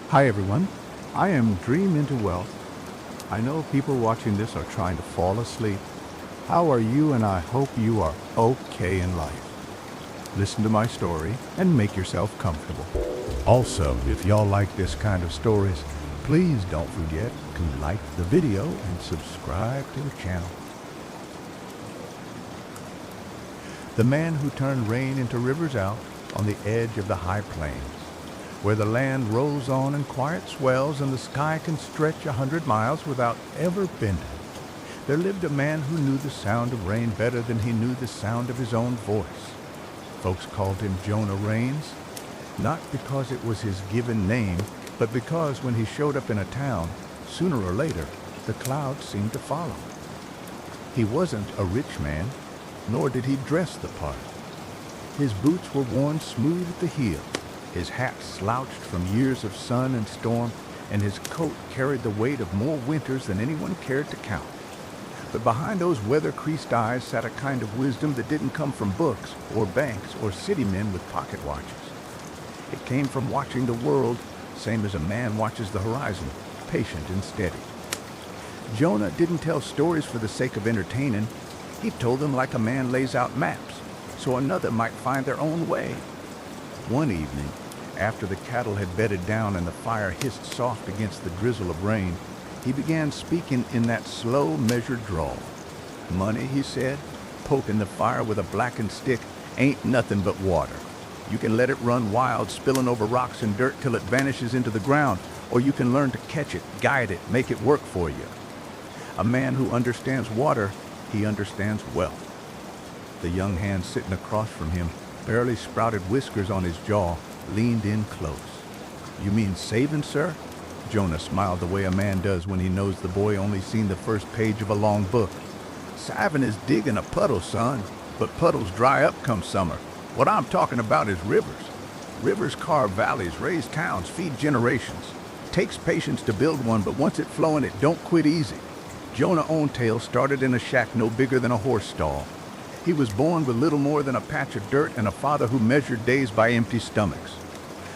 Hi everyone, I am Dream Into Wealth. I know people watching this are trying to fall asleep. How are you? And I hope you are okay in life. Listen to my story and make yourself comfortable. Also, if y'all like this kind of stories, please don't forget to like the video and subscribe to the channel. The man who turned rain into rivers out on the edge of the high plains, where the land rolls on in quiet swells and the sky can stretch 100 miles without ever bending. There lived a man who knew the sound of rain better than he knew the sound of his own voice. Folks called him Jonah Rains, not because it was his given name, but because when he showed up in a town, sooner or later, the clouds seemed to follow. He wasn't a rich man, nor did he dress the part. His boots were worn smooth at the heel, his hat slouched from years of sun and storm, and his coat carried the weight of more winters than anyone cared to count. But behind those weather-creased eyes sat a kind of wisdom that didn't come from books or banks or city men with pocket watches. It came from watching the world, same as a man watches the horizon, patient and steady. Jonah didn't tell stories for the sake of entertaining. He told them like a man lays out maps, so another might find their own way. One evening, after the cattle had bedded down and the fire hissed soft against the drizzle of rain, he began speaking in that slow, measured drawl. Money, he said, poking the fire with a blackened stick, ain't nothing but water. You can let it run wild, spilling over rocks and dirt till it vanishes into the ground, or you can learn to catch it, guide it, make it work for you. A man who understands water, he understands wealth. The young hand sitting across from him, barely sprouted whiskers on his jaw, leaned in close. You mean saving, sir? Jonah smiled the way a man does when he knows the boy only seen the first page of a long book. Saving is digging a puddle, son, but puddles dry up come summer. What I'm talking about is rivers. Rivers carve valleys, raise towns, feed generations. Takes patience to build one, but once it's flowing, it don't quit easy. Jonah Owntail started in a shack no bigger than a horse stall. He was born with little more than a patch of dirt and a father who measured days by empty stomachs.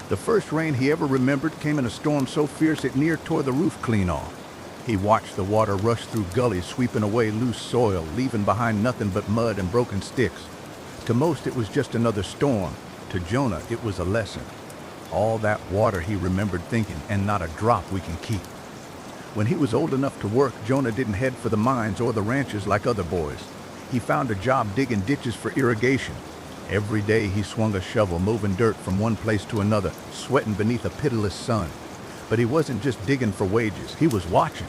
The first rain he ever remembered came in a storm so fierce it near tore the roof clean off. He watched the water rush through gullies, sweeping away loose soil, leaving behind nothing but mud and broken sticks. To most, it was just another storm. To Jonah, it was a lesson. All that water, he remembered thinking, and not a drop we can keep. When he was old enough to work, Jonah didn't head for the mines or the ranches like other boys. He found a job digging ditches for irrigation. Every day he swung a shovel, moving dirt from one place to another, sweating beneath a pitiless sun. But he wasn't just digging for wages, he was watching.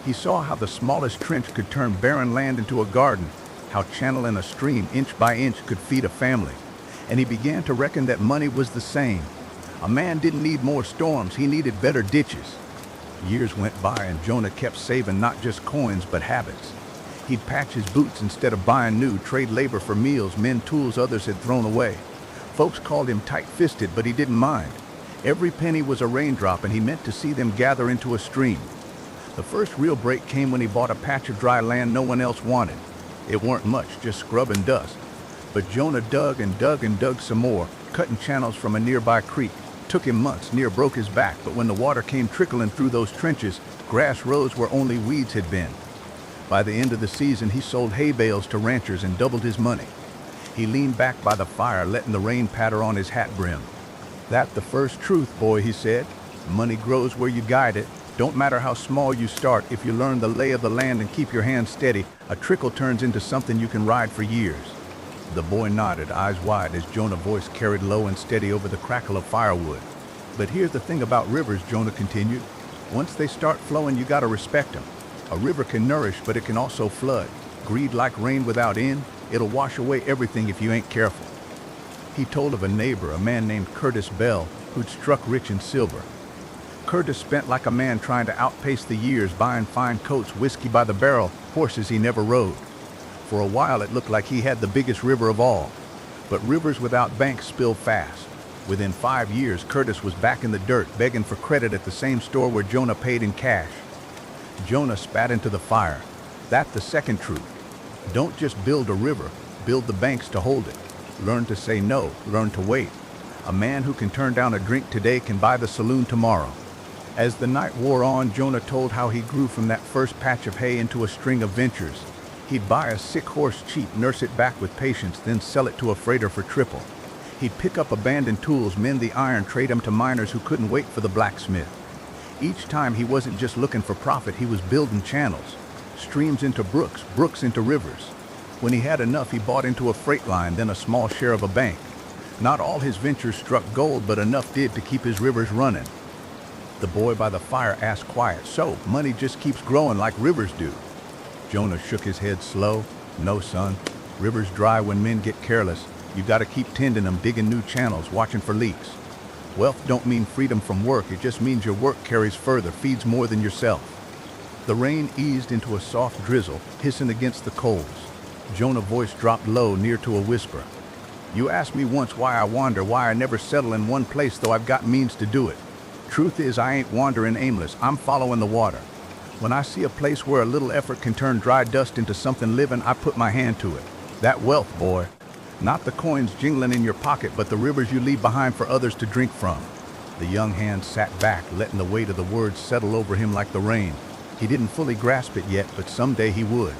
He saw how the smallest trench could turn barren land into a garden, how channeling a stream inch by inch could feed a family. And he began to reckon that money was the same. A man didn't need more storms, he needed better ditches. Years went by and Jonah kept saving not just coins but habits. He'd patch his boots instead of buying new, trade labor for meals, mend tools others had thrown away. Folks called him tight-fisted, but he didn't mind. Every penny was a raindrop and he meant to see them gather into a stream. The first real break came when he bought a patch of dry land no one else wanted. It weren't much, just scrub and dust. But Jonah dug and dug and dug some more, cutting channels from a nearby creek. Took him months, near broke his back, but when the water came trickling through those trenches, grass rose where only weeds had been. By the end of the season, he sold hay bales to ranchers and doubled his money. He leaned back by the fire, letting the rain patter on his hat brim. "That's the first truth, boy," he said. "Money grows where you guide it. Don't matter how small you start, if you learn the lay of the land and keep your hands steady, a trickle turns into something you can ride for years." The boy nodded, eyes wide, as Jonah's voice carried low and steady over the crackle of firewood. "But here's the thing about rivers," Jonah continued. "Once they start flowing, you gotta respect them. A river can nourish, but it can also flood. Greed like rain without end, it'll wash away everything if you ain't careful." He told of a neighbor, a man named Curtis Bell, who'd struck rich in silver. Curtis spent like a man trying to outpace the years, buying fine coats, whiskey by the barrel, horses he never rode. For a while it looked like he had the biggest river of all. But rivers without banks spill fast. Within 5 years, Curtis was back in the dirt, begging for credit at the same store where Jonah paid in cash. Jonah spat into the fire. That's the second truth. Don't just build a river, build the banks to hold it. Learn to say no, learn to wait. A man who can turn down a drink today can buy the saloon tomorrow. As the night wore on, Jonah told how he grew from that first patch of hay into a string of ventures. He'd buy a sick horse cheap, nurse it back with patience, then sell it to a freighter for triple. He'd pick up abandoned tools, mend the iron, trade them to miners who couldn't wait for the blacksmith. Each time he wasn't just looking for profit, he was building channels. Streams into brooks, brooks into rivers. When he had enough, he bought into a freight line, then a small share of a bank. Not all his ventures struck gold, but enough did to keep his rivers running. The boy by the fire asked quiet, "So, money just keeps growing like rivers do?" Jonah shook his head slow. "No, son. Rivers dry when men get careless. You gotta keep tending them, digging new channels, watching for leaks. Wealth don't mean freedom from work. It just means your work carries further, feeds more than yourself." The rain eased into a soft drizzle, hissing against the coals. Jonah's voice dropped low, near to a whisper. "You asked me once why I wander, why I never settle in one place though I've got means to do it. Truth is, I ain't wandering aimless. I'm following the water. When I see a place where a little effort can turn dry dust into something living, I put my hand to it. That wealth, boy. Not the coins jingling in your pocket, but the rivers you leave behind for others to drink from." The young hand sat back, letting the weight of the words settle over him like the rain. He didn't fully grasp it yet, but someday he would.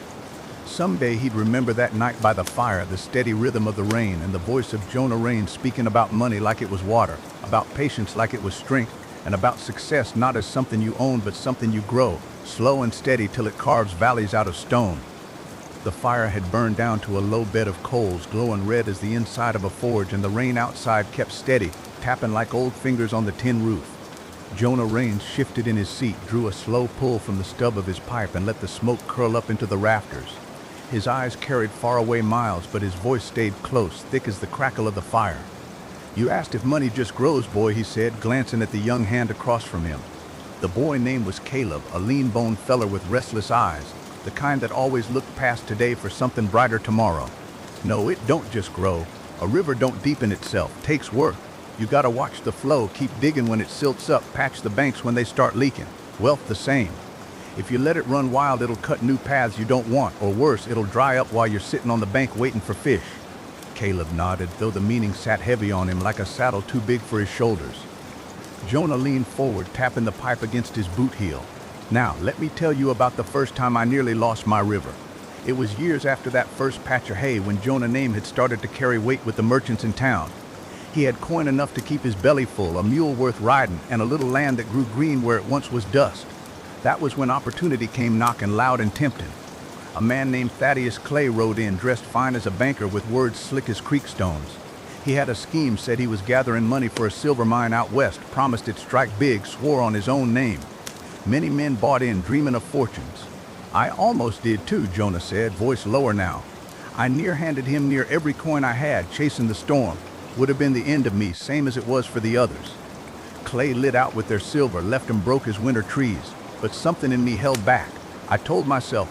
Someday he'd remember that night by the fire, the steady rhythm of the rain, and the voice of Jonah Rain speaking about money like it was water, about patience like it was strength, and about success not as something you own, but something you grow, slow and steady till it carves valleys out of stone. The fire had burned down to a low bed of coals, glowing red as the inside of a forge, and the rain outside kept steady, tapping like old fingers on the tin roof. Jonah Rain shifted in his seat, drew a slow pull from the stub of his pipe, and let the smoke curl up into the rafters. His eyes carried faraway miles, but his voice stayed close, thick as the crackle of the fire. "You asked if money just grows, boy," he said, glancing at the young hand across from him. The boy's name was Caleb, a lean-boned feller with restless eyes, the kind that always looked past today for something brighter tomorrow. "No, it don't just grow. A river don't deepen itself. Takes work. You gotta watch the flow, keep digging when it silts up, patch the banks when they start leaking. Wealth the same. If you let it run wild, it'll cut new paths you don't want, or worse, it'll dry up while you're sitting on the bank waiting for fish." Caleb nodded, though the meaning sat heavy on him like a saddle too big for his shoulders. Jonah leaned forward, tapping the pipe against his boot heel. "Now, let me tell you about the first time I nearly lost my river. It was years after that first patch of hay when Jonah's name had started to carry weight with the merchants in town. He had coin enough to keep his belly full, a mule worth riding, and a little land that grew green where it once was dust. That was when opportunity came knocking loud and tempting. A man named Thaddeus Clay rode in, dressed fine as a banker with words slick as creek stones. He had a scheme, said he was gathering money for a silver mine out west, promised it'd strike big, swore on his own name. Many men bought in, dreaming of fortunes. I almost did too, Jonah said, voice lower now. I near-handed him near every coin I had, chasing the storm. Would have been the end of me, same as it was for the others. Clay lit out with their silver, left him broke as winter trees. But something in me held back. I told myself,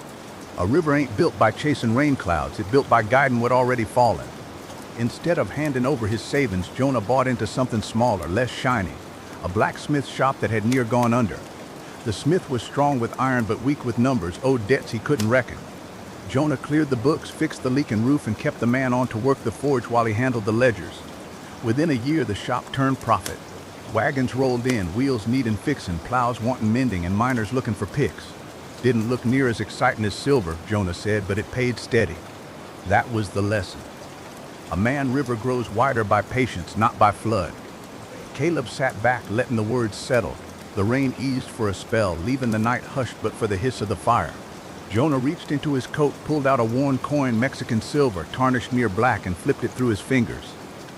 a river ain't built by chasing rain clouds, it's built by guiding what already fallen. Instead of handing over his savings, Jonah bought into something smaller, less shiny. A blacksmith shop that had near gone under. The smith was strong with iron but weak with numbers, owed debts he couldn't reckon. Jonah cleared the books, fixed the leaking roof, and kept the man on to work the forge while he handled the ledgers. Within a year, the shop turned profit. Wagons rolled in, wheels needing fixing, plows wanting mending, and miners looking for picks. Didn't look near as exciting as silver, Jonah said, but it paid steady. That was the lesson. A man river grows wider by patience, not by flood. Caleb sat back, letting the words settle. The rain eased for a spell, leaving the night hushed but for the hiss of the fire. Jonah reached into his coat, pulled out a worn coin, Mexican silver, tarnished near black, and flipped it through his fingers.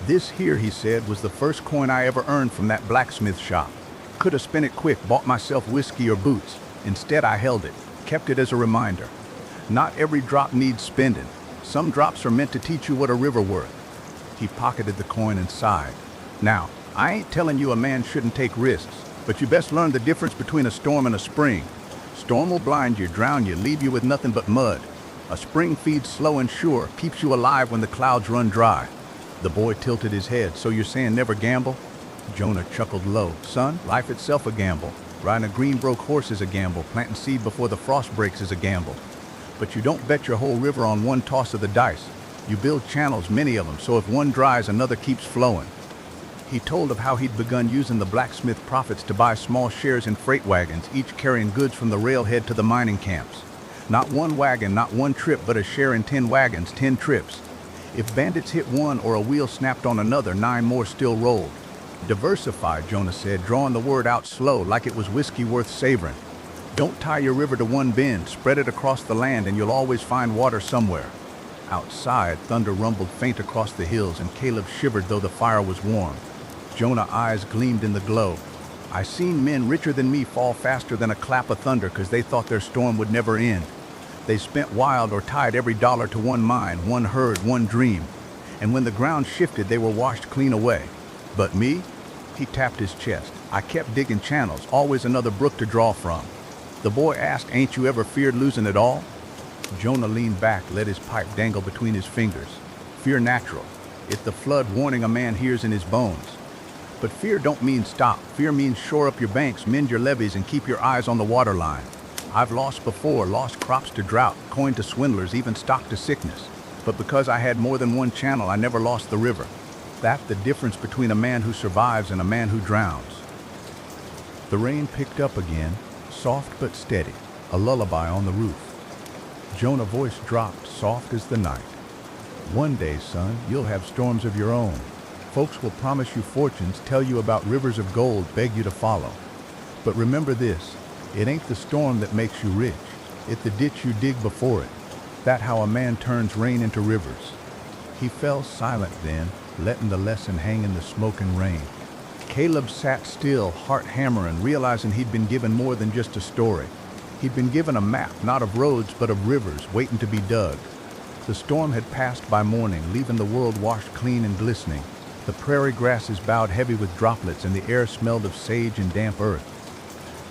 This here, he said, was the first coin I ever earned from that blacksmith shop. Could have spent it quick, bought myself whiskey or boots. Instead, I held it, kept it as a reminder. Not every drop needs spending. Some drops are meant to teach you what a river worth. He pocketed the coin and sighed. Now, I ain't telling you a man shouldn't take risks, but you best learn the difference between a storm and a spring. Storm will blind you, drown you, leave you with nothing but mud. A spring feeds slow and sure, keeps you alive when the clouds run dry. The boy tilted his head. So you're saying never gamble? Jonah chuckled low. Son, life itself a gamble. Riding a green broke horse is a gamble. Planting seed before the frost breaks is a gamble. But you don't bet your whole river on one toss of the dice. You build channels, many of them, so if one dries, another keeps flowing. He told of how he'd begun using the blacksmith profits to buy small shares in freight wagons, each carrying goods from the railhead to the mining camps. Not one wagon, not one trip, but a share in 10 wagons, 10 trips. If bandits hit one or a wheel snapped on another, 9 more still rolled. Diversify, Jonah said, drawing the word out slow like it was whiskey worth savoring. Don't tie your river to one bend, spread it across the land and you'll always find water somewhere. Outside, thunder rumbled faint across the hills and Caleb shivered though the fire was warm. Jonah's eyes gleamed in the glow. I seen men richer than me fall faster than a clap of thunder because they thought their storm would never end. They spent wild or tied every dollar to one mine, one herd, one dream. And when the ground shifted, they were washed clean away. But me? He tapped his chest. I kept digging channels, always another brook to draw from. The boy asked, ain't you ever feared losing it all? Jonah leaned back, let his pipe dangle between his fingers. Fear natural. It's the flood warning a man hears in his bones. But fear don't mean stop. Fear means shore up your banks, mend your levees, and keep your eyes on the water line. I've lost before, lost crops to drought, coin to swindlers, even stock to sickness. But because I had more than one channel, I never lost the river. That's the difference between a man who survives and a man who drowns. The rain picked up again, soft but steady, a lullaby on the roof. Jonah's voice dropped, soft as the night. One day, son, you'll have storms of your own. Folks will promise you fortunes, tell you about rivers of gold, beg you to follow. But remember this, it ain't the storm that makes you rich. It's the ditch you dig before it. That's how a man turns rain into rivers. He fell silent then, letting the lesson hang in the smoke and rain. Caleb sat still, heart hammering, realizing he'd been given more than just a story. He'd been given a map, not of roads, but of rivers, waiting to be dug. The storm had passed by morning, leaving the world washed clean and glistening. The prairie grasses bowed heavy with droplets, and the air smelled of sage and damp earth.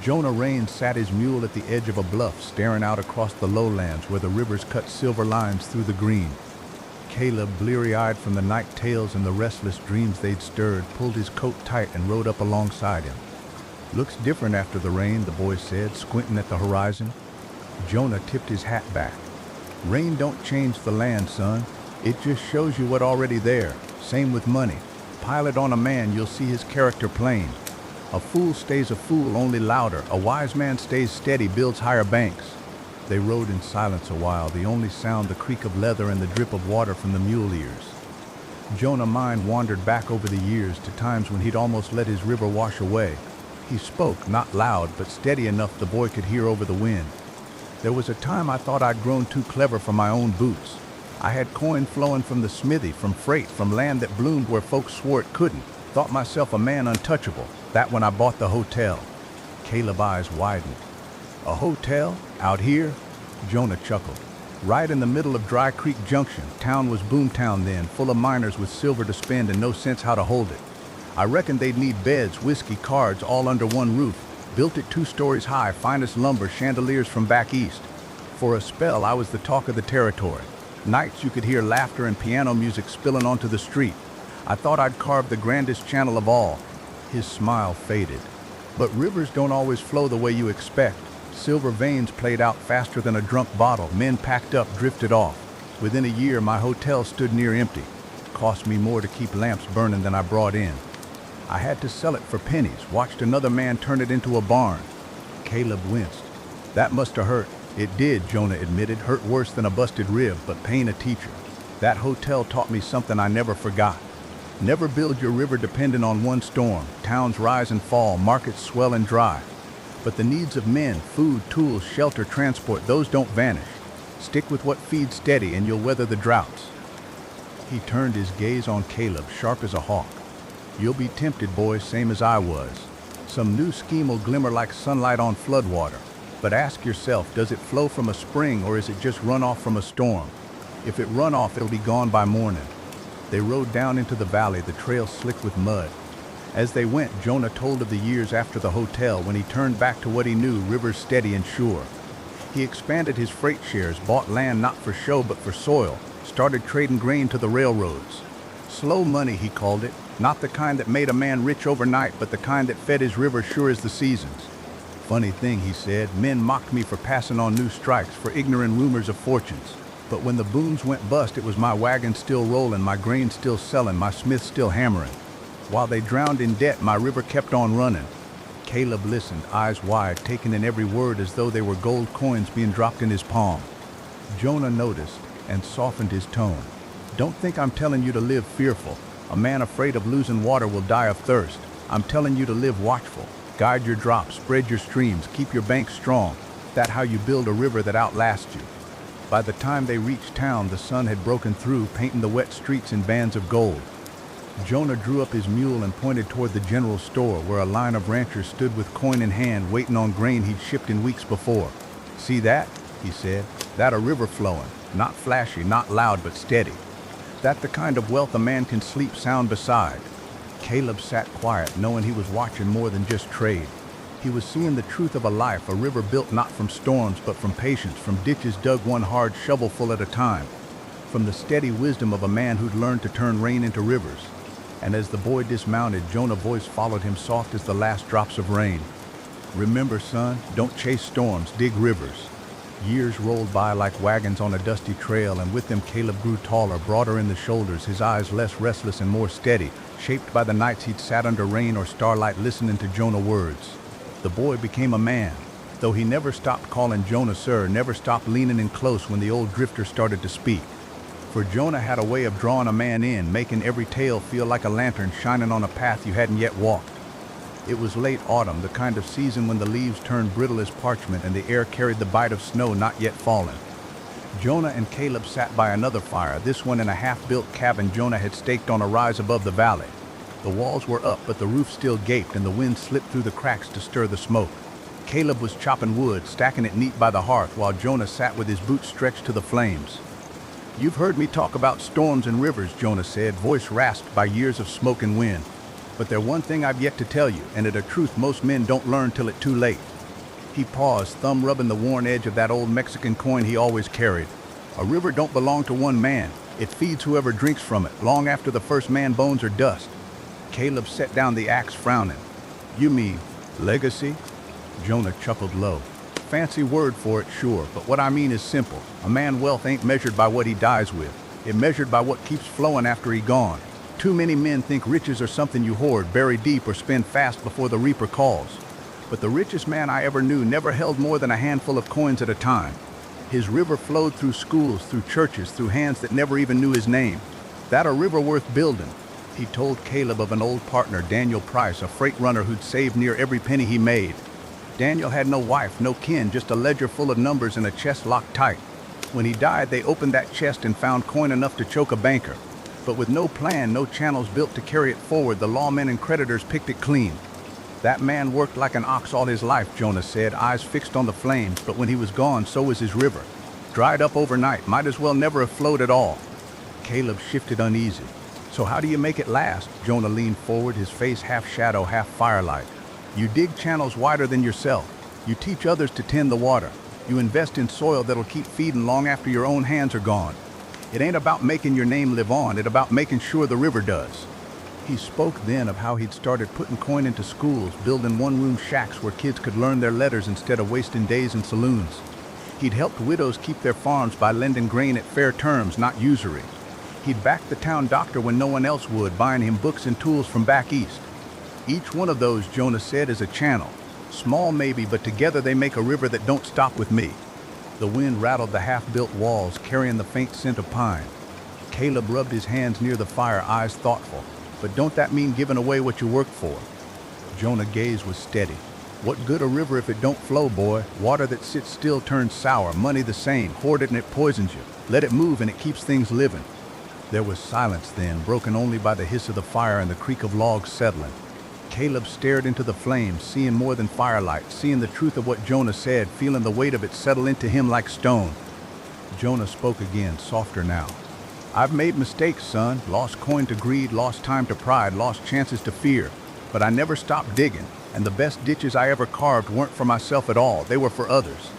Jonah Rain sat his mule at the edge of a bluff, staring out across the lowlands where the rivers cut silver lines through the green. Caleb, bleary-eyed from the night tales and the restless dreams they'd stirred, pulled his coat tight and rode up alongside him. Looks different after the rain, the boy said, squinting at the horizon. Jonah tipped his hat back. Rain don't change the land, son. It just shows you what already there. Same with money. Pile it on a man, you'll see his character plain. A fool stays a fool, only louder. A wise man stays steady, builds higher banks. They rode in silence a while, the only sound the creak of leather and the drip of water from the mule ears. Jonah's mind wandered back over the years to times when he'd almost let his river wash away. He spoke, not loud, but steady enough the boy could hear over the wind. There was a time I thought I'd grown too clever for my own boots. I had coin flowing from the smithy, from freight, from land that bloomed where folks swore it couldn't. Thought myself a man untouchable. That when I bought the hotel. Caleb's eyes widened. A hotel? Out here? Jonah chuckled. Right in the middle of Dry Creek Junction. Town was boomtown then, full of miners with silver to spend and no sense how to hold it. I reckoned they'd need beds, whiskey, cards, all under one roof. Built it 2 stories high, finest lumber, chandeliers from back east. For a spell, I was the talk of the territory. Nights you could hear laughter and piano music spilling onto the street. I thought I'd carved the grandest channel of all. His smile faded. But rivers don't always flow the way you expect. Silver veins played out faster than a drunk bottle. Men packed up, drifted off. Within a year, my hotel stood near empty. Cost me more to keep lamps burning than I brought in. I had to sell it for pennies, watched another man turn it into a barn. Caleb winced. That must have hurt. It did, Jonah admitted, hurt worse than a busted rib, but pain a teacher. That hotel taught me something I never forgot. Never build your river dependent on one storm. Towns rise and fall, markets swell and dry. But the needs of men, food, tools, shelter, transport, those don't vanish. Stick with what feeds steady and you'll weather the droughts. He turned his gaze on Caleb, sharp as a hawk. You'll be tempted, boy, same as I was. Some new scheme will glimmer like sunlight on floodwater. But ask yourself, does it flow from a spring or is it just run off from a storm? If it run off, it'll be gone by morning. They rode down into the valley, the trail slick with mud. As they went, Jonah told of the years after the hotel when he turned back to what he knew, rivers steady and sure. He expanded his freight shares, bought land not for show but for soil, started trading grain to the railroads. Slow money, he called it, not the kind that made a man rich overnight, but the kind that fed his river sure as the seasons. Funny thing, he said, men mocked me for passing on new strikes, for ignorant rumors of fortunes. But when the booms went bust, it was my wagon still rolling, my grain still selling, my smith still hammering. While they drowned in debt, my river kept on running." Caleb listened, eyes wide, taking in every word as though they were gold coins being dropped in his palm. Jonah noticed and softened his tone. "Don't think I'm telling you to live fearful. A man afraid of losing water will die of thirst. I'm telling you to live watchful. Guide your drops, spread your streams, keep your banks strong. That's how you build a river that outlasts you." By the time they reached town, the sun had broken through, painting the wet streets in bands of gold. Jonah drew up his mule and pointed toward the general store, where a line of ranchers stood with coin in hand, waiting on grain he'd shipped in weeks before. "See that?" he said. "That a river flowing. Not flashy, not loud, but steady. That the kind of wealth a man can sleep sound beside." Caleb sat quiet, knowing he was watching more than just trade. He was seeing the truth of a life, a river built not from storms, but from patience, from ditches dug one hard shovelful at a time, from the steady wisdom of a man who'd learned to turn rain into rivers. And as the boy dismounted, Jonah's voice followed him, soft as the last drops of rain. "Remember, son, don't chase storms, dig rivers." Years rolled by like wagons on a dusty trail, and with them Caleb grew taller, broader in the shoulders, his eyes less restless and more steady, shaped by the nights he'd sat under rain or starlight listening to Jonah's words. The boy became a man, though he never stopped calling Jonah sir, never stopped leaning in close when the old drifter started to speak. For Jonah had a way of drawing a man in, making every tale feel like a lantern shining on a path you hadn't yet walked. It was late autumn, the kind of season when the leaves turned brittle as parchment and the air carried the bite of snow not yet fallen. Jonah and Caleb sat by another fire, this one in a half-built cabin Jonah had staked on a rise above the valley. The walls were up, but the roof still gaped, and the wind slipped through the cracks to stir the smoke. Caleb was chopping wood, stacking it neat by the hearth, while Jonah sat with his boots stretched to the flames. "You've heard me talk about storms and rivers," Jonah said, voice rasped by years of smoke and wind. "But there's one thing I've yet to tell you, and it's a truth most men don't learn till it's too late." He paused, thumb rubbing the worn edge of that old Mexican coin he always carried. "A river don't belong to one man. It feeds whoever drinks from it, long after the first man bones are dust." Caleb set down the axe, frowning. "You mean legacy?" Jonah chuckled low. "Fancy word for it, sure, but what I mean is simple. A man's wealth ain't measured by what he dies with. It's measured by what keeps flowing after he gone. Too many men think riches are something you hoard, bury deep, or spend fast before the reaper calls. But the richest man I ever knew never held more than a handful of coins at a time. His river flowed through schools, through churches, through hands that never even knew his name. That a river worth building." He told Caleb of an old partner, Daniel Price, a freight runner who'd saved near every penny he made. Daniel had no wife, no kin, just a ledger full of numbers and a chest locked tight. When he died, they opened that chest and found coin enough to choke a banker. But with no plan, no channels built to carry it forward, the lawmen and creditors picked it clean. "That man worked like an ox all his life," Jonah said, eyes fixed on the flames, "but when he was gone, so was his river. Dried up overnight, might as well never have flowed at all." Caleb shifted uneasy. "So how do you make it last?" Jonah leaned forward, his face half shadow, half firelight. "You dig channels wider than yourself. You teach others to tend the water. You invest in soil that'll keep feeding long after your own hands are gone. It ain't about making your name live on, it's about making sure the river does." He spoke then of how he'd started putting coin into schools, building one-room shacks where kids could learn their letters instead of wasting days in saloons. He'd helped widows keep their farms by lending grain at fair terms, not usury. He'd backed the town doctor when no one else would, buying him books and tools from back east. Each one of those, Jonah said, is a channel. Small maybe, but together they make a river that don't stop with me. The wind rattled the half-built walls, carrying the faint scent of pine. Caleb rubbed his hands near the fire, eyes thoughtful. "But don't that mean giving away what you worked for?" Jonah's gaze was steady. "What good a river if it don't flow, boy? Water that sits still turns sour, money the same. Hoard it and it poisons you. Let it move and it keeps things living." There was silence then, broken only by the hiss of the fire and the creak of logs settling. Caleb stared into the flames, seeing more than firelight, seeing the truth of what Jonah said, feeling the weight of it settle into him like stone. Jonah spoke again, softer now. "I've made mistakes, son. Lost coin to greed, lost time to pride, lost chances to fear. But I never stopped digging, and the best ditches I ever carved weren't for myself at all, they were for others.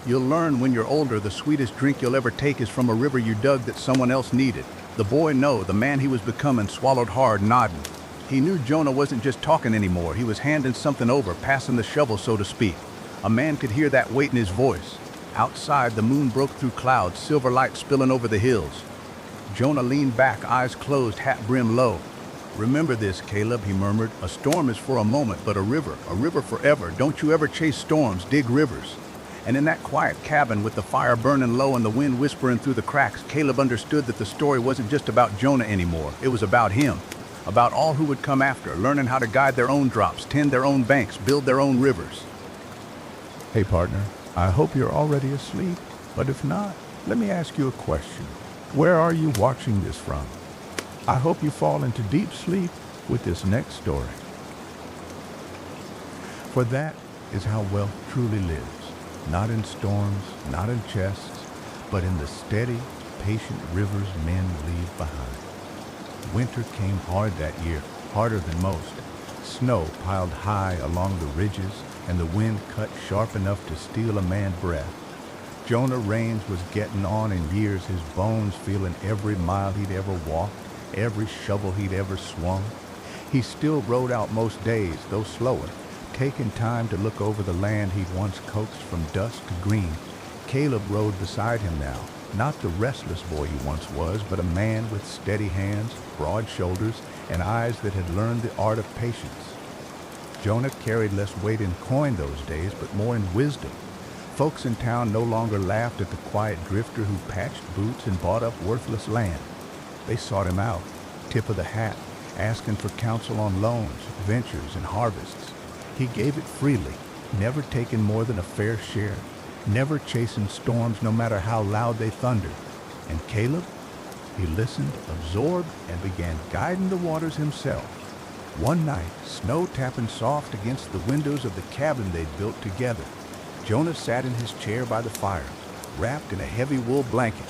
You'll learn when you're older the sweetest drink you'll ever take is from a river you dug that someone else needed." The boy, the man he was becoming, swallowed hard, nodding. He knew Jonah wasn't just talking anymore, he was handing something over, passing the shovel, so to speak. A man could hear that weight in his voice. Outside, the moon broke through clouds, silver light spilling over the hills. Jonah leaned back, eyes closed, hat brim low. Remember this, Caleb, he murmured. A storm is for a moment, but a river forever. Don't you ever chase storms, dig rivers. And in that quiet cabin with the fire burning low and the wind whispering through the cracks, Caleb understood that the story wasn't just about Jonah anymore. It was about him, about all who would come after, learning how to guide their own drops, tend their own banks, build their own rivers. Hey, partner, I hope you're already asleep, but if not, let me ask you a question. Where are you watching this from? I hope you fall into deep sleep with this next story. For that is how wealth truly lives, not in storms, not in chests, but in the steady, patient rivers men leave behind. Winter came hard that year, harder than most. Snow piled high along the ridges, and the wind cut sharp enough to steal a man's breath. Jonah Raines was getting on in years, his bones feeling every mile he'd ever walked, every shovel he'd ever swung. He still rode out most days, though slower, taking time to look over the land he'd once coaxed from dust to green. Caleb rode beside him now, not the restless boy he once was, but a man with steady hands, broad shoulders, and eyes that had learned the art of patience. Jonah carried less weight in coin those days, but more in wisdom. Folks in town no longer laughed at the quiet drifter who patched boots and bought up worthless land. They sought him out, tip of the hat, asking for counsel on loans, ventures, and harvests. He gave it freely, never taking more than a fair share, never chasing storms no matter how loud they thundered. And Caleb? He listened, absorbed, and began guiding the waters himself. One night, snow tapping soft against the windows of the cabin they'd built together, Jonah sat in his chair by the fire, wrapped in a heavy wool blanket.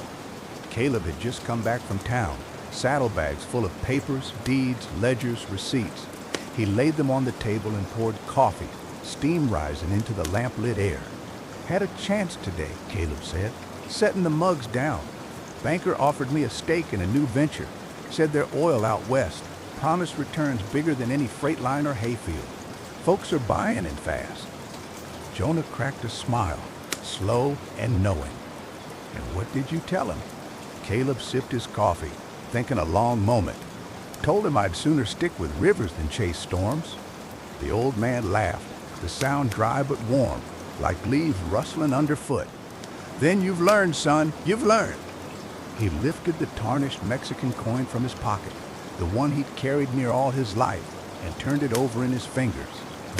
Caleb had just come back from town, saddlebags full of papers, deeds, ledgers, receipts. He laid them on the table and poured coffee, steam rising into the lamp-lit air. Had a chance today, Caleb said, setting the mugs down. Banker offered me a stake in a new venture, said they're oil out west, promised returns bigger than any freight line or hayfield. Folks are buying in fast. Jonah cracked a smile, slow and knowing. And what did you tell him? Caleb sipped his coffee, thinking a long moment. Told him I'd sooner stick with rivers than chase storms. The old man laughed, the sound dry but warm, like leaves rustling underfoot. Then you've learned, son, you've learned. He lifted the tarnished Mexican coin from his pocket, the one he'd carried near all his life, and turned it over in his fingers.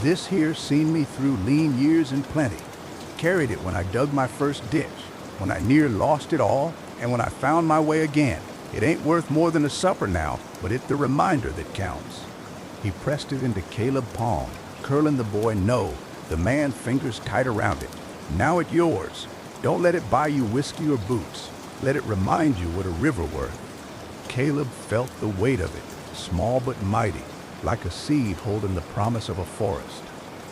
This here seen me through lean years and plenty. Carried it when I dug my first ditch, when I near lost it all, and when I found my way again. It ain't worth more than a supper now, but it's the reminder that counts. He pressed it into Caleb's palm, curling the boy no, the man fingers tight around it. Now it's yours. Don't let it buy you whiskey or boots. Let it remind you what a river worth. Caleb felt the weight of it, small but mighty, like a seed holding the promise of a forest.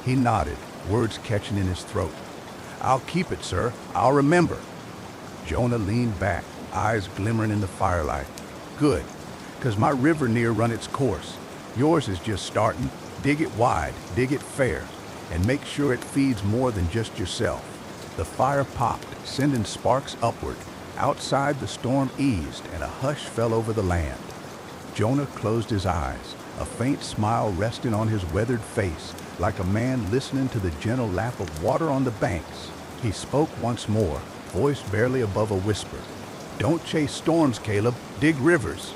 He nodded, words catching in his throat. I'll keep it, sir. I'll remember. Jonah leaned back, eyes glimmering in the firelight. Good, 'cause my river near run its course. Yours is just starting. Dig it wide, dig it fair, and make sure it feeds more than just yourself. The fire popped, sending sparks upward. Outside, the storm eased, and a hush fell over the land. Jonah closed his eyes, a faint smile resting on his weathered face, like a man listening to the gentle lap of water on the banks. He spoke once more, voice barely above a whisper. Don't chase storms, Caleb. Dig rivers.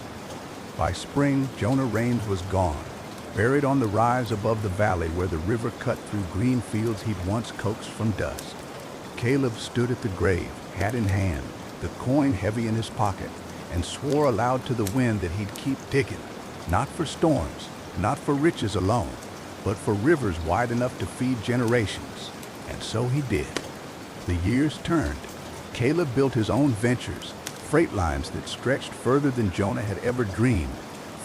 By spring, Jonah Raines was gone, buried on the rise above the valley where the river cut through green fields he'd once coaxed from dust. Caleb stood at the grave, hat in hand, the coin heavy in his pocket, and swore aloud to the wind that he'd keep digging, not for storms, not for riches alone, but for rivers wide enough to feed generations. And so he did. The years turned. Caleb built his own ventures, freight lines that stretched further than Jonah had ever dreamed,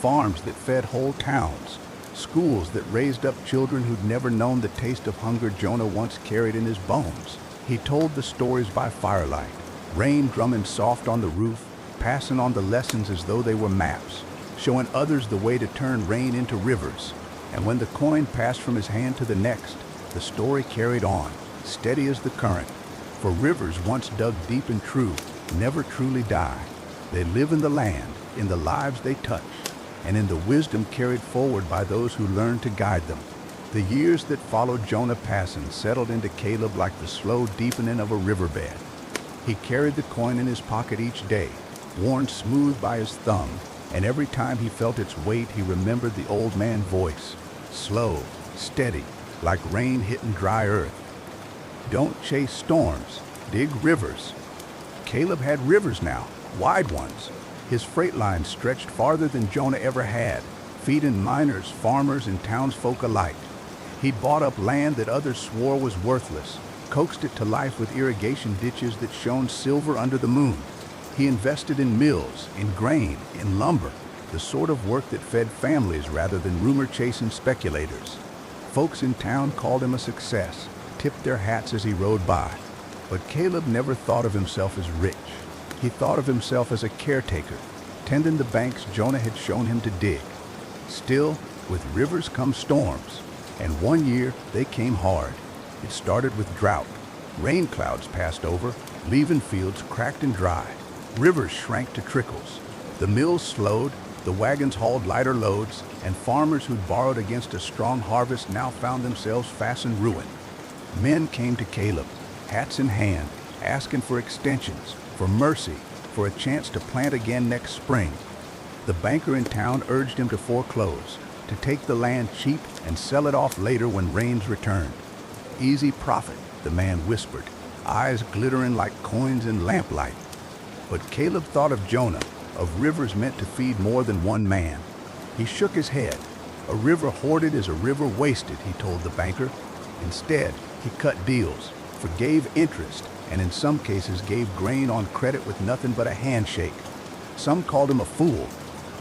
farms that fed whole towns, schools that raised up children who'd never known the taste of hunger Jonah once carried in his bones. He told the stories by firelight, rain drumming soft on the roof, passing on the lessons as though they were maps, showing others the way to turn rain into rivers. And when the coin passed from his hand to the next, the story carried on, steady as the current. For rivers once dug deep and true never truly die. They live in the land, in the lives they touch. and in the wisdom carried forward by those who learned to guide them. The years that followed Jonah passing settled into Caleb like the slow deepening of a riverbed. He carried the coin in his pocket each day, worn smooth by his thumb, and every time he felt its weight, he remembered the old man's voice, slow, steady, like rain hitting dry earth. Don't chase storms, dig rivers. Caleb had rivers now, wide ones. His freight line stretched farther than Jonah ever had, feeding miners, farmers, and townsfolk alike. He'd bought up land that others swore was worthless, coaxed it to life with irrigation ditches that shone silver under the moon. He invested in mills, in grain, in lumber, the sort of work that fed families rather than rumor-chasing speculators. Folks in town called him a success, tipped their hats as he rode by. But Caleb never thought of himself as rich. He thought of himself as a caretaker, tending the banks Jonah had shown him to dig. Still, with rivers come storms, and one year they came hard. It started with drought. Rain clouds passed over, leaving fields cracked and dry. Rivers shrank to trickles. The mills slowed, the wagons hauled lighter loads, and farmers who'd borrowed against a strong harvest now found themselves fast in ruin. Men came to Caleb, hats in hand, asking for extensions, for mercy, for a chance to plant again next spring. The banker in town urged him to foreclose, to take the land cheap and sell it off later when rains returned. Easy profit, the man whispered, eyes glittering like coins in lamplight. But Caleb thought of Jonah, of rivers meant to feed more than one man. He shook his head. A river hoarded is a river wasted, he told the banker. Instead, he cut deals, forgave interest, and in some cases gave grain on credit with nothing but a handshake. Some called him a fool.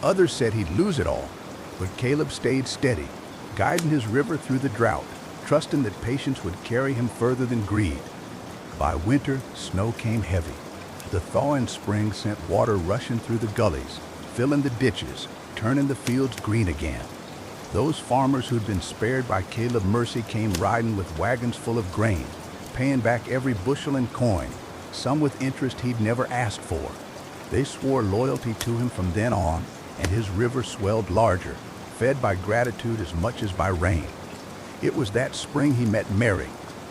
Others said he'd lose it all. But Caleb stayed steady, guiding his river through the drought, trusting that patience would carry him further than greed. By winter, snow came heavy. The thaw in spring sent water rushing through the gullies, filling the ditches, turning the fields green again. Those farmers who'd been spared by Caleb's mercy came riding with wagons full of grain, paying back every bushel and coin, some with interest he'd never asked for. They swore loyalty to him from then on, and his river swelled larger, fed by gratitude as much as by rain. It was that spring he met Mary.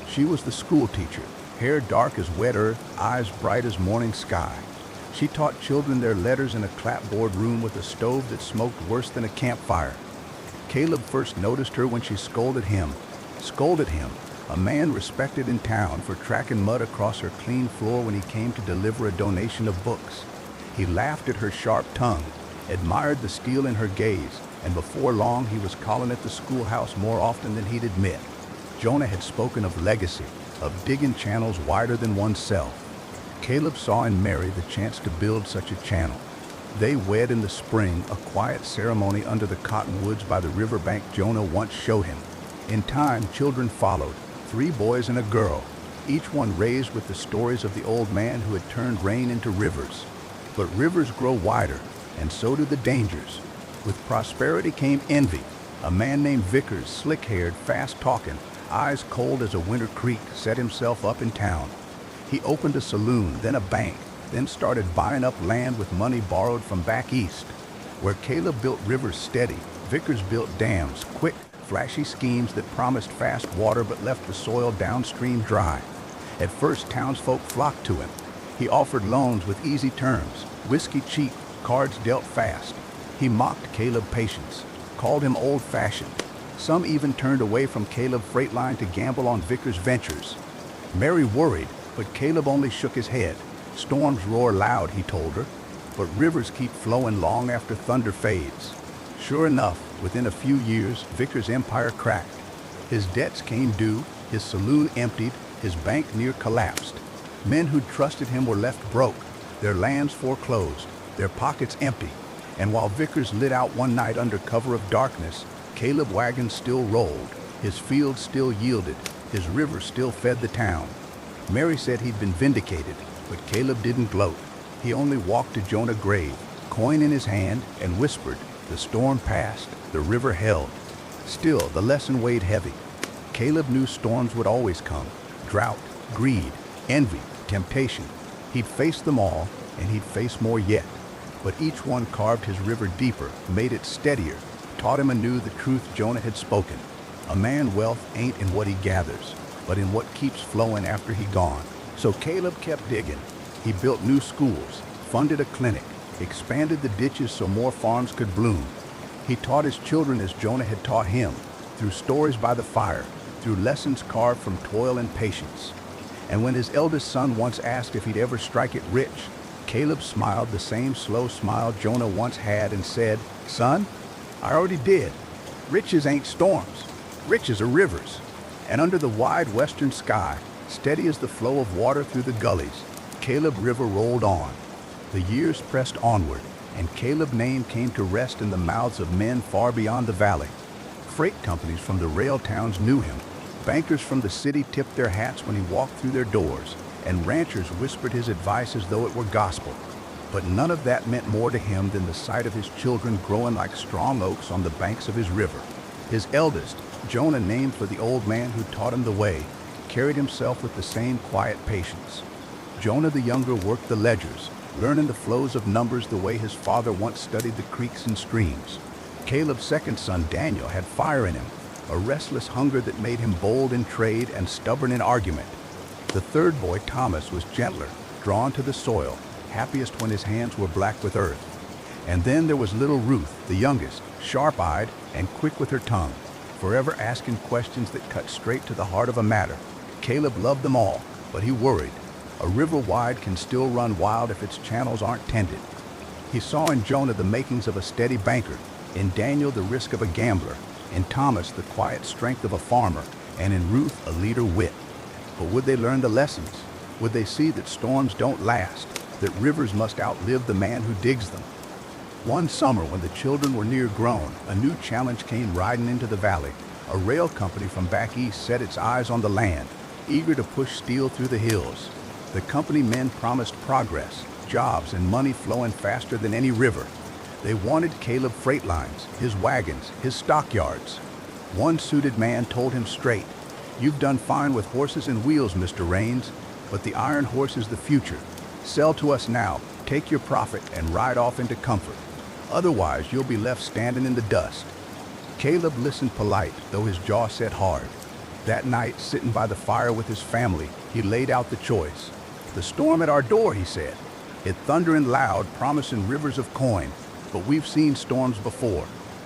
She was the school teacher, hair dark as wet earth, eyes bright as morning sky. She taught children their letters in a clapboard room with a stove that smoked worse than a campfire. Caleb first noticed her when she scolded him, a man respected in town, for tracking mud across her clean floor when he came to deliver a donation of books. He laughed at her sharp tongue, admired the steel in her gaze, and before long he was calling at the schoolhouse more often than he'd admit. Jonah had spoken of legacy, of digging channels wider than oneself. Caleb saw in Mary the chance to build such a channel. They wed in the spring, a quiet ceremony under the cottonwoods by the riverbank Jonah once showed him. In time, children followed, 3 boys and a girl, each one raised with the stories of the old man who had turned rain into rivers. But rivers grow wider, and so do the dangers. With prosperity came envy. A man named Vickers, slick-haired, fast-talking, eyes cold as a winter creek, set himself up in town. He opened a saloon, then a bank, then started buying up land with money borrowed from back east. Where Caleb built rivers steady, Vickers built dams, quick, flashy schemes that promised fast water but left the soil downstream dry. At first, townsfolk flocked to him. He offered loans with easy terms, whiskey cheap, cards dealt fast. He mocked Caleb's patience, called him old-fashioned. Some even turned away from Caleb's freight line to gamble on Vickers' ventures. Mary worried, but Caleb only shook his head. Storms roar loud, he told her, but rivers keep flowing long after thunder fades. Sure enough, within a few years, Vickers' empire cracked. His debts came due, his saloon emptied, his bank near collapsed. Men who'd trusted him were left broke, their lands foreclosed, their pockets empty. And while Vickers lit out one night under cover of darkness, Caleb's wagons still rolled, his fields still yielded, his river still fed the town. Mary said he'd been vindicated, but Caleb didn't gloat. He only walked to Jonah's grave, coin in his hand, and whispered, "The storm passed, the river held." Still, the lesson weighed heavy. Caleb knew storms would always come. Drought, greed, envy, temptation. He'd face them all, and he'd face more yet. but each one carved his river deeper, made it steadier, taught him anew the truth Jonah had spoken. A man's wealth ain't in what he gathers, but in what keeps flowing after he gone. So Caleb kept digging. He built new schools, funded a clinic, expanded the ditches so more farms could bloom. He taught his children as Jonah had taught him, through stories by the fire, through lessons carved from toil and patience. And when his eldest son once asked if he'd ever strike it rich, Caleb smiled the same slow smile Jonah once had and said, "Son, I already did. Riches ain't storms. Riches are rivers." And under the wide western sky, steady as the flow of water through the gullies, Caleb River rolled on. The years pressed onward, and Caleb's name came to rest in the mouths of men far beyond the valley. Freight companies from the rail towns knew him. Bankers from the city tipped their hats when he walked through their doors, and ranchers whispered his advice as though it were gospel. But none of that meant more to him than the sight of his children growing like strong oaks on the banks of his river. His eldest, Jonah, named for the old man who taught him the way, carried himself with the same quiet patience. Jonah the younger worked the ledgers, learning the flows of numbers the way his father once studied the creeks and streams. Caleb's second son, Daniel, had fire in him, a restless hunger that made him bold in trade and stubborn in argument. The third boy, Thomas, was gentler, drawn to the soil, happiest when his hands were black with earth. And then there was little Ruth, the youngest, sharp-eyed and quick with her tongue, forever asking questions that cut straight to the heart of a matter. Caleb loved them all, but he worried. A river wide can still run wild if its channels aren't tended. He saw in Jonah the makings of a steady banker, in Daniel the risk of a gambler, in Thomas the quiet strength of a farmer, and in Ruth a leader wit. But would they learn the lessons? Would they see that storms don't last, that rivers must outlive the man who digs them? One summer, when the children were near grown, a new challenge came riding into the valley. A rail company from back east set its eyes on the land, eager to push steel through the hills. The company men promised progress, jobs, and money flowing faster than any river. They wanted Caleb freight lines, his wagons, his stockyards. One suited man told him straight, "You've done fine with horses and wheels, Mr. Rains, but the iron horse is the future. Sell to us now, take your profit, and ride off into comfort. Otherwise, you'll be left standing in the dust." Caleb listened polite, though his jaw set hard. That night, sitting by the fire with his family, he laid out the choice. "The storm at our door," he said. "It thundering loud, promising rivers of coin, but we've seen storms before.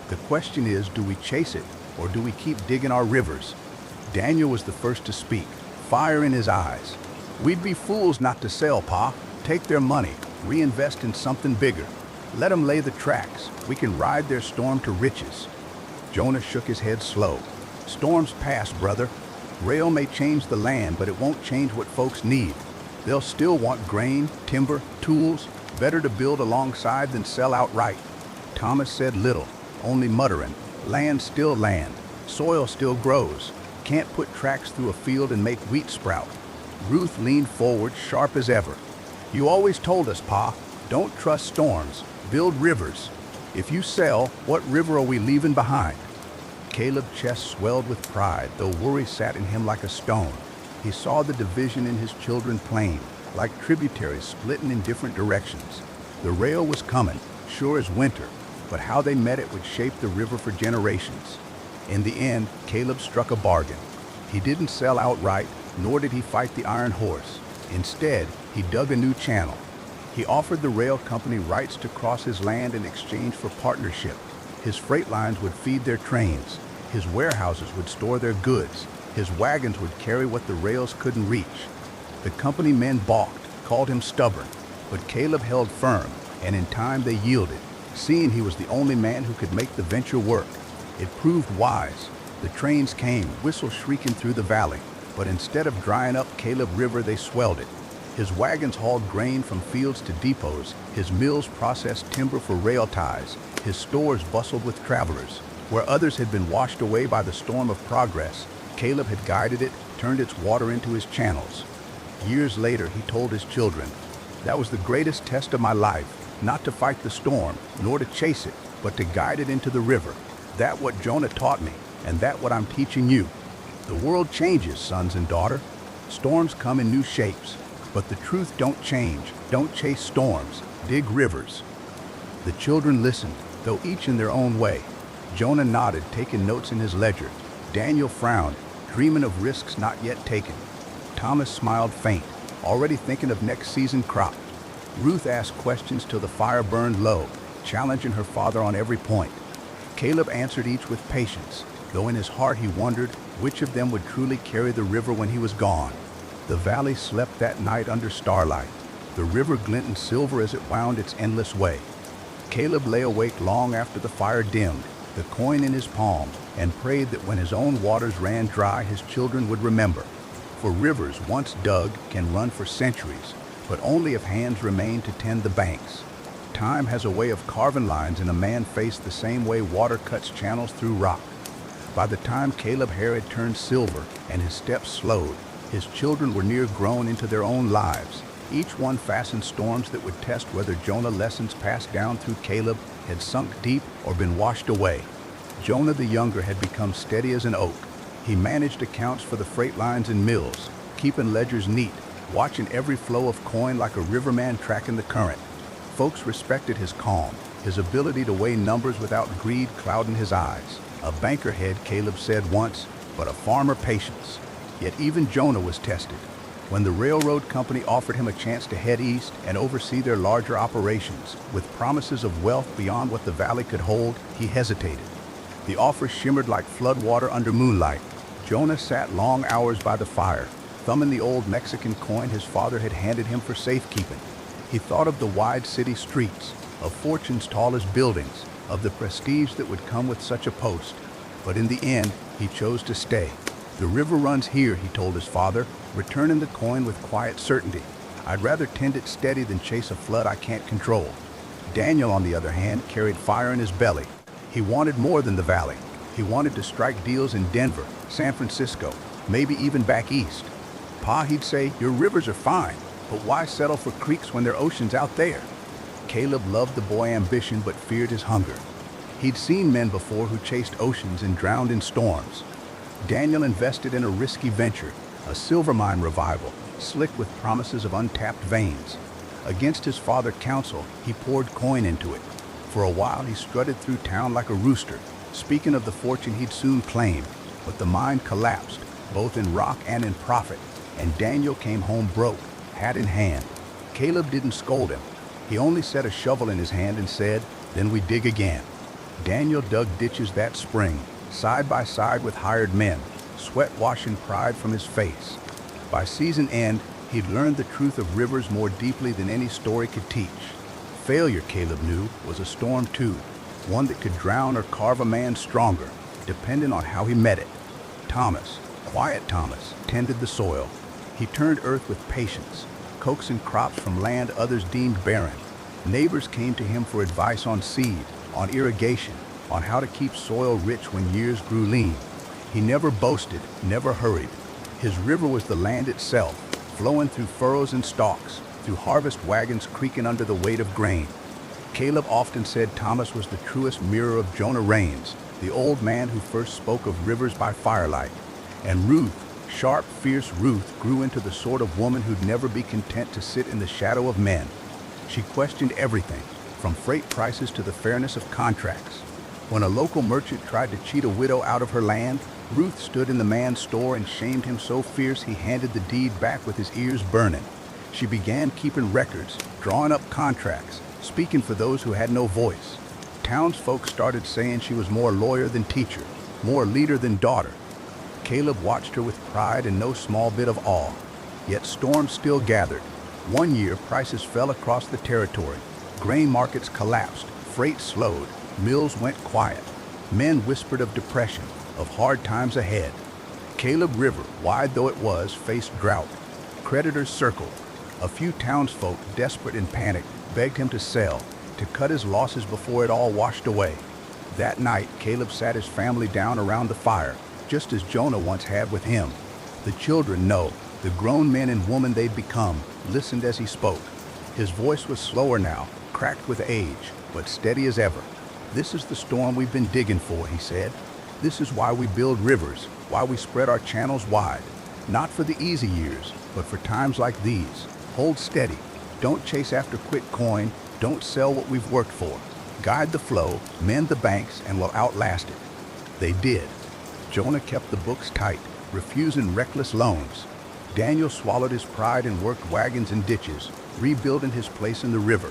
The question is, do we chase it, or do we keep digging our rivers?" Daniel was the first to speak, fire in his eyes. "We'd be fools not to sell, Pa. Take their money, reinvest in something bigger. Let them lay the tracks. We can ride their storm to riches." Jonah shook his head slow. "Storms pass, brother. Rail may change the land, but it won't change what folks need. They'll still want grain, timber, tools. Better to build alongside than sell outright." Thomas said little, only muttering. "Land still land. Soil still grows. Can't put tracks through a field and make wheat sprout." Ruth leaned forward, sharp as ever. "You always told us, Pa, don't trust storms, build rivers. If you sell, what river are we leaving behind?" Caleb's chest swelled with pride, though worry sat in him like a stone. He saw the division in his children plain, like tributaries splitting in different directions. The rail was coming, sure as winter, but how they met it would shape the river for generations. In the end, Caleb struck a bargain. He didn't sell outright, nor did he fight the iron horse. Instead, he dug a new channel. He offered the rail company rights to cross his land in exchange for partnership. His freight lines would feed their trains. His warehouses would store their goods. His wagons would carry what the rails couldn't reach. The company men balked, called him stubborn, but Caleb held firm, and in time they yielded, seeing he was the only man who could make the venture work. It proved wise. The trains came, whistles shrieking through the valley, but instead of drying up Caleb River, they swelled it. His wagons hauled grain from fields to depots, his mills processed timber for rail ties, his stores bustled with travelers. Where others had been washed away by the storm of progress, Caleb had guided it, turned its water into his channels. Years later, he told his children, "That was the greatest test of my life, not to fight the storm, nor to chase it, but to guide it into the river. That what Jonah taught me, and that what I'm teaching you. The world changes, sons and daughter. Storms come in new shapes, but the truth don't change. Don't chase storms, dig rivers." The children listened, though each in their own way. Jonah nodded, taking notes in his ledger. Daniel frowned, dreaming of risks not yet taken. Thomas smiled faint, already thinking of next season's crop. Ruth asked questions till the fire burned low, challenging her father on every point. Caleb answered each with patience, though in his heart he wondered which of them would truly carry the river when he was gone. The valley slept that night under starlight, the river glinting silver as it wound its endless way. Caleb lay awake long after the fire dimmed, the coin in his palm, and prayed that when his own waters ran dry, his children would remember. For rivers once dug can run for centuries, but only if hands remain to tend the banks. Time has a way of carving lines in a man's face the same way water cuts channels through rock. By the time Caleb hair had turned silver and his steps slowed, his children were near grown into their own lives. Each one fastened storms that would test whether Jonah lessons passed down through Caleb had sunk deep or been washed away. Jonah the younger had become steady as an oak. He managed accounts for the freight lines and mills, keeping ledgers neat, watching every flow of coin like a riverman tracking the current. Folks respected his calm, his ability to weigh numbers without greed clouding his eyes. A banker head, Caleb said once, but a farmer patience. Yet even Jonah was tested. When the railroad company offered him a chance to head east and oversee their larger operations, with promises of wealth beyond what the valley could hold, he hesitated. The offer shimmered like floodwater under moonlight. Jonah sat long hours by the fire, thumbing the old Mexican coin his father had handed him for safekeeping. He thought of the wide city streets, of fortune's tallest buildings, of the prestige that would come with such a post. But in the end, he chose to stay. The river runs here, he told his father, returning the coin with quiet certainty. I'd rather tend it steady than chase a flood I can't control. Daniel, on the other hand, carried fire in his belly. He wanted more than the valley. He wanted to strike deals in Denver, San Francisco, maybe even back east. Pa, he'd say, your rivers are fine, but why settle for creeks when there are oceans out there? Caleb loved the boy ambition but feared his hunger. He'd seen men before who chased oceans and drowned in storms. Daniel invested in a risky venture, a silver mine revival, slick with promises of untapped veins. Against his father's counsel, he poured coin into it. For a while, he strutted through town like a rooster, speaking of the fortune he'd soon claim. But the mine collapsed, both in rock and in profit, and Daniel came home broke, hat in hand. Caleb didn't scold him. He only set a shovel in his hand and said, then we dig again. Daniel dug ditches that spring, side by side with hired men, sweat washing pride from his face. By season end, he'd learned the truth of rivers more deeply than any story could teach. Failure, Caleb knew, was a storm too, one that could drown or carve a man stronger, depending on how he met it. Thomas, quiet Thomas, tended the soil. He turned earth with patience, coaxing crops from land others deemed barren. Neighbors came to him for advice on seed, on irrigation, on how to keep soil rich when years grew lean. He never boasted, never hurried. His river was the land itself, flowing through furrows and stalks, through harvest wagons creaking under the weight of grain. Caleb often said Thomas was the truest mirror of Jonah Rains, the old man who first spoke of rivers by firelight. And Ruth, sharp, fierce Ruth, grew into the sort of woman who'd never be content to sit in the shadow of men. She questioned everything, from freight prices to the fairness of contracts. When a local merchant tried to cheat a widow out of her land, Ruth stood in the man's store and shamed him so fierce he handed the deed back with his ears burning. She began keeping records, drawing up contracts, speaking for those who had no voice. Townsfolk started saying she was more lawyer than teacher, more leader than daughter. Caleb watched her with pride and no small bit of awe. Yet storms still gathered. One year, prices fell across the territory. Grain markets collapsed, freight slowed, mills went quiet. Men whispered of depression, of hard times ahead. Caleb River, wide though it was, faced drought. Creditors circled. A few townsfolk, desperate and panicked, begged him to sell, to cut his losses before it all washed away. That night, Caleb sat his family down around the fire, just as Jonah once had with him. The children, no, the grown men and women they'd become, listened as he spoke. His voice was slower now, cracked with age, but steady as ever. This is the storm we've been digging for, he said. This is why we build rivers, why we spread our channels wide. Not for the easy years, but for times like these. Hold steady. Don't chase after quick coin. Don't sell what we've worked for. Guide the flow, mend the banks, and we'll outlast it. They did. Jonah kept the books tight, refusing reckless loans. Daniel swallowed his pride and worked wagons and ditches, rebuilding his place in the river.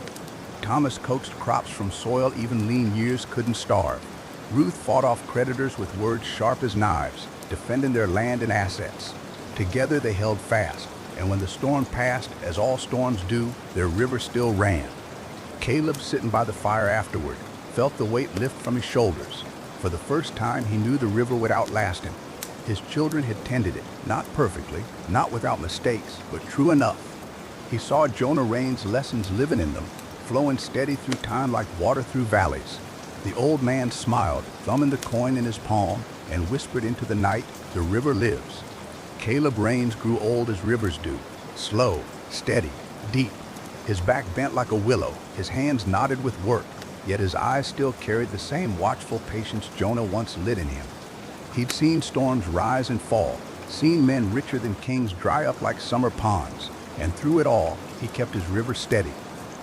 Thomas coaxed crops from soil even lean years couldn't starve. Ruth fought off creditors with words sharp as knives, defending their land and assets. Together they held fast, and when the storm passed, as all storms do, their river still ran. Caleb, sitting by the fire afterward, felt the weight lift from his shoulders. For the first time, he knew the river would outlast him. His children had tended it, not perfectly, not without mistakes, but true enough. He saw Jonah Rain's lessons living in them, flowing steady through time like water through valleys. The old man smiled, thumbing the coin in his palm, and whispered into the night, "The river lives." Caleb Rains grew old as rivers do, slow, steady, deep. His back bent like a willow, his hands knotted with work, yet his eyes still carried the same watchful patience Jonah once lit in him. He'd seen storms rise and fall, seen men richer than kings dry up like summer ponds, and through it all, he kept his river steady.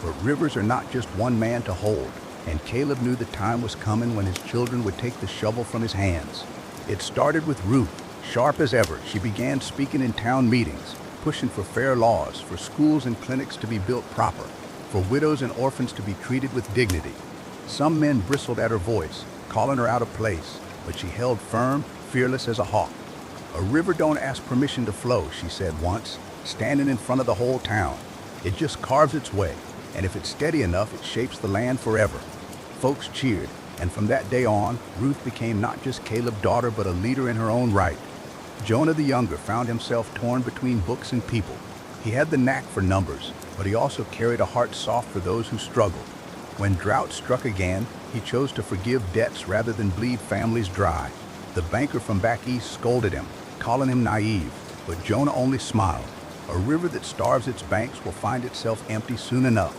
But rivers are not just one man to hold, and Caleb knew the time was coming when his children would take the shovel from his hands. It started with Ruth. Sharp as ever, she began speaking in town meetings, pushing for fair laws, for schools and clinics to be built proper, for widows and orphans to be treated with dignity. Some men bristled at her voice, calling her out of place, but she held firm, fearless as a hawk. "A river don't ask permission to flow," she said once, standing in front of the whole town. "It just carves its way, and if it's steady enough, it shapes the land forever." Folks cheered, and from that day on, Ruth became not just Caleb's daughter, but a leader in her own right. Jonah the younger found himself torn between books and people. He had the knack for numbers, but he also carried a heart soft for those who struggled. When drought struck again, he chose to forgive debts rather than bleed families dry. The banker from back east scolded him, calling him naive, but Jonah only smiled. A river that starves its banks will find itself empty soon enough.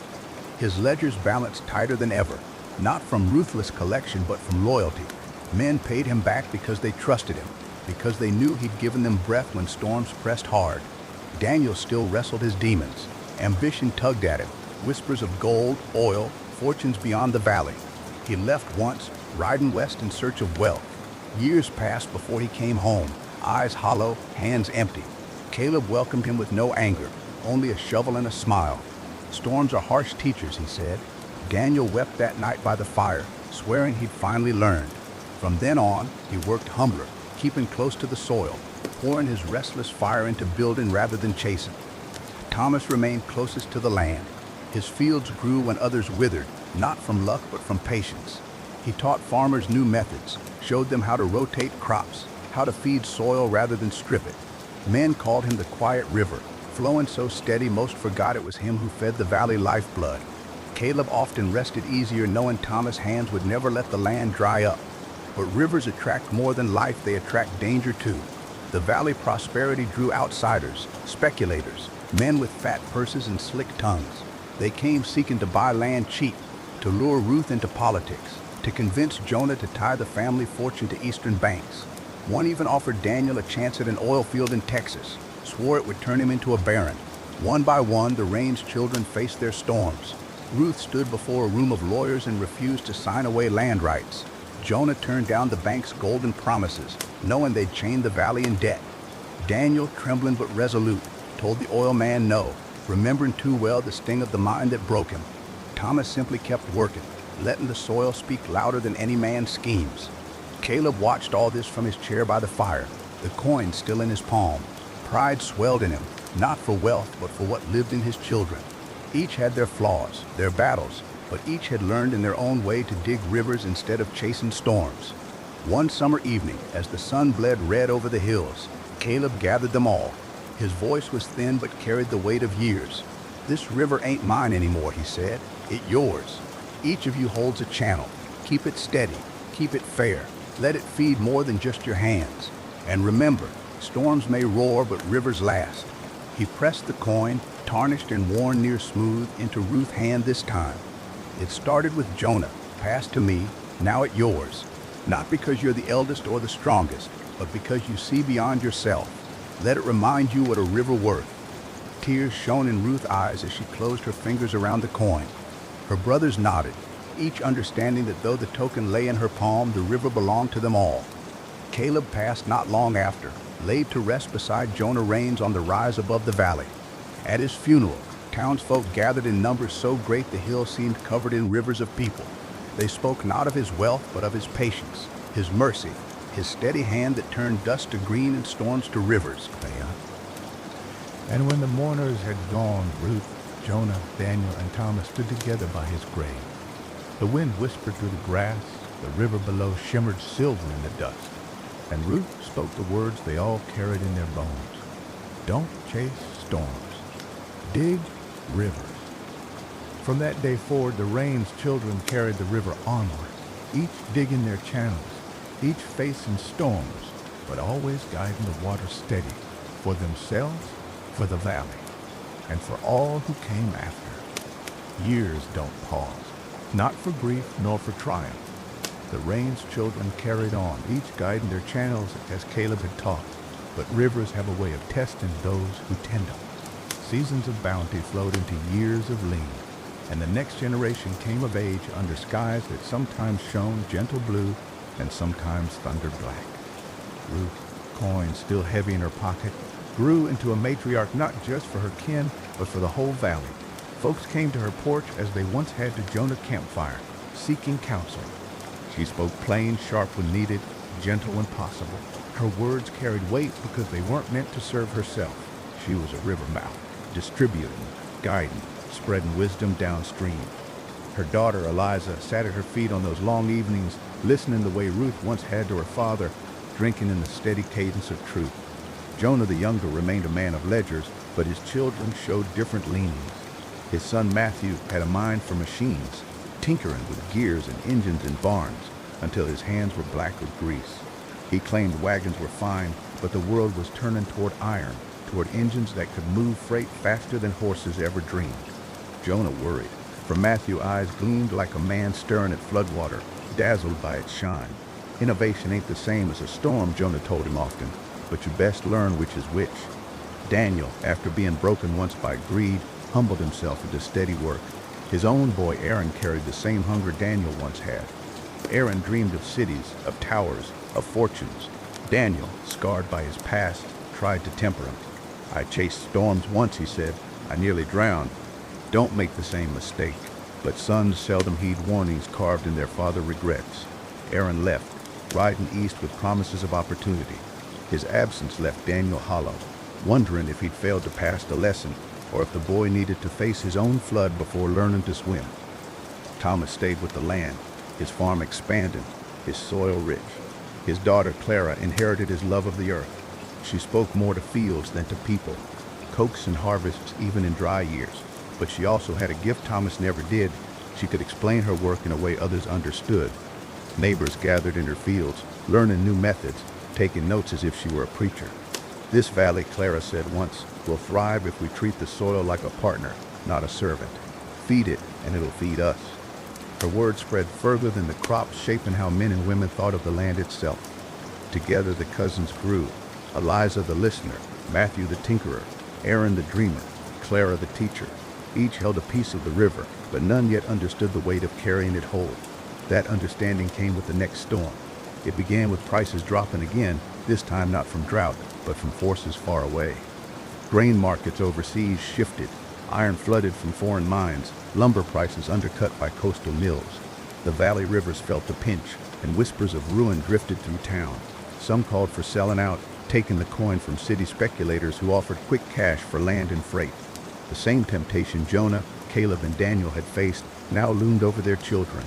His ledgers balanced tighter than ever, not from ruthless collection but from loyalty. Men paid him back because they trusted him, because they knew he'd given them breath when storms pressed hard. Daniel still wrestled his demons. Ambition tugged at him, whispers of gold, oil, fortunes beyond the valley. He left once, riding west in search of wealth. Years passed before he came home, eyes hollow, hands empty. Caleb welcomed him with no anger, only a shovel and a smile. "Storms are harsh teachers," he said. Daniel wept that night by the fire, swearing he'd finally learned. From then on, he worked humbler, keeping close to the soil, pouring his restless fire into building rather than chasing. Thomas remained closest to the land. His fields grew when others withered, not from luck but from patience. He taught farmers new methods, showed them how to rotate crops, how to feed soil rather than strip it. Men called him the quiet river, flowing so steady most forgot it was him who fed the valley lifeblood. Caleb often rested easier knowing Thomas' hands would never let the land dry up. But rivers attract more than life, they attract danger too. The valley prosperity drew outsiders, speculators, men with fat purses and slick tongues. They came seeking to buy land cheap, to lure Ruth into politics, to convince Jonah to tie the family fortune to eastern banks. One even offered Daniel a chance at an oil field in Texas, swore it would turn him into a baron. One by one, the Rain's children faced their storms. Ruth stood before a room of lawyers and refused to sign away land rights. Jonah turned down the bank's golden promises, knowing they'd chained the valley in debt. Daniel, trembling but resolute, told the oil man no, remembering too well the sting of the mind that broke him. Thomas simply kept working, letting the soil speak louder than any man's schemes. Caleb watched all this from his chair by the fire, the coin still in his palm. Pride swelled in him, not for wealth, but for what lived in his children. Each had their flaws, their battles, but each had learned in their own way to dig rivers instead of chasing storms. One summer evening, as the sun bled red over the hills, Caleb gathered them all. His voice was thin but carried the weight of years. "This river ain't mine anymore," he said. "It's yours. Each of you holds a channel. Keep it steady. Keep it fair. Let it feed more than just your hands. And remember, storms may roar, but rivers last." He pressed the coin, tarnished and worn near smooth, into Ruth's hand this time. "It started with Jonah, passed to me, now it's yours. Not because you're the eldest or the strongest, but because you see beyond yourself. Let it remind you what a river worth." Tears shone in Ruth's eyes as she closed her fingers around the coin. Her brothers nodded. each understanding that though the token lay in her palm, the river belonged to them all. Caleb passed not long after, laid to rest beside Jonah Rains on the rise above the valley. At his funeral, townsfolk gathered in numbers so great the hill seemed covered in rivers of people. They spoke not of his wealth, but of his patience, his mercy, his steady hand that turned dust to green and storms to rivers. And when the mourners had gone, Ruth, Jonah, Daniel, and Thomas stood together by his grave. The wind whispered through the grass, the river below shimmered silver in the dust, and Ruth spoke the words they all carried in their bones. Don't chase storms. Dig rivers. From that day forward, the Rains' children carried the river onward, each digging their channels, each facing storms, but always guiding the water steady, for themselves, for the valley, and for all who came after. Years don't pause, not for grief nor for triumph. The Rains' children carried on, each guiding their channels as Caleb had taught, but rivers have a way of testing those who tend them. Seasons of bounty flowed into years of lean, and the next generation came of age under skies that sometimes shone gentle blue and sometimes thunder black. Ruth, coin still heavy in her pocket, grew into a matriarch not just for her kin, but for the whole valley. Folks came to her porch as they once had to Jonah campfire, seeking counsel. She spoke plain, sharp when needed, gentle when possible. Her words carried weight because they weren't meant to serve herself. She was a river mouth, distributing, guiding, spreading wisdom downstream. Her daughter, Eliza, sat at her feet on those long evenings, listening the way Ruth once had to her father, drinking in the steady cadence of truth. Jonah the younger remained a man of ledgers, but his children showed different leanings. His son Matthew had a mind for machines, tinkering with gears and engines in barns, until his hands were black with grease. He claimed wagons were fine, but the world was turning toward iron, toward engines that could move freight faster than horses ever dreamed. Jonah worried, for Matthew's eyes gleamed like a man stirring at floodwater, dazzled by its shine. Innovation ain't the same as a storm, Jonah told him often, but you best learn which is which. Daniel, after being broken once by greed, humbled himself into steady work. His own boy Aaron carried the same hunger Daniel once had. Aaron dreamed of cities, of towers, of fortunes. Daniel, scarred by his past, tried to temper him. I chased storms once, he said. I nearly drowned. Don't make the same mistake. But sons seldom heed warnings carved in their father regrets. Aaron left, riding east with promises of opportunity. His absence left Daniel hollow, wondering if he'd failed to pass the lesson, or if the boy needed to face his own flood before learning to swim. Thomas stayed with the land, his farm expanding, his soil rich. His daughter Clara inherited his love of the earth. She spoke more to fields than to people, coaxing harvests even in dry years. But she also had a gift Thomas never did. She could explain her work in a way others understood. Neighbors gathered in her fields, learning new methods, taking notes as if she were a preacher. This valley, Clara said once, will thrive if we treat the soil like a partner, not a servant. Feed it, and it'll feed us. Her words spread further than the crops, shaping how men and women thought of the land itself. Together the cousins grew. Eliza the listener, Matthew the tinkerer, Aaron the dreamer, Clara the teacher. Each held a piece of the river, but none yet understood the weight of carrying it whole. That understanding came with the next storm. It began with prices dropping again, this time not from drought, but from forces far away. Grain markets overseas shifted, iron flooded from foreign mines, lumber prices undercut by coastal mills. The valley rivers felt the pinch, and whispers of ruin drifted through town. Some called for selling out, taking the coin from city speculators who offered quick cash for land and freight. The same temptation Jonah, Caleb, and Daniel had faced now loomed over their children.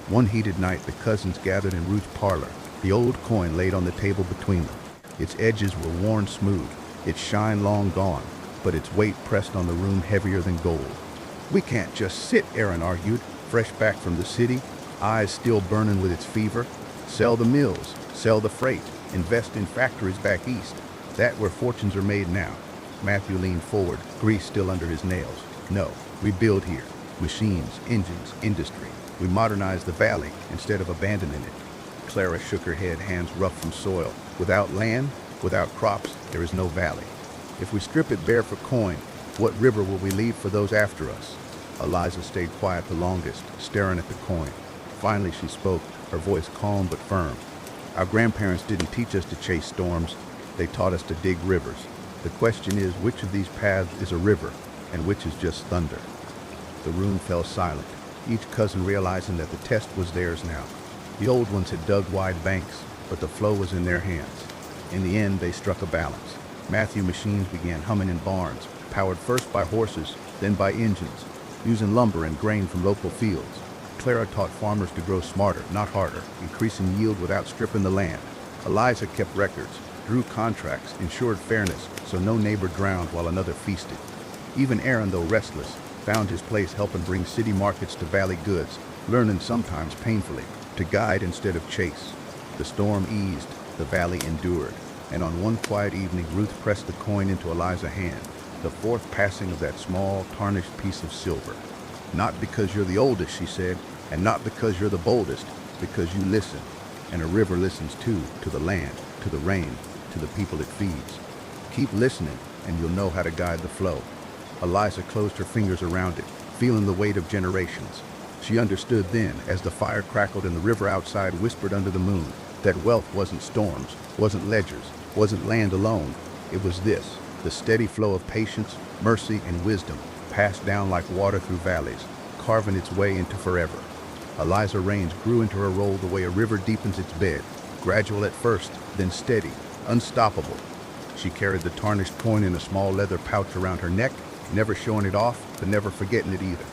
One heated night, the cousins gathered in Ruth's parlor, the old coin laid on the table between them. Its edges were worn smooth, its shine long gone, but its weight pressed on the room heavier than gold. "We can't just sit," Aaron argued, fresh back from the city, eyes still burning with its fever. "Sell the mills, sell the freight, invest in factories back east. That's where fortunes are made now." Matthew leaned forward, grease still under his nails. "No, we build here. Machines, engines, industry. We modernize the valley instead of abandoning it." Clara shook her head, hands rough from soil. "Without land, without crops, there is no valley. If we strip it bare for coin, what river will we leave for those after us?" Eliza stayed quiet the longest, staring at the coin. Finally she spoke, her voice calm but firm. Our grandparents didn't teach us to chase storms. They taught us to dig rivers. The question is, which of these paths is a river and which is just thunder? The room fell silent, each cousin realizing that the test was theirs now. The old ones had dug wide banks, but the flow was in their hands. In the end, they struck a balance. Matthew machines began humming in barns, powered first by horses, then by engines, using lumber and grain from local fields. Clara taught farmers to grow smarter, not harder, increasing yield without stripping the land. Eliza kept records, drew contracts, ensured fairness, so no neighbor drowned while another feasted. Even Aaron, though restless, found his place helping bring city markets to valley goods, learning sometimes painfully to guide instead of chase. The storm eased, the valley endured, and on one quiet evening Ruth pressed the coin into Eliza's hand, the fourth passing of that small, tarnished piece of silver. Not because you're the oldest, she said, and not because you're the boldest, because you listen. And a river listens too, to the land, to the rain, to the people it feeds. Keep listening, and you'll know how to guide the flow. Eliza closed her fingers around it, feeling the weight of generations. She understood then, as the fire crackled and the river outside whispered under the moon, that wealth wasn't storms, wasn't ledgers, wasn't land alone. It was this, the steady flow of patience, mercy, and wisdom, passed down like water through valleys, carving its way into forever. Eliza Raines grew into her role the way a river deepens its bed, gradual at first, then steady, unstoppable. She carried the tarnished coin in a small leather pouch around her neck, never showing it off, but never forgetting it either.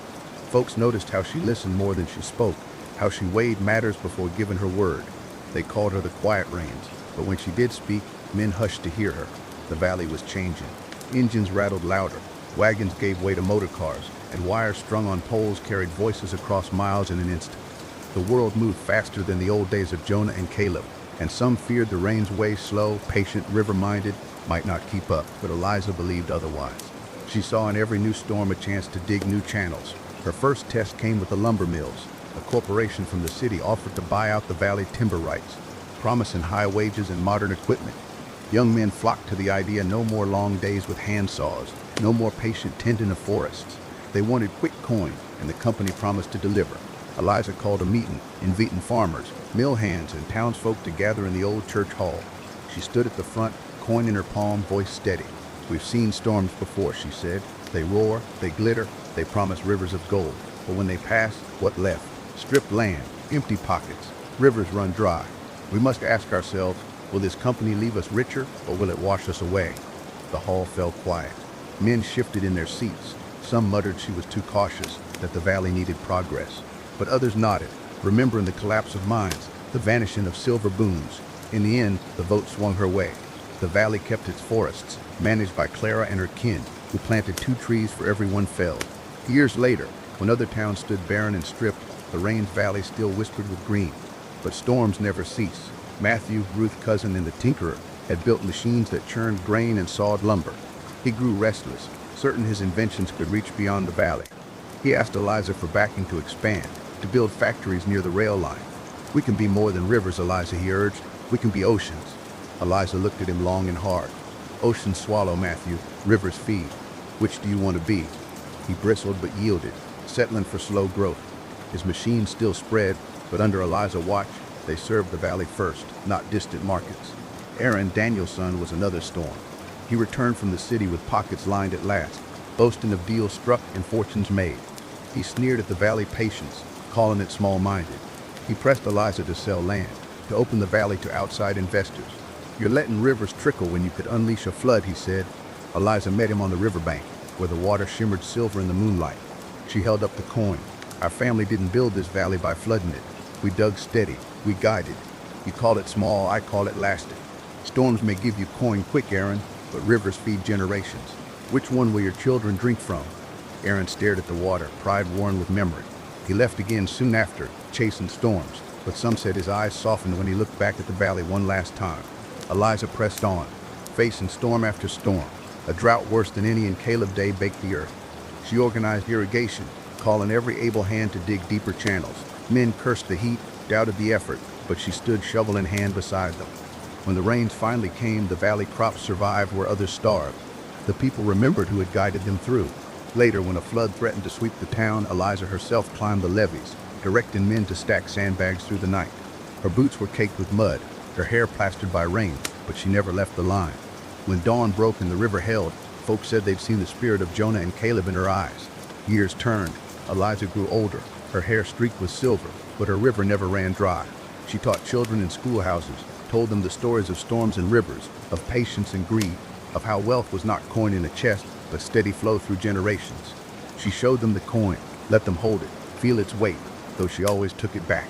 Folks noticed how she listened more than she spoke, how she weighed matters before giving her word. They called her the quiet Raines, but when she did speak, men hushed to hear her. The valley was changing. Engines rattled louder, wagons gave way to motor cars, and wires strung on poles carried voices across miles in an instant. The world moved faster than the old days of Jonah and Caleb, and some feared the Raines' way, slow, patient, river-minded, might not keep up, but Eliza believed otherwise. She saw in every new storm a chance to dig new channels. Her first test came with the lumber mills. A corporation from the city offered to buy out the valley timber rights, promising high wages and modern equipment. Young men flocked to the idea: no more long days with hand saws, no more patient tending of forests. They wanted quick coin, and the company promised to deliver. Eliza called a meeting, inviting farmers, mill hands, and townsfolk to gather in the old church hall. She stood at the front, coin in her palm, voice steady. "We've seen storms before," she said. "They roar, they glitter, they promise rivers of gold. But when they pass, what left? Stripped land, empty pockets, rivers run dry. We must ask ourselves, will this company leave us richer, or will it wash us away?" The hall fell quiet. Men shifted in their seats. Some muttered she was too cautious, that the valley needed progress. But others nodded, remembering the collapse of mines, the vanishing of silver booms. In the end, the vote swung her way. The valley kept its forests, managed by Clara and her kin, who planted 2 trees for every one felled. Years later, when other towns stood barren and stripped, the Raines Valley still whispered with green. But storms never cease. Matthew, Ruth's cousin, and the tinkerer had built machines that churned grain and sawed lumber. He grew restless, certain his inventions could reach beyond the valley. He asked Eliza for backing to expand, to build factories near the rail line. "We can be more than rivers, Eliza," he urged. "We can be oceans." Eliza looked at him long and hard. "Oceans swallow, Matthew. Rivers feed. Which do you want to be?" He bristled but yielded, settling for slow growth. His machines still spread, but under Eliza's watch, they served the valley first, not distant markets. Aaron, Daniel's son, was another storm. He returned from the city with pockets lined at last, boasting of deals struck and fortunes made. He sneered at the valley patience, calling it small-minded. He pressed Eliza to sell land, to open the valley to outside investors. "You're letting rivers trickle when you could unleash a flood," he said. Eliza met him on the riverbank, where the water shimmered silver in the moonlight. She held up the coin. "Our family didn't build this valley by flooding it. We dug steady. We guided. You call it small, I call it lasting. Storms may give you coin quick, Aaron, but rivers feed generations. Which one will your children drink from?" Aaron stared at the water, pride worn with memory. He left again soon after, chasing storms, but some said his eyes softened when he looked back at the valley one last time. Eliza pressed on, facing storm after storm. A drought worse than any in Caleb's day baked the earth. She organized irrigation, calling every able hand to dig deeper channels. Men cursed the heat, doubted the effort, but she stood shovel in hand beside them. When the rains finally came, the valley crops survived where others starved. The people remembered who had guided them through. Later, when a flood threatened to sweep the town, Eliza herself climbed the levees, directing men to stack sandbags through the night. Her boots were caked with mud, her hair plastered by rain, but she never left the line. When dawn broke and the river held, folks said they'd seen the spirit of Jonah and Caleb in her eyes. Years turned. Eliza grew older. Her hair streaked with silver, but her river never ran dry. She taught children in schoolhouses, told them the stories of storms and rivers, of patience and greed, of how wealth was not coin in a chest, but steady flow through generations. She showed them the coin, let them hold it, feel its weight, though she always took it back.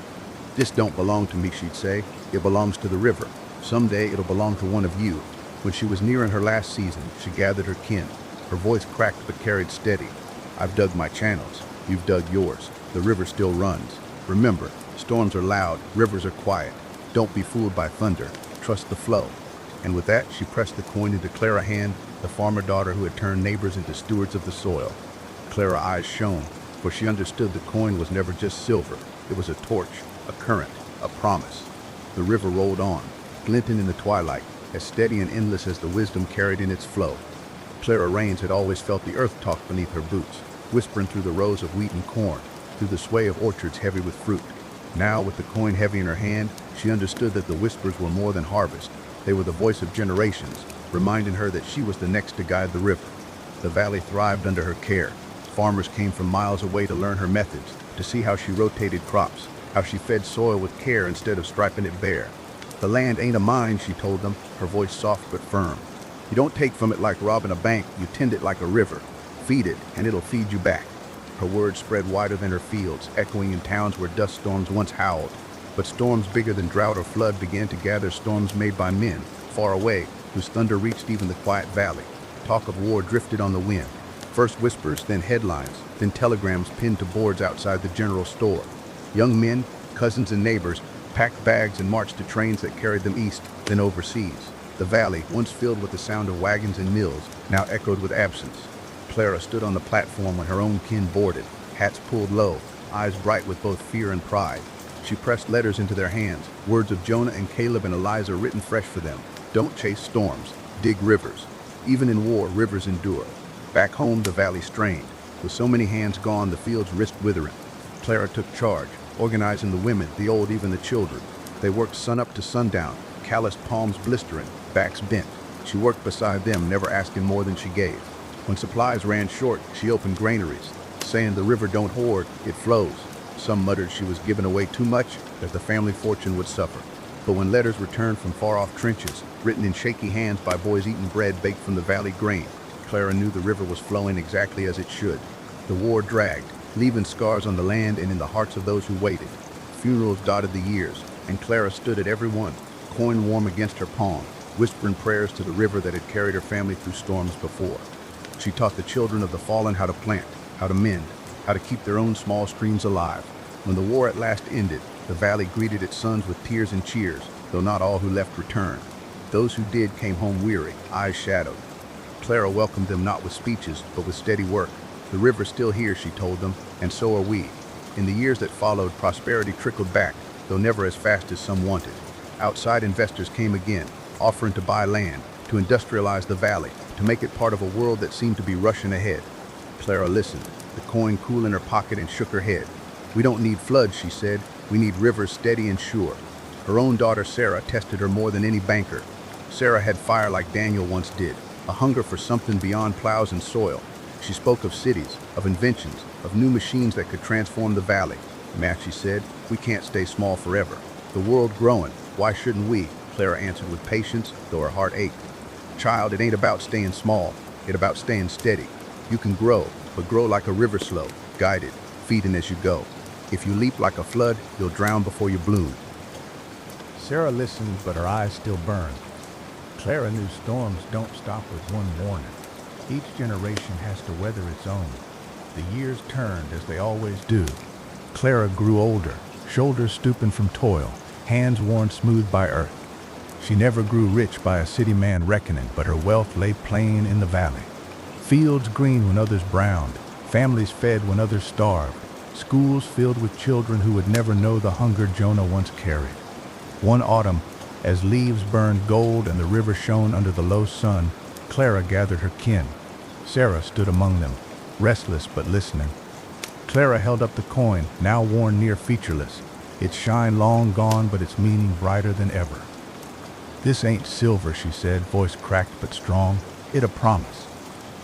"This don't belong to me," she'd say. "It belongs to the river. Someday it'll belong to one of you." When she was nearing her last season, she gathered her kin. Her voice cracked but carried steady. "I've dug my channels. You've dug yours. The river still runs. Remember, storms are loud, rivers are quiet. Don't be fooled by thunder. Trust the flow." And with that, she pressed the coin into Clara's hand, the farmer daughter who had turned neighbors into stewards of the soil. Clara's eyes shone, for she understood the coin was never just silver. It was a torch, a current, a promise. The river rolled on, glinting in the twilight, as steady and endless as the wisdom carried in its flow. Clara Raines had always felt the earth talk beneath her boots, whispering through the rows of wheat and corn, through the sway of orchards heavy with fruit. Now, with the coin heavy in her hand, she understood that the whispers were more than harvest. They were the voice of generations, reminding her that she was the next to guide the river. The valley thrived under her care. Farmers came from miles away to learn her methods, to see how she rotated crops, how she fed soil with care instead of striping it bare. "The land ain't a mine," she told them, her voice soft but firm. "You don't take from it like robbing a bank, you tend it like a river. Feed it, and it'll feed you back." Her words spread wider than her fields, echoing in towns where dust storms once howled. But storms bigger than drought or flood began to gather, storms made by men, far away, whose thunder reached even the quiet valley. Talk of war drifted on the wind. First whispers, then headlines, then telegrams pinned to boards outside the general store. Young men, cousins and neighbors, packed bags and marched to trains that carried them east, then overseas. The valley, once filled with the sound of wagons and mills, now echoed with absence. Clara stood on the platform when her own kin boarded, hats pulled low, eyes bright with both fear and pride. She pressed letters into their hands, words of Jonah and Caleb and Eliza written fresh for them. Don't chase storms, dig rivers. Even in war, rivers endure. Back home, the valley strained. With so many hands gone, the fields risked withering. Clara took charge, organizing the women, the old, even the children. They worked sun up to sundown, calloused palms blistering, backs bent. She worked beside them, never asking more than she gave. When supplies ran short, she opened granaries, saying the river don't hoard, it flows. Some muttered she was giving away too much, that the family fortune would suffer. But when letters returned from far-off trenches, written in shaky hands by boys eating bread baked from the valley grain, Clara knew the river was flowing exactly as it should. The war dragged, leaving scars on the land and in the hearts of those who waited. Funerals dotted the years, and Clara stood at every one, coin warm against her palm, whispering prayers to the river that had carried her family through storms before. She taught the children of the fallen how to plant, how to mend, how to keep their own small streams alive. When the war at last ended, the valley greeted its sons with tears and cheers, though not all who left returned. Those who did came home weary, eyes shadowed. Clara welcomed them not with speeches, but with steady work. The river's still here, she told them, and so are we. In the years that followed, prosperity trickled back, though never as fast as some wanted. Outside investors came again, offering to buy land, to industrialize the valley, to make it part of a world that seemed to be rushing ahead. Clara listened, the coin cool in her pocket, and shook her head. "We don't need floods," she said. "We need rivers steady and sure." Her own daughter Sarah tested her more than any banker. Sarah had fire like Daniel once did, a hunger for something beyond plows and soil. She spoke of cities, of inventions, of new machines that could transform the valley. "Matt," she said, "we can't stay small forever. The world growing, why shouldn't we?" Clara answered with patience, though her heart ached. "Child, it ain't about staying small, it's about staying steady. You can grow, but grow like a river slow, guided, feeding as you go. If you leap like a flood, you'll drown before you bloom." Sarah listened, but her eyes still burned. Clara knew storms don't stop with one warning. Each generation has to weather its own. The years turned, as they always do. Clara grew older, shoulders stooping from toil, hands worn smooth by earth. She never grew rich by a city man reckoning, but her wealth lay plain in the valley. Fields green when others browned, families fed when others starved, schools filled with children who would never know the hunger Jonah once carried. One autumn, as leaves burned gold and the river shone under the low sun, Clara gathered her kin. Sarah stood among them, restless but listening. Clara held up the coin, now worn near featureless, its shine long gone but its meaning brighter than ever. "This ain't silver," she said, voice cracked but strong. "It a promise.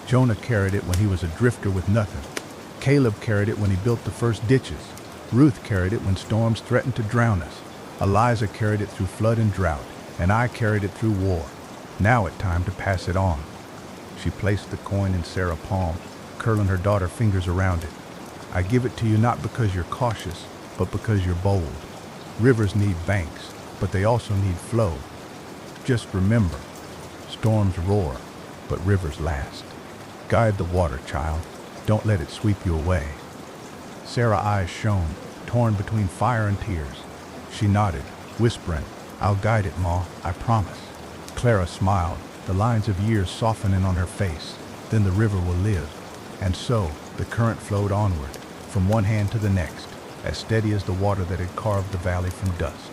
Jonah carried it when he was a drifter with nothing. Caleb carried it when he built the first ditches. Ruth carried it when storms threatened to drown us. Eliza carried it through flood and drought, and I carried it through war. Now it's time to pass it on." She placed the coin in Sarah's palm, curling her daughter's fingers around it. "I give it to you not because you're cautious, but because you're bold. Rivers need banks, but they also need flow. Just remember, storms roar, but rivers last. Guide the water, child. Don't let it sweep you away." Sarah's eyes shone, torn between fire and tears. She nodded, whispering, "I'll guide it, Ma, I promise." Clara smiled, the lines of years softening on her face. "Then the river will live." And so, the current flowed onward, from one hand to the next, as steady as the water that had carved the valley from dust.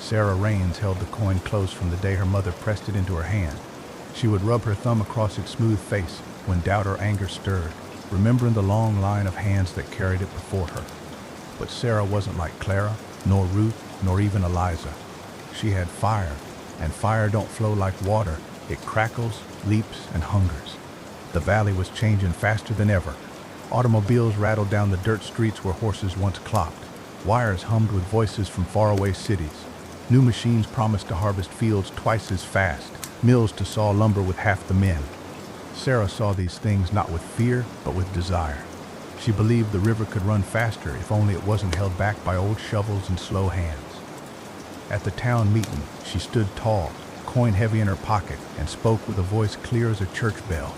Sarah Raines held the coin close from the day her mother pressed it into her hand. She would rub her thumb across its smooth face when doubt or anger stirred, remembering the long line of hands that carried it before her. But Sarah wasn't like Clara, nor Ruth, nor even Eliza. She had fire, and fire don't flow like water. It crackles, leaps, and hungers. The valley was changing faster than ever. Automobiles rattled down the dirt streets where horses once clopped. Wires hummed with voices from faraway cities. New machines promised to harvest fields twice as fast, mills to saw lumber with half the men. Sarah saw these things not with fear, but with desire. She believed the river could run faster if only it wasn't held back by old shovels and slow hands. At the town meeting, she stood tall, coin heavy in her pocket, and spoke with a voice clear as a church bell.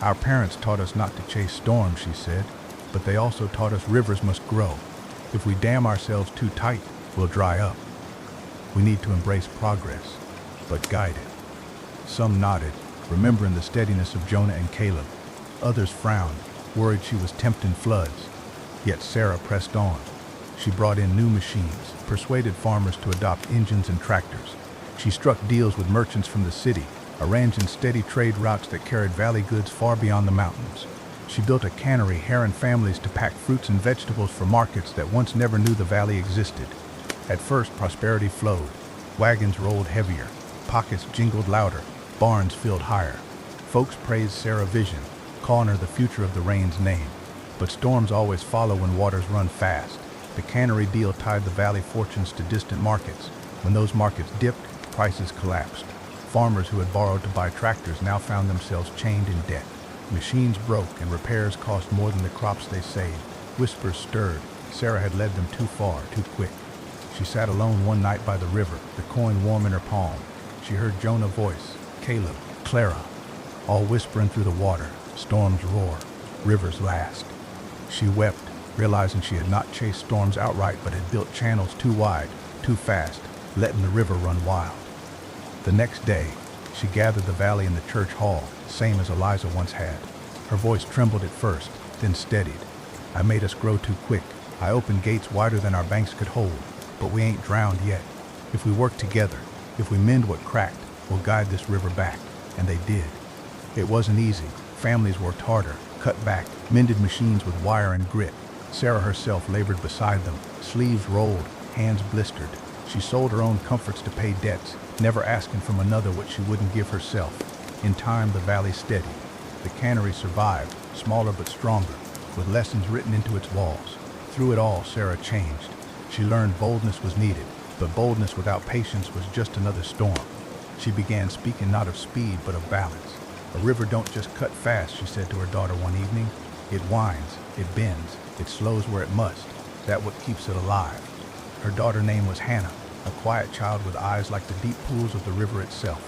"Our parents taught us not to chase storms," she said, "but they also taught us rivers must grow. If we dam ourselves too tight, we'll dry up. We need to embrace progress, but guide it." Some nodded, remembering the steadiness of Jonah and Caleb. Others frowned, worried she was tempting floods. Yet Sarah pressed on. She brought in new machines, persuaded farmers to adopt engines and tractors. She struck deals with merchants from the city, arranging steady trade routes that carried valley goods far beyond the mountains. She built a cannery hiring families to pack fruits and vegetables for markets that once never knew the valley existed. At first, prosperity flowed. Wagons rolled heavier, pockets jingled louder, barns filled higher. Folks praised Sarah's vision, calling her the future of the Rains name. But storms always follow when waters run fast. The cannery deal tied the valley fortunes to distant markets. When those markets dipped, prices collapsed. Farmers who had borrowed to buy tractors now found themselves chained in debt. Machines broke and repairs cost more than the crops they saved. Whispers stirred. Sarah had led them too far, too quick. She sat alone one night by the river, the coin warm in her palm. She heard Jonah's voice, Caleb, Clara, all whispering through the water. Storms roar, rivers last. She wept, realizing she had not chased storms outright but had built channels too wide, too fast, letting the river run wild. The next day, she gathered the valley in the church hall, same as Eliza once had. Her voice trembled at first, then steadied. "I made us grow too quick. I opened gates wider than our banks could hold, but we ain't drowned yet. If we work together, if we mend what cracked, we'll guide this river back." And they did. It wasn't easy. Families worked harder, cut back, mended machines with wire and grit. Sarah herself labored beside them, sleeves rolled, hands blistered. She sold her own comforts to pay debts, never asking from another what she wouldn't give herself. In time, the valley steadied. The cannery survived, smaller but stronger, with lessons written into its walls. Through it all, Sarah changed. She learned boldness was needed, but boldness without patience was just another storm. She began speaking not of speed, but of balance. "A river don't just cut fast," she said to her daughter one evening. "It winds, it bends, it slows where it must. That's what keeps it alive." Her daughter's name was Hannah, a quiet child with eyes like the deep pools of the river itself.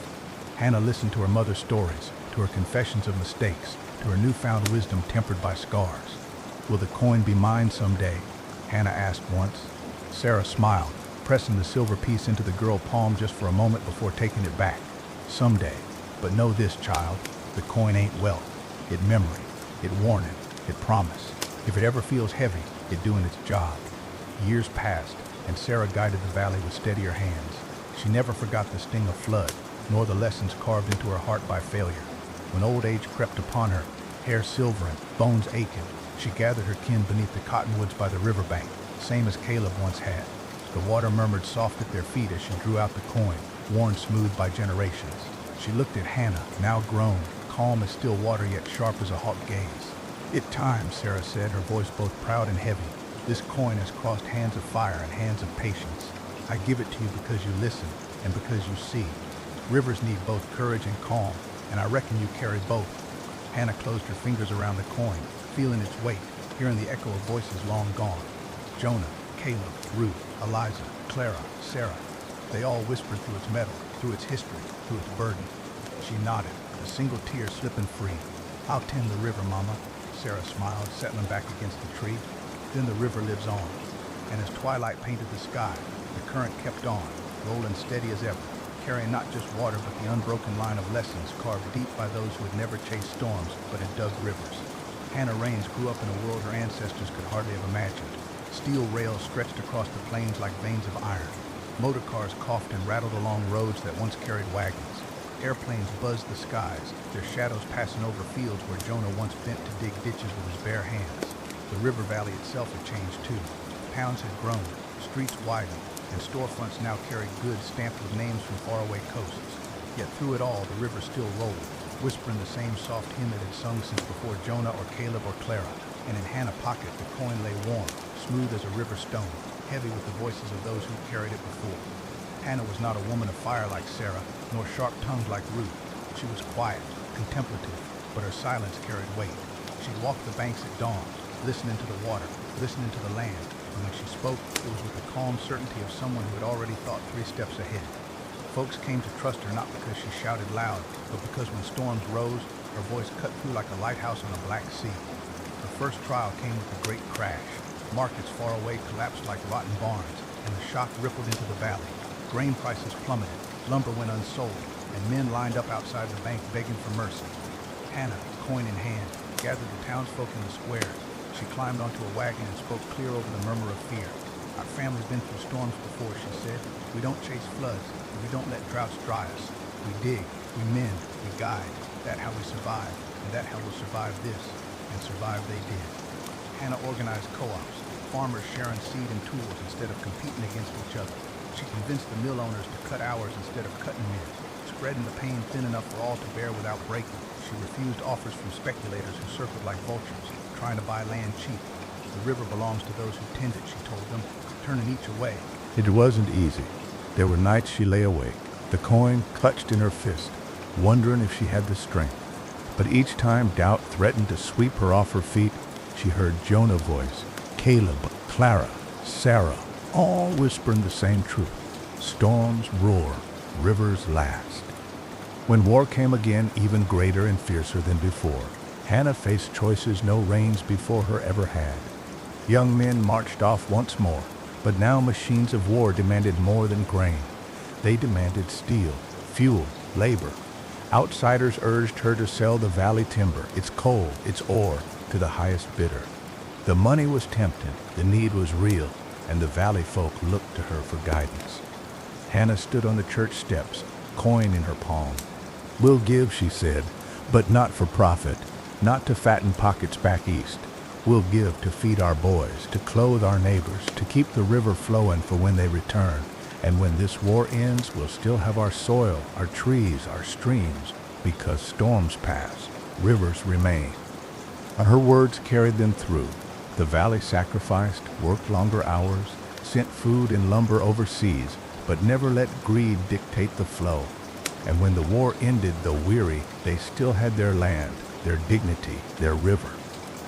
Hannah listened to her mother's stories, to her confessions of mistakes, to her newfound wisdom tempered by scars. "Will the coin be mine someday?" Hannah asked once. Sarah smiled, pressing the silver piece into the girl's palm just for a moment before taking it back. "Someday. But know this, child, the coin ain't wealth. It memory, it warning, it promise. If it ever feels heavy, it doing its job." Years passed, and Sarah guided the valley with steadier hands. She never forgot the sting of flood, nor the lessons carved into her heart by failure. When old age crept upon her, hair silvering, bones aching. She gathered her kin beneath the cottonwoods by the riverbank, same as Caleb once had. The water murmured soft at their feet as she drew out the coin, worn smooth by generations. She looked at Hannah, now grown, calm as still water yet sharp as a hawk gaze. "It time," Sarah said, her voice both proud and heavy. "This coin has crossed hands of fire and hands of patience. I give it to you because you listen and because you see. Rivers need both courage and calm, and I reckon you carry both." Hannah closed her fingers around the coin, feeling its weight, hearing the echo of voices long gone. Jonah, Caleb, Ruth, Eliza, Clara, Sarah. They all whispered through its metal, through its history, through its burden. She nodded, a single tear slipping free. "I'll tend the river, Mama." Sarah smiled, settling back against the tree. Then the river lives on, and as twilight painted the sky, the current kept on, rolling steady as ever, carrying not just water but the unbroken line of lessons carved deep by those who had never chased storms but had dug rivers. Hannah Raines grew up in a world her ancestors could hardly have imagined. Steel rails stretched across the plains like veins of iron. Motor cars coughed and rattled along roads that once carried wagons. Airplanes buzzed the skies, their shadows passing over fields where Jonah once bent to dig ditches with his bare hands. The river valley itself had changed too. Towns had grown, streets widened, and storefronts now carried goods stamped with names from faraway coasts. Yet through it all, the river still rolled, whispering the same soft hymn it had sung since before Jonah or Caleb or Clara. And in Hannah's pocket, the coin lay warm, smooth as a river stone, heavy with the voices of those who carried it before. Hannah was not a woman of fire like Sarah, nor sharp-tongued like Ruth. She was quiet, contemplative, but her silence carried weight. She walked the banks at dawn, listening to the water, listening to the land, and when she spoke, it was with the calm certainty of someone who had already thought 3 steps ahead. Folks came to trust her not because she shouted loud, but because when storms rose, her voice cut through like a lighthouse on a black sea. The first trial came with a great crash. Markets far away collapsed like rotten barns, and the shock rippled into the valley. Grain prices plummeted, lumber went unsold, and men lined up outside the bank begging for mercy. Hannah, coin in hand, gathered the townsfolk in the square. She climbed onto a wagon and spoke clear over the murmur of fear. "Our family's been through storms before," she said. "We don't chase floods, and we don't let droughts dry us. We dig, we mend, we guide. That's how we survive, and that's how we'll survive this." And survive they did. Hannah organized co-ops, farmers sharing seed and tools instead of competing against each other. She convinced the mill owners to cut hours instead of cutting men, spreading the pain thin enough for all to bear without breaking. She refused offers from speculators who circled like vultures, trying to buy land cheap. The river belongs to those who tend it, she told them, turning each away. It wasn't easy. There were nights she lay awake, the coin clutched in her fist, wondering if she had the strength. But each time doubt threatened to sweep her off her feet, she heard Jonah's voice, Caleb, Clara, Sarah, all whispering the same truth. Storms roar, rivers last. When war came again, even greater and fiercer than before, Hannah faced choices no Raines before her ever had. Young men marched off once more, but now machines of war demanded more than grain. They demanded steel, fuel, labor. Outsiders urged her to sell the valley timber, its coal, its ore, to the highest bidder. The money was tempting, the need was real, and the valley folk looked to her for guidance. Hannah stood on the church steps, coin in her palm. "We'll give," she said, "but not for profit, not to fatten pockets back east. We'll give to feed our boys, to clothe our neighbors, to keep the river flowing for when they return. And when this war ends, we'll still have our soil, our trees, our streams, because storms pass, rivers remain." Her words carried them through. The valley sacrificed, worked longer hours, sent food and lumber overseas, but never let greed dictate the flow. And when the war ended, though weary, they still had their land, their dignity, their river.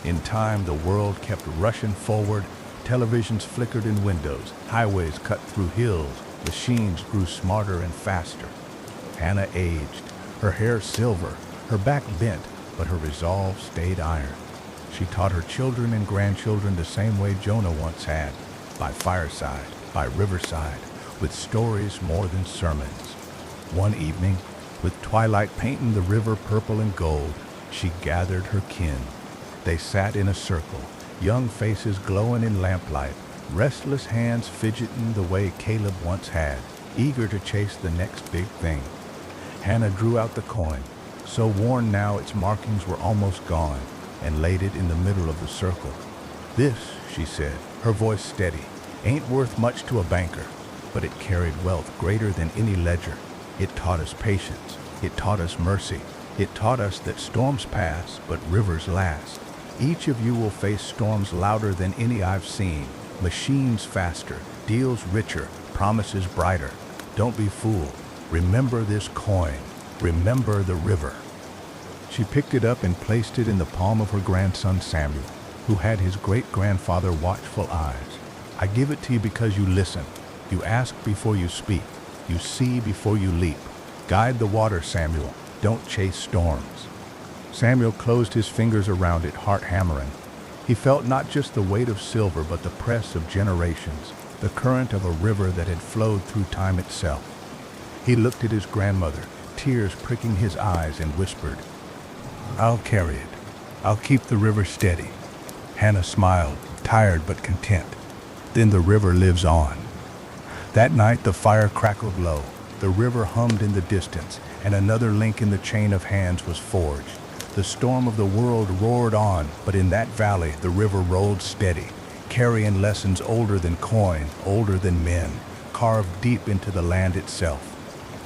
In time, the world kept rushing forward. Televisions flickered in windows, highways cut through hills, machines grew smarter and faster. Hannah aged, her hair silver, her back bent, but her resolve stayed iron. She taught her children and grandchildren the same way Jonah once had, by fireside, by riverside, with stories more than sermons. One evening, with twilight painting the river purple and gold, she gathered her kin. They sat in a circle, young faces glowing in lamplight, restless hands fidgeting the way Caleb once had, eager to chase the next big thing. Hannah drew out the coin, So worn now its markings were almost gone, and laid it in the middle of the circle. "This," she said, her voice steady, "ain't worth much to a banker, but it carried wealth greater than any ledger. It taught us patience. It taught us mercy. It taught us that storms pass, but rivers last. Each of you will face storms louder than any I've seen, machines faster, deals richer, promises brighter. Don't be fooled. Remember this coin. Remember the river." She picked it up and placed it in the palm of her grandson Samuel, who had his great-grandfather watchful eyes. "I give it to you because you listen. You ask before you speak. You see before you leap. Guide the water, Samuel. Don't chase storms." Samuel closed his fingers around it, heart hammering. He felt not just the weight of silver, but the press of generations, the current of a river that had flowed through time itself. He looked at his grandmother, tears pricking his eyes, and whispered, "I'll carry it. I'll keep the river steady." Hannah smiled, tired but content. Then the river lives on. That night the fire crackled low, the river hummed in the distance, and another link in the chain of hands was forged. The storm of the world roared on, but in that valley the river rolled steady, carrying lessons older than coin, older than men, carved deep into the land itself.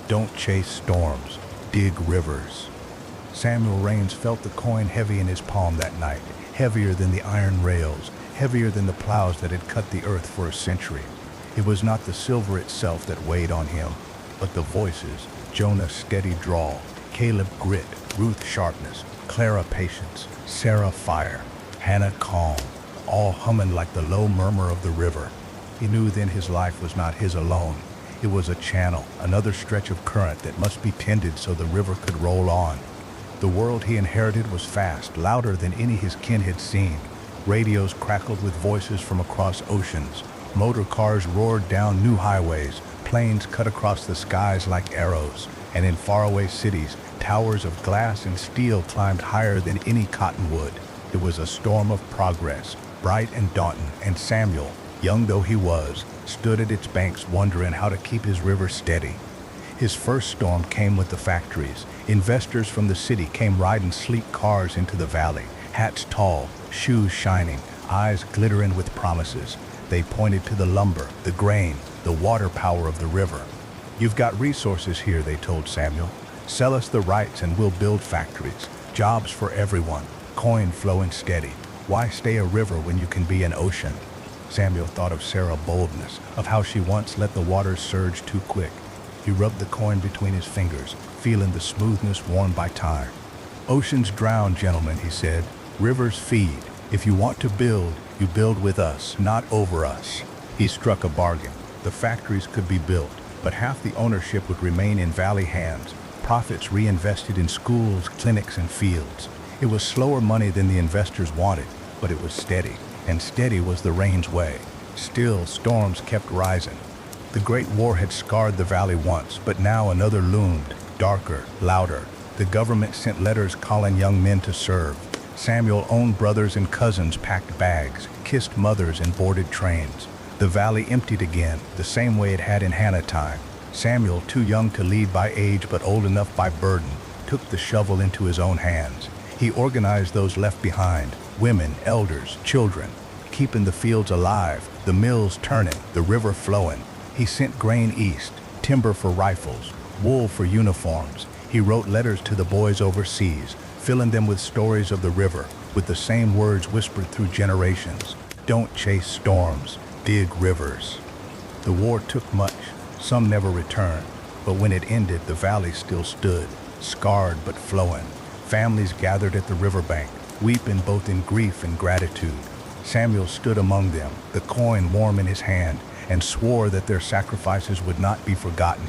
Don't chase storms, dig rivers. Samuel Raines felt the coin heavy in his palm that night, heavier than the iron rails, heavier than the plows that had cut the earth for a century. It was not the silver itself that weighed on him, but the voices: Jonah's steady drawl, Caleb grit, Ruth sharpness, Clara patience, Sarah fire, Hannah calm, all humming like the low murmur of the river. He knew then his life was not his alone. It was a channel, another stretch of current that must be tended so the river could roll on. The world he inherited was fast, louder than any his kin had seen. Radios crackled with voices from across oceans. Motor cars roared down new highways. Planes cut across the skies like arrows. And in faraway cities, towers of glass and steel climbed higher than any cottonwood. It was a storm of progress, bright and daunting, and Samuel, young though he was, stood at its banks wondering how to keep his river steady. His first storm came with the factories. Investors from the city came riding sleek cars into the valley, hats tall, shoes shining, eyes glittering with promises. They pointed to the lumber, the grain, the water power of the river. "You've got resources here," they told Samuel. "Sell us the rights and we'll build factories, jobs for everyone, coin flowing steady. Why stay a river when you can be an ocean?" Samuel thought of Sarah's boldness, of how she once let the waters surge too quick. He rubbed the coin between his fingers, feeling the smoothness worn by time. "Oceans drown, gentlemen," he said. "Rivers feed. If you want to build, you build with us, not over us." He struck a bargain. The factories could be built, but half the ownership would remain in valley hands, profits reinvested in schools, clinics, and fields. It was slower money than the investors wanted, but it was steady, and steady was the Rains' way. Still, storms kept rising. The Great War had scarred the valley once, but now another loomed, darker, louder. The government sent letters calling young men to serve. Samuel owned brothers and cousins packed bags, kissed mothers and boarded trains. The valley emptied again, the same way it had in Hannah time. Samuel, too young to lead by age but old enough by burden, took the shovel into his own hands. He organized those left behind, women, elders, children, keeping the fields alive, the mills turning, the river flowing. He sent grain east, timber for rifles, wool for uniforms. He wrote letters to the boys overseas, filling them with stories of the river, with the same words whispered through generations. Don't chase storms, dig rivers. The war took much. Some never returned, but when it ended, the valley still stood, scarred but flowing. Families gathered at the riverbank, weeping both in grief and gratitude. Samuel stood among them, the coin warm in his hand, and swore that their sacrifices would not be forgotten.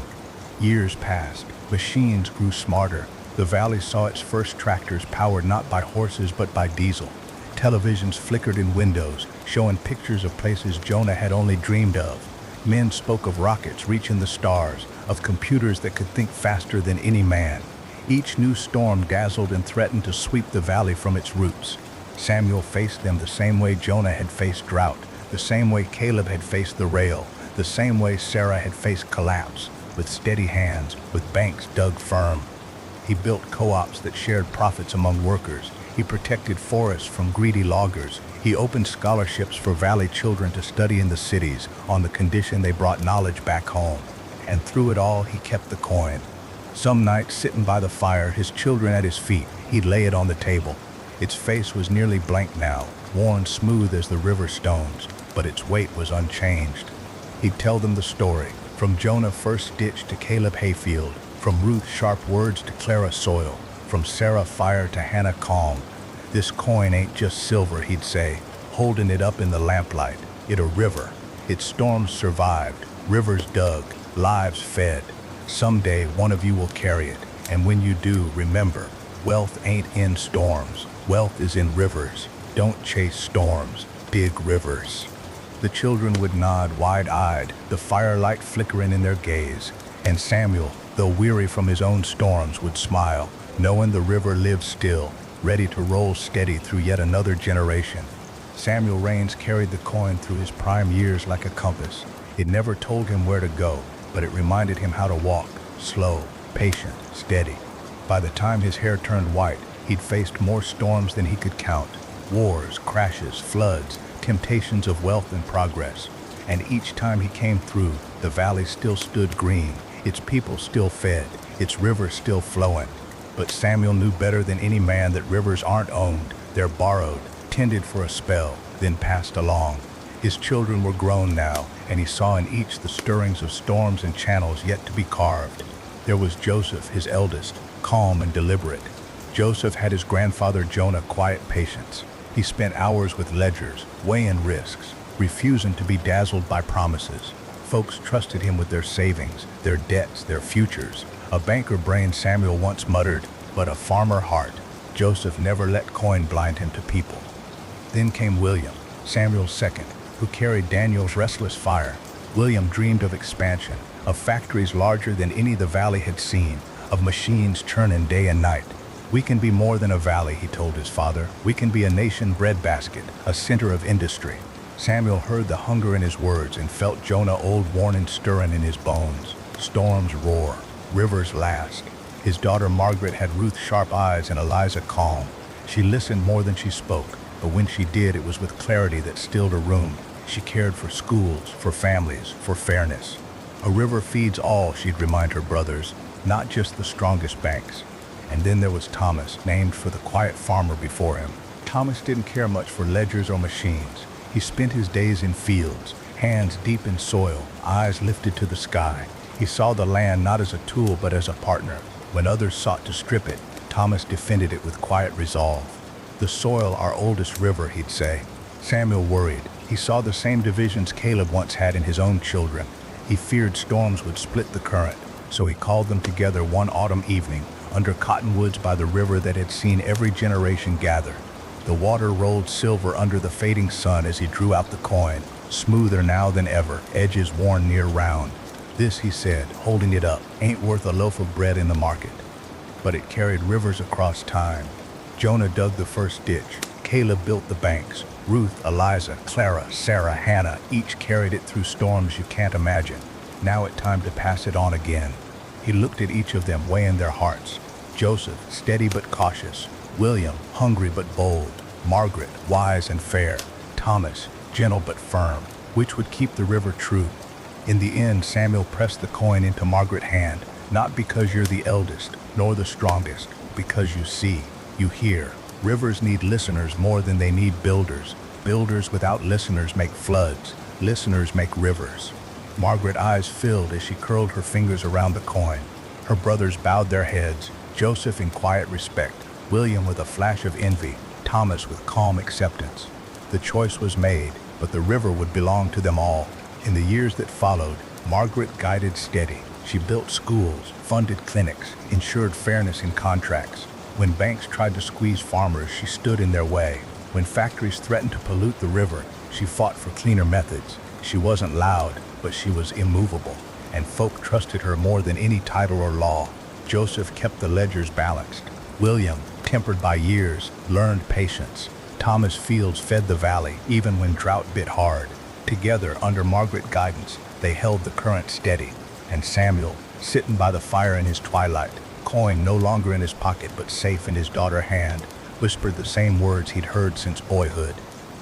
Years passed. Machines grew smarter. The valley saw its first tractors powered not by horses but by diesel. Televisions flickered in windows, showing pictures of places Jonah had only dreamed of. Men spoke of rockets reaching the stars, of computers that could think faster than any man. Each new storm dazzled and threatened to sweep the valley from its roots. Samuel faced them the same way Jonah had faced drought, the same way Caleb had faced the rail, the same way Sarah had faced collapse, with steady hands, with banks dug firm. He built co-ops that shared profits among workers. He protected forests from greedy loggers. He opened scholarships for valley children to study in the cities on the condition they brought knowledge back home. And through it all, he kept the coin. Some nights, sitting by the fire, his children at his feet, he'd lay it on the table. Its face was nearly blank now, worn smooth as the river stones, but its weight was unchanged. He'd tell them the story, from Jonah first stitch to Caleb hayfield, from Ruth sharp words to Clara soil, from Sarah fire to Hannah calm. This coin ain't just silver, he'd say, holding it up in the lamplight. It a river. Its storms survived, rivers dug, lives fed. Someday one of you will carry it, and when you do, remember, wealth ain't in storms. Wealth is in rivers. Don't chase storms, big rivers. The children would nod wide-eyed, the firelight flickering in their gaze, and Samuel, though weary from his own storms, would smile, knowing the river lived still, ready to roll steady through yet another generation. Samuel Raines carried the coin through his prime years like a compass. It never told him where to go, but it reminded him how to walk, slow, patient, steady. By the time his hair turned white, he'd faced more storms than he could count. Wars, crashes, floods, temptations of wealth and progress. And each time he came through, the valley still stood green, its people still fed, its river still flowing. But Samuel knew better than any man that rivers aren't owned, they're borrowed, tended for a spell, then passed along. His children were grown now, and he saw in each the stirrings of storms and channels yet to be carved. There was Joseph, his eldest, calm and deliberate. Joseph had his grandfather Jonah quiet patience. He spent hours with ledgers, weighing risks, refusing to be dazzled by promises. Folks trusted him with their savings, their debts, their futures. A banker brain, Samuel once muttered, but a farmer heart. Joseph never let coin blind him to people. Then came William, Samuel's second, who carried Daniel's restless fire. William dreamed of expansion, of factories larger than any the valley had seen, of machines churning day and night. We can be more than a valley, he told his father. We can be a nation breadbasket, a center of industry. Samuel heard the hunger in his words and felt Jonah old worn and stirring in his bones. Storms roar, rivers last. His daughter Margaret had Ruth's sharp eyes and Eliza calm. She listened more than she spoke, but when she did, it was with clarity that stilled a room. She cared for schools, for families, for fairness. A river feeds all, she'd remind her brothers, not just the strongest banks. And then there was Thomas, named for the quiet farmer before him. Thomas didn't care much for ledgers or machines. He spent his days in fields, hands deep in soil, eyes lifted to the sky. He saw the land not as a tool but as a partner. When others sought to strip it, Thomas defended it with quiet resolve. The soil, our oldest river, he'd say. Samuel worried. He saw the same divisions Caleb once had in his own children. He feared storms would split the current, so he called them together one autumn evening, under cottonwoods by the river that had seen every generation gather. The water rolled silver under the fading sun as he drew out the coin, smoother now than ever, edges worn near round. This, he said, holding it up, ain't worth a loaf of bread in the market. But it carried rivers across time. Jonah dug the first ditch. Caleb built the banks. Ruth, Eliza, Clara, Sarah, Hannah, each carried it through storms you can't imagine. Now it's time to pass it on again. He looked at each of them, weighing their hearts. Joseph, steady but cautious. William, hungry but bold. Margaret, wise and fair. Thomas, gentle but firm. Which would keep the river true? In the end, Samuel pressed the coin into Margaret's hand, not because you're the eldest, nor the strongest, because you see, you hear. Rivers need listeners more than they need builders. Builders without listeners make floods. Listeners make rivers. Margaret's eyes filled as she curled her fingers around the coin. Her brothers bowed their heads, Joseph in quiet respect, William with a flash of envy, Thomas with calm acceptance. The choice was made, but the river would belong to them all. In the years that followed, Margaret guided steady. She built schools, funded clinics, ensured fairness in contracts. When banks tried to squeeze farmers, she stood in their way. When factories threatened to pollute the river, she fought for cleaner methods. She wasn't loud, but she was immovable, and folk trusted her more than any title or law. Joseph kept the ledgers balanced. William, tempered by years, learned patience. Thomas Fields fed the valley, even when drought bit hard. Together, under Margaret's guidance, they held the current steady. And Samuel, sitting by the fire in his twilight, coin no longer in his pocket but safe in his daughter's hand, whispered the same words he'd heard since boyhood.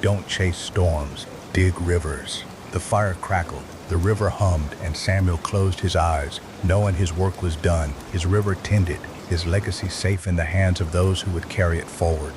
Don't chase storms, dig rivers. The fire crackled, the river hummed, and Samuel closed his eyes, knowing his work was done, his river tended, his legacy safe in the hands of those who would carry it forward.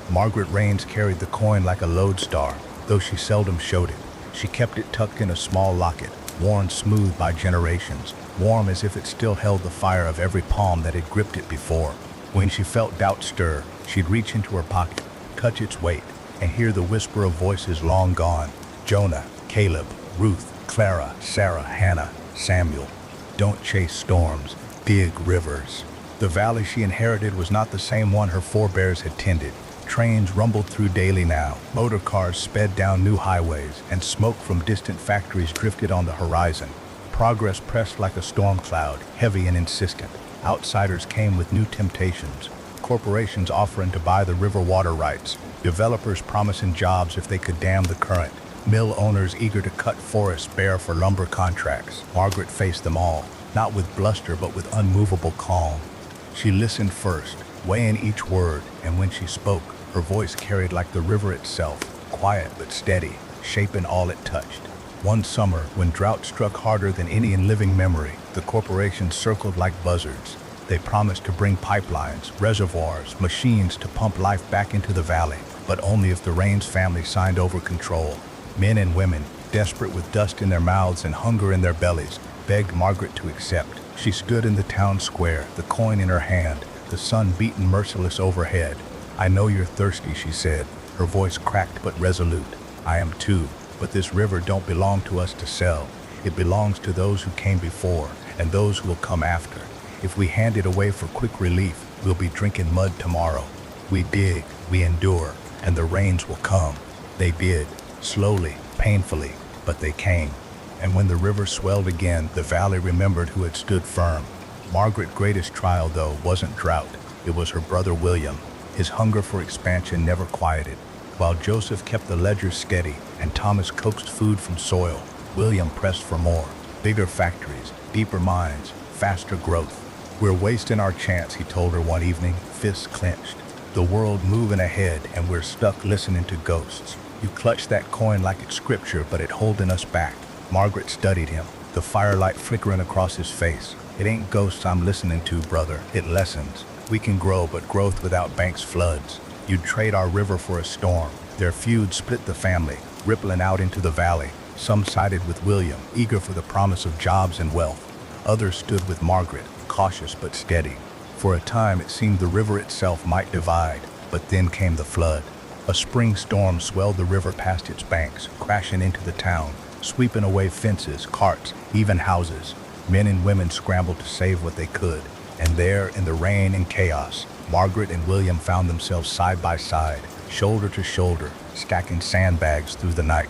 Margaret Raines carried the coin like a lodestar, though she seldom showed it. She kept it tucked in a small locket, worn smooth by generations, warm as if it still held the fire of every palm that had gripped it before. When she felt doubt stir, she'd reach into her pocket, touch its weight, and hear the whisper of voices long gone. Jonah, Caleb, Ruth, Clara, Sarah, Hannah, Samuel. Don't chase storms, dig rivers. The valley she inherited was not the same one her forebears had tended. Trains rumbled through daily now, motor cars sped down new highways, and smoke from distant factories drifted on the horizon. Progress pressed like a storm cloud, heavy and insistent. Outsiders came with new temptations. Corporations offering to buy the river water rights, developers promising jobs if they could dam the current, mill owners eager to cut forests bare for lumber contracts. Margaret faced them all, not with bluster but with unmovable calm. She listened first, weighing each word, and when she spoke, her voice carried like the river itself, quiet but steady, shaping all it touched. One summer, when drought struck harder than any in living memory, the corporations circled like buzzards. They promised to bring pipelines, reservoirs, machines to pump life back into the valley, but only if the Raines family signed over control. Men and women, desperate with dust in their mouths and hunger in their bellies, begged Margaret to accept. She stood in the town square, the coin in her hand, the sun beating merciless overhead. I know you're thirsty, she said, her voice cracked but resolute. I am too, but this river don't belong to us to sell. It belongs to those who came before and those who will come after. If we hand it away for quick relief, we'll be drinking mud tomorrow. We dig, we endure, and the rains will come. They did, slowly, painfully, but they came. And when the river swelled again, the valley remembered who had stood firm. Margaret's greatest trial, though, wasn't drought. It was her brother William. His hunger for expansion never quieted. While Joseph kept the ledger steady and Thomas coaxed food from soil, William pressed for more. Bigger factories, deeper mines, faster growth. We're wasting our chance, he told her one evening, fists clenched. The world moving ahead and we're stuck listening to ghosts. You clutch that coin like it's scripture, but it holding us back. Margaret studied him, the firelight flickering across his face. It ain't ghosts I'm listening to, brother. It lessons. We can grow, but growth without banks floods. You'd trade our river for a storm. Their feud split the family, rippling out into the valley. Some sided with William, eager for the promise of jobs and wealth. Others stood with Margaret, cautious but steady. For a time it seemed the river itself might divide, but then came the flood. A spring storm swelled the river past its banks, crashing into the town, sweeping away fences, carts, even houses. Men and women scrambled to save what they could. And there, in the rain and chaos, Margaret and William found themselves side by side, shoulder to shoulder, stacking sandbags through the night.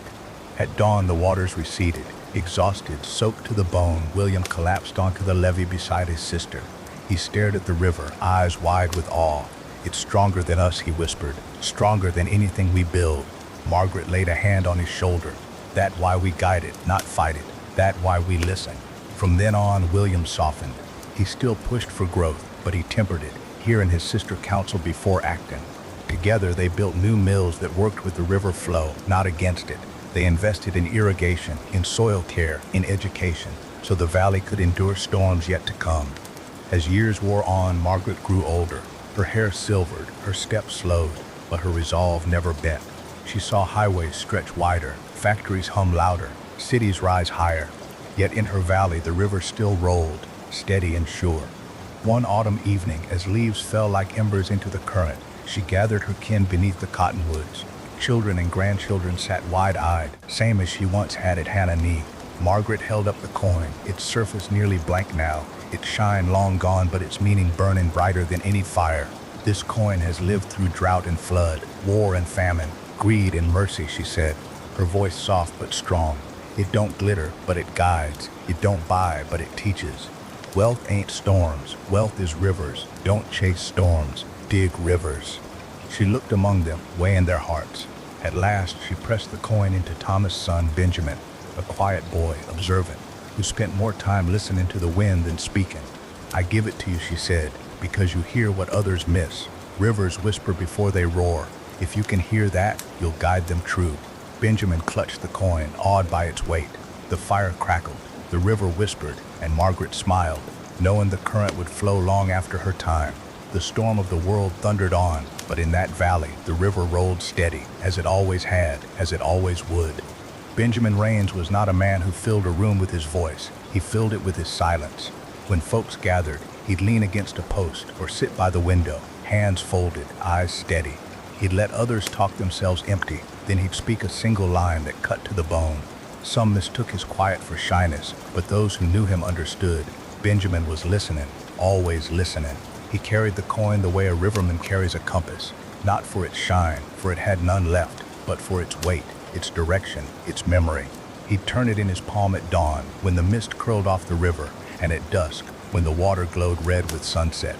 At dawn, the waters receded. Exhausted, soaked to the bone, William collapsed onto the levee beside his sister. He stared at the river, eyes wide with awe. It's stronger than us, he whispered, stronger than anything we build. Margaret laid a hand on his shoulder. That why we guide it, not fight it. That why we listen. From then on, William softened. He still pushed for growth, but he tempered it, hearing his sister counsel before acting. Together, they built new mills that worked with the river flow, not against it. They invested in irrigation, in soil care, in education, so the valley could endure storms yet to come. As years wore on, Margaret grew older. Her hair silvered, her steps slowed, but her resolve never bent. She saw highways stretch wider, factories hum louder, cities rise higher. Yet in her valley, the river still rolled, steady and sure. One autumn evening, as leaves fell like embers into the current, she gathered her kin beneath the cottonwoods. Children and grandchildren sat wide-eyed, same as she once had at Hannah Knee. Margaret held up the coin, its surface nearly blank now, its shine long gone but its meaning burning brighter than any fire. This coin has lived through drought and flood, war and famine, greed and mercy, she said, her voice soft but strong. It don't glitter, but it guides. It don't buy, but it teaches. Wealth ain't storms. Wealth is rivers. Don't chase storms. Dig rivers. She looked among them, weighing their hearts. At last, she pressed the coin into Thomas' son, Benjamin, a quiet boy, observant, who spent more time listening to the wind than speaking. I give it to you, she said. because you hear what others miss. Rivers whisper before they roar. If you can hear that, you'll guide them true. Benjamin clutched the coin, awed by its weight. The fire crackled, the river whispered, and Margaret smiled, knowing the current would flow long after her time. The storm of the world thundered on, but in that valley, the river rolled steady, as it always had, as it always would. Benjamin Raines was not a man who filled a room with his voice. He filled it with his silence. When folks gathered, he'd lean against a post or sit by the window, hands folded, eyes steady. He'd let others talk themselves empty, then he'd speak a single line that cut to the bone. Some mistook his quiet for shyness, but those who knew him understood. Benjamin was listening, always listening. He carried the coin the way a riverman carries a compass, not for its shine, for it had none left, but for its weight, its direction, its memory. He'd turn it in his palm at dawn, when the mist curled off the river, and at dusk, when the water glowed red with sunset.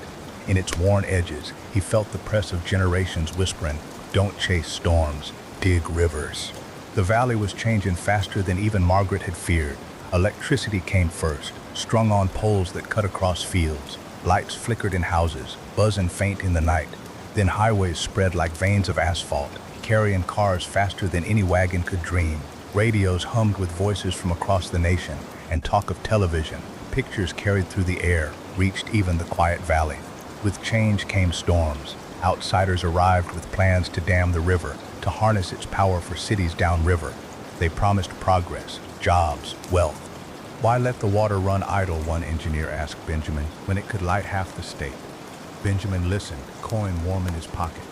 In its worn edges, he felt the press of generations whispering, "Don't chase storms, dig rivers." The valley was changing faster than even Margaret had feared. Electricity came first, strung on poles that cut across fields. Lights flickered in houses, buzzing faint in the night. Then highways spread like veins of asphalt, carrying cars faster than any wagon could dream. Radios hummed with voices from across the nation, and talk of television, pictures carried through the air, reached even the quiet valley. With change came storms. Outsiders arrived with plans to dam the river, to harness its power for cities downriver. They promised progress, jobs, wealth. Why let the water run idle, one engineer asked Benjamin, when it could light half the state? Benjamin listened, coin warm in his pocket.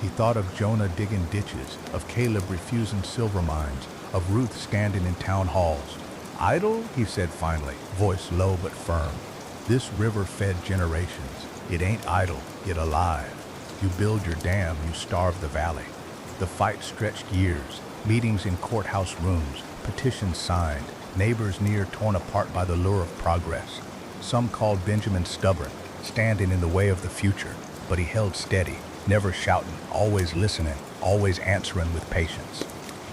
He thought of Jonah digging ditches, of Caleb refusing silver mines, of Ruth standing in town halls. Idle, he said finally, voice low but firm. This river fed generations. It ain't idle, it alive. You build your dam, you starve the valley. The fight stretched years, meetings in courthouse rooms, petitions signed, neighbors near torn apart by the lure of progress. Some called Benjamin stubborn, standing in the way of the future, but he held steady, never shouting, always listening, always answering with patience.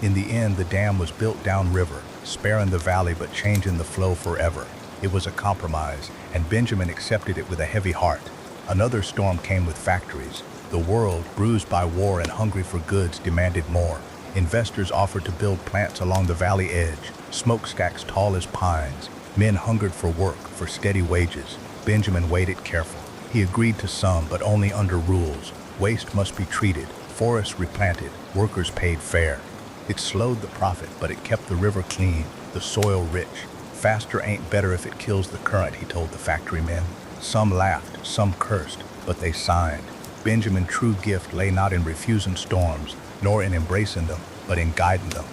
In the end, the dam was built downriver, sparing the valley but changing the flow forever. It was a compromise, and Benjamin accepted it with a heavy heart. Another storm came with factories. The world, bruised by war and hungry for goods, demanded more. Investors offered to build plants along the valley edge, smokestacks tall as pines. Men hungered for work, for steady wages. Benjamin weighed it careful. He agreed to some, but only under rules. Waste must be treated, forests replanted, workers paid fair. It slowed the profit, but it kept the river clean, the soil rich. Faster ain't better if it kills the current, he told the factory men. Some laughed, some cursed, but they signed. Benjamin's true gift lay not in refusing storms, nor in embracing them, but in guiding them.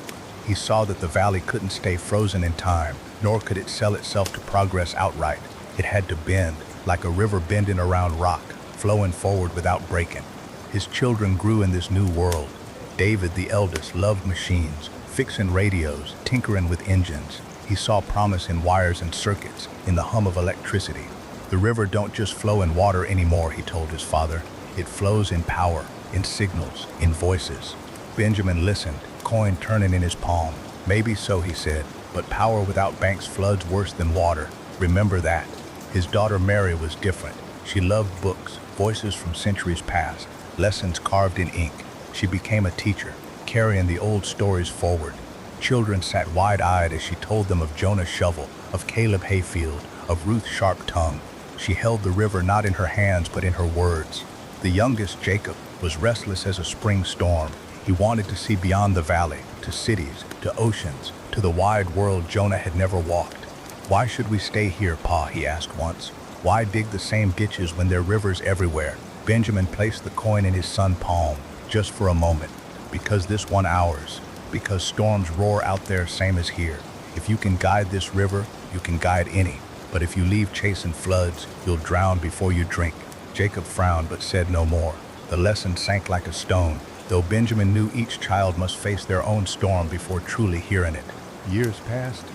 He saw that the valley couldn't stay frozen in time, nor could it sell itself to progress outright. It had to bend, like a river bending around rock, flowing forward without breaking. His children grew in this new world. David, the eldest, loved machines, fixing radios, tinkering with engines. He saw promise in wires and circuits, in the hum of electricity. The river don't just flow in water anymore, he told his father. It flows in power, in signals, in voices. Benjamin listened, coin turning in his palm. Maybe so, he said, but power without banks floods worse than water. Remember that. His daughter Mary was different. She loved books, voices from centuries past, lessons carved in ink. She became a teacher, carrying the old stories forward. Children sat wide-eyed as she told them of Jonah's shovel, of Caleb Hayfield, of Ruth's sharp tongue. She held the river not in her hands but in her words. The youngest, Jacob, was restless as a spring storm. He wanted to see beyond the valley, to cities, to oceans, to the wide world Jonah had never walked. Why should we stay here, Pa? He asked once. Why dig the same ditches when there are rivers everywhere? Benjamin placed the coin in his son's palm, just for a moment. Because this one ours. Because storms roar out there same as here. If you can guide this river, you can guide any. But if you leave chasing floods, you'll drown before you drink. Jacob frowned but said no more. The lesson sank like a stone, though Benjamin knew each child must face their own storm before truly hearing it. Years passed,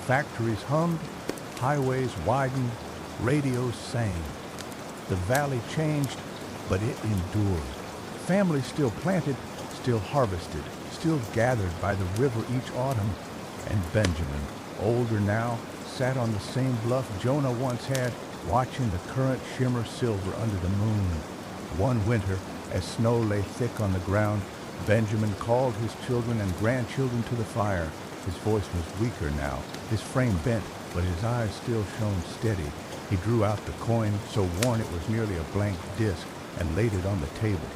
factories hummed, highways widened, radios sang. The valley changed, but it endured. Families still planted, still harvested, still gathered by the river each autumn. And Benjamin, older now, sat on the same bluff Jonah once had, watching the current shimmer silver under the moon. One winter, as snow lay thick on the ground, Benjamin called his children and grandchildren to the fire. His voice was weaker now, his frame bent, but his eyes still shone steady. He drew out the coin, so worn it was nearly a blank disc, and laid it on the table.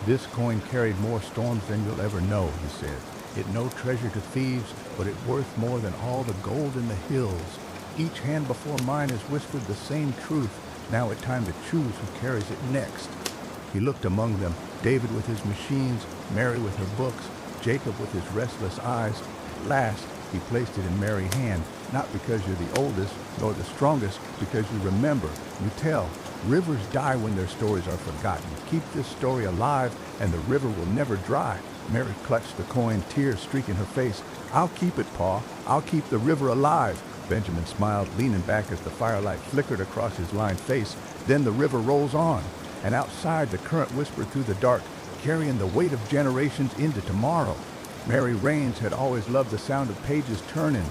"This coin carried more storms than you'll ever know," he said. "It no treasure to thieves, but it worth more than all the gold in the hills. Each hand before mine has whispered the same truth. Now it's time to choose who carries it next." He looked among them, David with his machines, Mary with her books, Jacob with his restless eyes. At last, he placed it in Mary's hand, not because you're the oldest, nor the strongest, because you remember, you tell. Rivers die when their stories are forgotten. Keep this story alive, and the river will never dry. Mary clutched the coin, tears streaking her face. "I'll keep it, Pa. I'll keep the river alive." Benjamin smiled, leaning back as the firelight flickered across his lined face. Then the river rolls on, and outside the current whispered through the dark, carrying the weight of generations into tomorrow. Mary Raines had always loved the sound of pages turning,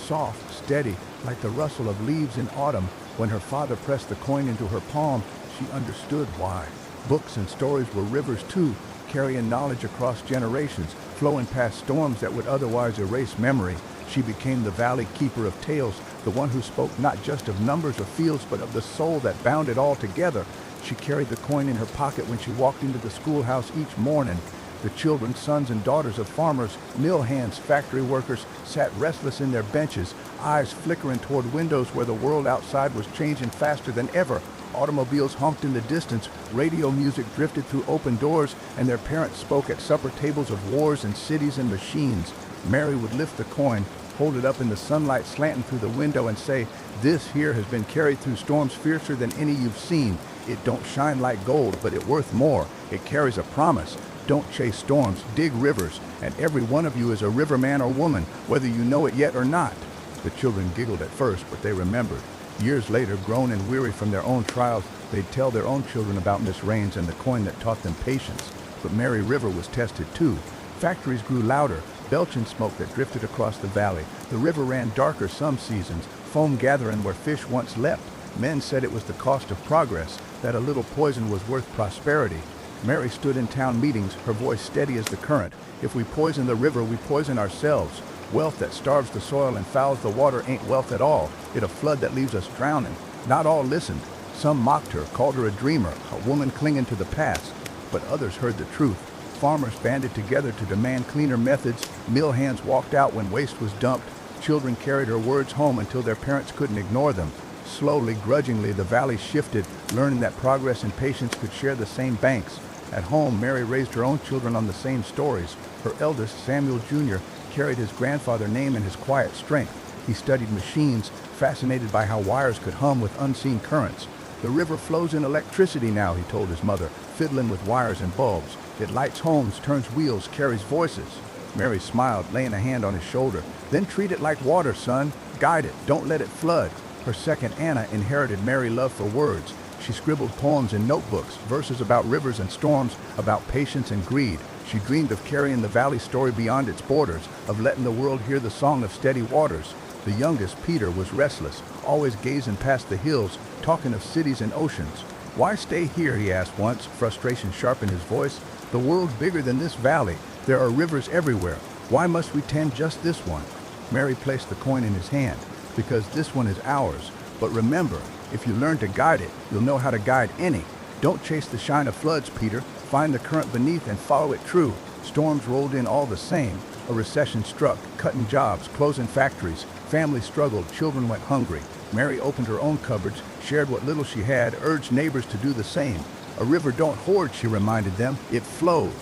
soft, steady, like the rustle of leaves in autumn. When her father pressed the coin into her palm, she understood why. Books and stories were rivers too, carrying knowledge across generations, flowing past storms that would otherwise erase memory. She became the valley keeper of tales, the one who spoke not just of numbers or fields, but of the soul that bound it all together. She carried the coin in her pocket when she walked into the schoolhouse each morning. The children, sons and daughters of farmers, mill hands, factory workers, sat restless in their benches, eyes flickering toward windows where the world outside was changing faster than ever. Automobiles honked in the distance, radio music drifted through open doors, and their parents spoke at supper tables of wars and cities and machines. Mary would lift the coin, hold it up in the sunlight slanting through the window, and say, "This here has been carried through storms fiercer than any you've seen. It don't shine like gold, but it worth more. It carries a promise. Don't chase storms, dig rivers, and every one of you is a riverman or woman, whether you know it yet or not." The children giggled at first, but they remembered. Years later, grown and weary from their own trials, they'd tell their own children about Miss Raines and the coin that taught them patience. But Mary River was tested too. Factories grew louder, belching smoke that drifted across the valley. The river ran darker some seasons, foam gathering where fish once leapt. Men said it was the cost of progress, that a little poison was worth prosperity. Mary stood in town meetings, her voice steady as the current. "If we poison the river, we poison ourselves. Wealth that starves the soil and fouls the water ain't wealth at all. It's a flood that leaves us drowning." Not all listened. Some mocked her, called her a dreamer, a woman clinging to the past. But others heard the truth. Farmers banded together to demand cleaner methods. Mill hands walked out when waste was dumped. Children carried her words home until their parents couldn't ignore them. Slowly, grudgingly, the valley shifted, learning that progress and patience could share the same banks. At home, Mary raised her own children on the same stories. Her eldest, Samuel Jr., carried his grandfather's name and his quiet strength. He studied machines, fascinated by how wires could hum with unseen currents. "The river flows in electricity now," he told his mother, fiddling with wires and bulbs. "It lights homes, turns wheels, carries voices." Mary smiled, laying a hand on his shoulder. "Then treat it like water, son. Guide it. Don't let it flood." Her second, Anna, inherited Mary's love for words. She scribbled poems in notebooks, verses about rivers and storms, about patience and greed. She dreamed of carrying the valley story beyond its borders, of letting the world hear the song of steady waters. The youngest, Peter, was restless, always gazing past the hills, talking of cities and oceans. "Why stay here?" he asked once, frustration sharp in his voice. "The world's bigger than this valley. There are rivers everywhere. Why must we tend just this one?" Mary placed the coin in his hand. "Because this one is ours. But remember, if you learn to guide it, you'll know how to guide any. Don't chase the shine of floods, Peter. Find the current beneath and follow it true." Storms rolled in all the same. A recession struck, cutting jobs, closing factories. Families struggled, children went hungry. Mary opened her own cupboards, shared what little she had, urged neighbors to do the same. "A river don't hoard," she reminded them. "It flows."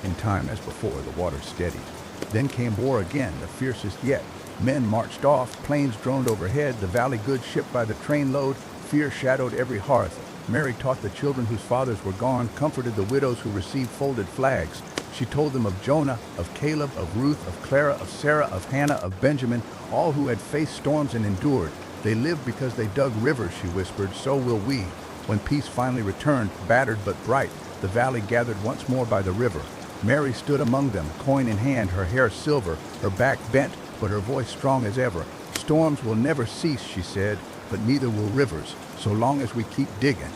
In time, as before, the water steadied. Then came war again, the fiercest yet. Men marched off, planes droned overhead, the valley goods shipped by the trainload. Fear shadowed every hearth. Mary taught the children whose fathers were gone, comforted the widows who received folded flags. She told them of Jonah, of Caleb, of Ruth, of Clara, of Sarah, of Hannah, of Benjamin, all who had faced storms and endured. "They lived because they dug rivers," she whispered, "so will we." When peace finally returned, battered but bright, the valley gathered once more by the river. Mary stood among them, coin in hand, her hair silver, her back bent, but her voice strong as ever. "Storms will never cease," she said, "but neither will rivers. so long as we keep digging."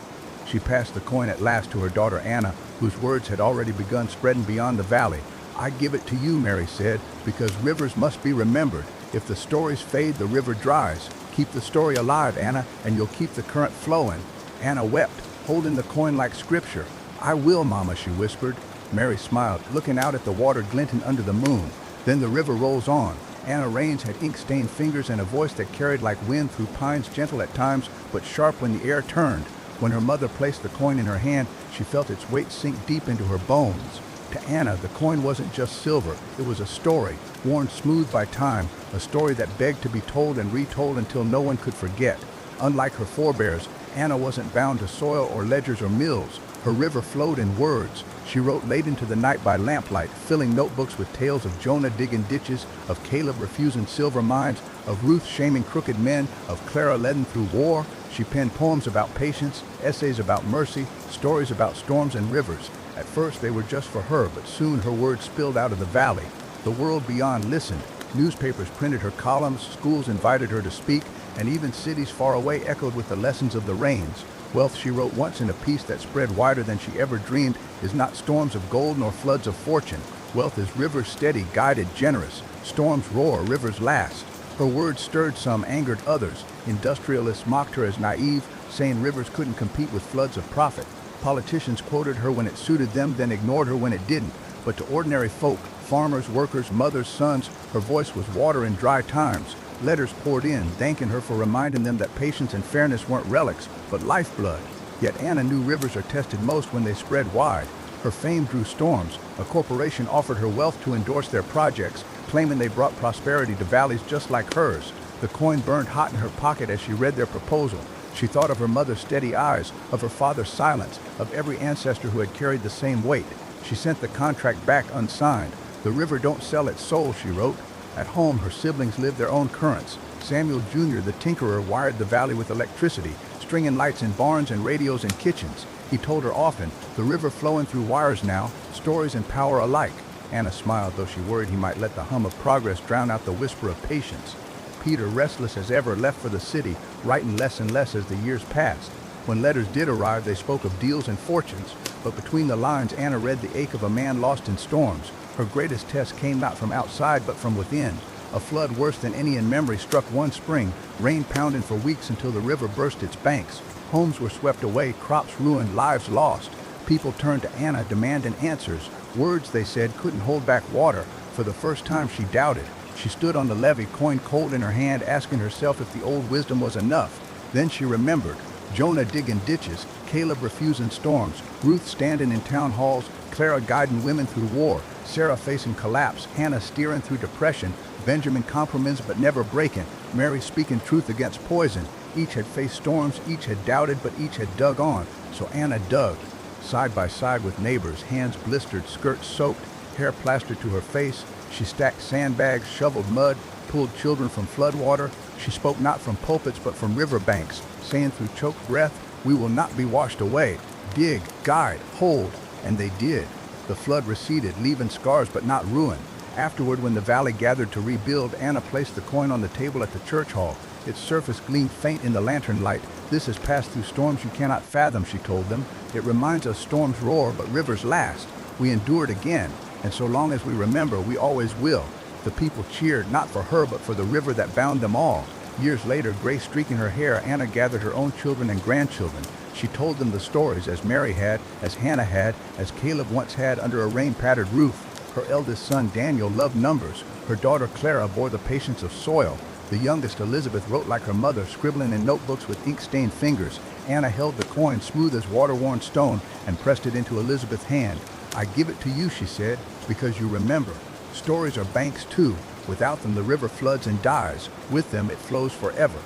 She passed the coin at last to her daughter Anna, whose words had already begun spreading beyond the valley. "I give it to you," Mary said, "because rivers must be remembered. If the stories fade, the river dries. Keep the story alive, Anna, and you'll keep the current flowing." Anna wept, holding the coin like scripture. "I will, Mama," she whispered. Mary smiled, looking out at the water glinting under the moon. Then the river rolls on. Anna Raines had ink-stained fingers and a voice that carried like wind through pines, gentle at times, but sharp when the air turned. When her mother placed the coin in her hand, she felt its weight sink deep into her bones. To Anna, the coin wasn't just silver. It was a story, worn smooth by time, a story that begged to be told and retold until no one could forget. Unlike her forebears, Anna wasn't bound to soil or ledgers or mills. Her river flowed in words. She wrote late into the night by lamplight, filling notebooks with tales of Jonah digging ditches, of Caleb refusing silver mines, of Ruth shaming crooked men, of Clara leading through war. She penned poems about patience, essays about mercy, stories about storms and rivers. At first they were just for her, but soon her words spilled out of the valley. The world beyond listened. Newspapers printed her columns, schools invited her to speak, and even cities far away echoed with the lessons of the rains. Wealth, she wrote once in a piece that spread wider than she ever dreamed, is not storms of gold nor floods of fortune. Wealth is rivers steady, guided, generous. Storms roar, rivers last. Her words stirred some, angered others. Industrialists mocked her as naive, saying rivers couldn't compete with floods of profit. Politicians quoted her when it suited them, then ignored her when it didn't. But to ordinary folk, farmers, workers, mothers, sons, her voice was water in dry times. Letters poured in, thanking her for reminding them that patience and fairness weren't relics, but lifeblood. Yet Anna knew rivers are tested most when they spread wide. Her fame drew storms. A corporation offered her wealth to endorse their projects, claiming they brought prosperity to valleys just like hers. The coin burned hot in her pocket as she read their proposal. She thought of her mother's steady eyes, of her father's silence, of every ancestor who had carried the same weight. She sent the contract back unsigned. "The river don't sell its soul," she wrote. At home, her siblings lived their own currents. Samuel Jr., the tinkerer, wired the valley with electricity, stringing lights in barns and radios in kitchens. He told her often, "The river flowing through wires now, stories and power alike." Anna smiled, though she worried he might let the hum of progress drown out the whisper of patience. Peter, restless as ever, left for the city, writing less and less as the years passed. When letters did arrive, they spoke of deals and fortunes, but between the lines Anna read the ache of a man lost in storms. Her greatest test came not from outside, but from within. A flood worse than any in memory struck one spring, rain pounding for weeks until the river burst its banks. Homes were swept away, crops ruined, lives lost. People turned to Anna, demanding answers. Words, they said, couldn't hold back water. For the first time she doubted. She stood on the levee, coin cold in her hand, asking herself if the old wisdom was enough. Then she remembered. Jonah digging ditches, Caleb refusing storms, Ruth standing in town halls, Clara guiding women through war, Sarah facing collapse, Hannah steering through depression, Benjamin compromising but never breaking, Mary speaking truth against poison. Each had faced storms, each had doubted, but each had dug on. So Anna dug, side by side with neighbors, hands blistered, skirts soaked, hair plastered to her face. She stacked sandbags, shoveled mud, pulled children from floodwater. She spoke not from pulpits but from riverbanks, saying through choked breath, "We will not be washed away. Dig, guide, hold." And they did. The flood receded, leaving scars but not ruin. Afterward, when the valley gathered to rebuild, Anna placed the coin on the table at the church hall. Its surface gleamed faint in the lantern light. "This has passed through storms you cannot fathom," she told them. "It reminds us storms roar, but rivers last. We endured again, and so long as we remember, we always will." The people cheered, not for her, but for the river that bound them all. Years later, gray streaking her hair, Anna gathered her own children and grandchildren. She told them the stories, as Mary had, as Hannah had, as Caleb once had under a rain-patterned roof. Her eldest son, Daniel, loved numbers. Her daughter, Clara, bore the patience of soil. The youngest, Elizabeth, wrote like her mother, scribbling in notebooks with ink-stained fingers. Anna held the coin, smooth as water-worn stone, and pressed it into Elizabeth's hand. "I give it to you," she said, "because you remember. Stories are banks, too. Without them, the river floods and dies. With them, it flows forever."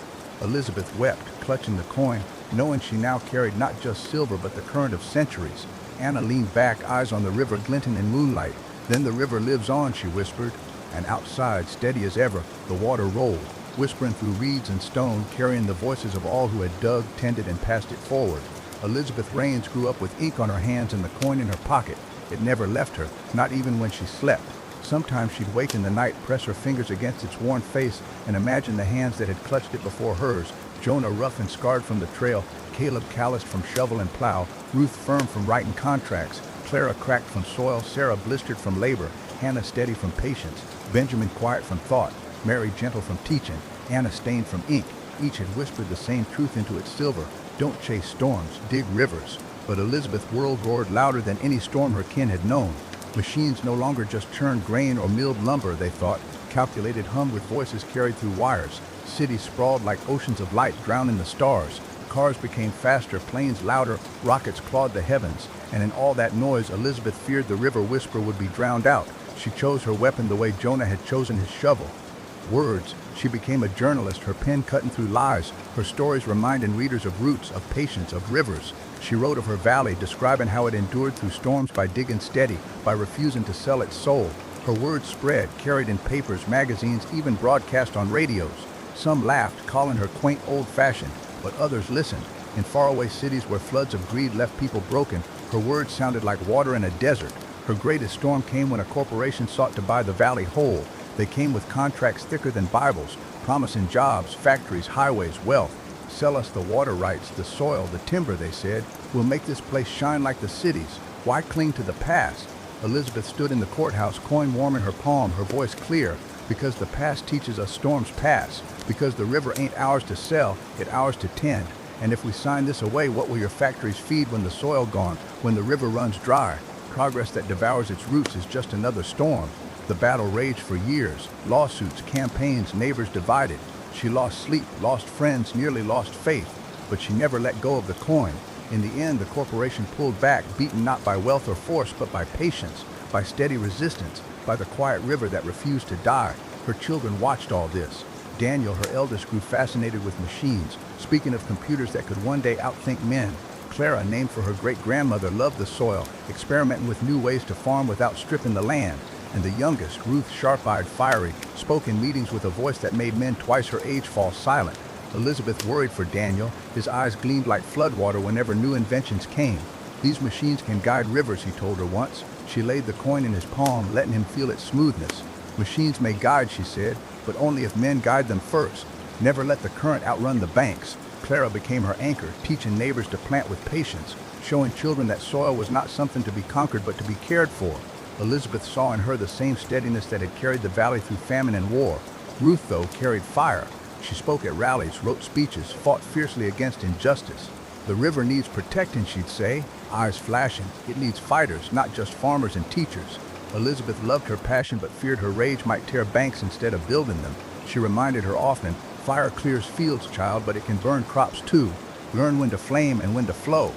Elizabeth wept, clutching the coin, knowing she now carried not just silver, but the current of centuries. Anna leaned back, eyes on the river glinting in moonlight. "Then the river lives on," she whispered. And outside, steady as ever, the water rolled, whispering through reeds and stone, carrying the voices of all who had dug, tended, and passed it forward. Elizabeth Raines grew up with ink on her hands and the coin in her pocket. It never left her, not even when she slept. Sometimes she'd wake in the night, press her fingers against its worn face, and imagine the hands that had clutched it before hers, Jonah rough and scarred from the trail, Caleb calloused from shovel and plow, Ruth firm from writing contracts, Clara cracked from soil, Sarah blistered from labor, Hannah steady from patience, Benjamin quiet from thought, Mary gentle from teaching, Anna stained from ink. Each had whispered the same truth into its silver: don't chase storms, dig rivers. But Elizabeth whirl roared louder than any storm her kin had known. Machines no longer just churned grain or milled lumber, they thought, calculated hum with voices carried through wires. Cities sprawled like oceans of light drowning the stars. Cars became faster, planes louder, rockets clawed the heavens. And in all that noise, Elizabeth feared the river whisper would be drowned out. She chose her weapon the way Jonah had chosen his shovel. Words. She became a journalist, her pen cutting through lies, her stories reminding readers of roots, of patience, of rivers. She wrote of her valley, describing how it endured through storms by digging steady, by refusing to sell its soul. Her words spread, carried in papers, magazines, even broadcast on radios. Some laughed, calling her quaint old-fashioned, but others listened. In faraway cities where floods of greed left people broken, her words sounded like water in a desert. Her greatest storm came when a corporation sought to buy the valley whole. They came with contracts thicker than Bibles, promising jobs, factories, highways, wealth. Sell us the water rights, the soil, the timber, they said. We'll make this place shine like the cities. Why cling to the past? Elizabeth stood in the courthouse, coin warm in her palm, her voice clear. Because the past teaches us storms pass. Because the river ain't ours to sell, it's ours to tend. And if we sign this away, what will your factories feed when the soil gone, when the river runs dry? Progress that devours its roots is just another storm. The battle raged for years. Lawsuits, campaigns, neighbors divided. She lost sleep, lost friends, nearly lost faith. But she never let go of the coin. In the end, the corporation pulled back, beaten not by wealth or force, but by patience, by steady resistance, by the quiet river that refused to die. Her children watched all this. Daniel, her eldest, grew fascinated with machines, speaking of computers that could one day outthink men. Clara, named for her great-grandmother, loved the soil, experimenting with new ways to farm without stripping the land. And the youngest, Ruth, sharp-eyed, fiery, spoke in meetings with a voice that made men twice her age fall silent. Elizabeth worried for Daniel. His eyes gleamed like floodwater whenever new inventions came. These machines can guide rivers, he told her once. She laid the coin in his palm, letting him feel its smoothness. Machines may guide, she said, but only if men guide them first. Never let the current outrun the banks. Clara became her anchor, teaching neighbors to plant with patience, showing children that soil was not something to be conquered but to be cared for. Elizabeth saw in her the same steadiness that had carried the valley through famine and war. Ruth, though, carried fire. She spoke at rallies, wrote speeches, fought fiercely against injustice. The river needs protecting, she'd say, eyes flashing. It needs fighters, not just farmers and teachers. Elizabeth loved her passion but feared her rage might tear banks instead of building them. She reminded her often, fire clears fields, child, but it can burn crops too. Learn when to flame and when to flow.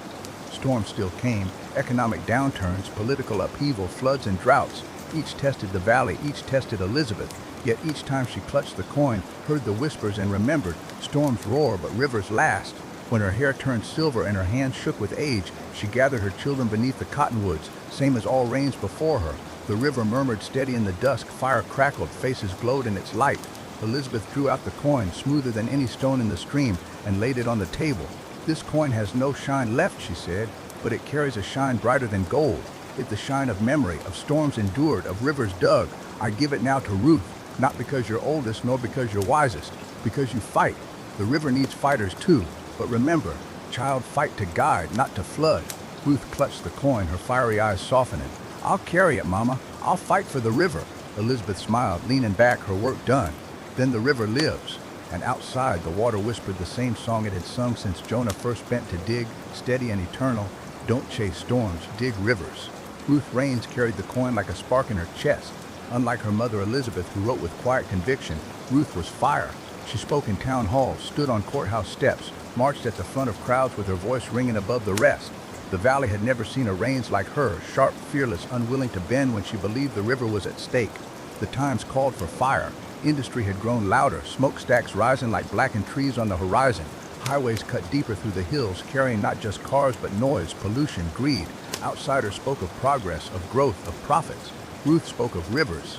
Storms still came, economic downturns, political upheaval, floods and droughts. Each tested the valley, each tested Elizabeth. Yet each time she clutched the coin, heard the whispers and remembered, storms roar but rivers last. When her hair turned silver and her hands shook with age, she gathered her children beneath the cottonwoods, same as all rains before her. The river murmured steady in the dusk, fire crackled, faces glowed in its light. Elizabeth drew out the coin, smoother than any stone in the stream, and laid it on the table. This coin has no shine left, she said, but it carries a shine brighter than gold. It's the shine of memory, of storms endured, of rivers dug. I give it now to Ruth, not because you're oldest, nor because you're wisest, because you fight. The river needs fighters too, but remember, child, fight to guide, not to flood. Ruth clutched the coin, her fiery eyes softening. I'll carry it, Mama. I'll fight for the river. Elizabeth smiled, leaning back, her work done. Then the river lives. And outside, the water whispered the same song it had sung since Jonah first bent to dig, steady and eternal. Don't chase storms, dig rivers. Ruth Raines carried the coin like a spark in her chest. Unlike her mother Elizabeth, who wrote with quiet conviction, Ruth was fire. She spoke in town halls, stood on courthouse steps, marched at the front of crowds with her voice ringing above the rest. The valley had never seen a Raines like her, sharp, fearless, unwilling to bend when she believed the river was at stake. The times called for fire. Industry had grown louder, smokestacks rising like blackened trees on the horizon. Highways cut deeper through the hills, carrying not just cars but noise, pollution, greed. Outsiders spoke of progress, of growth, of profits. Ruth spoke of rivers.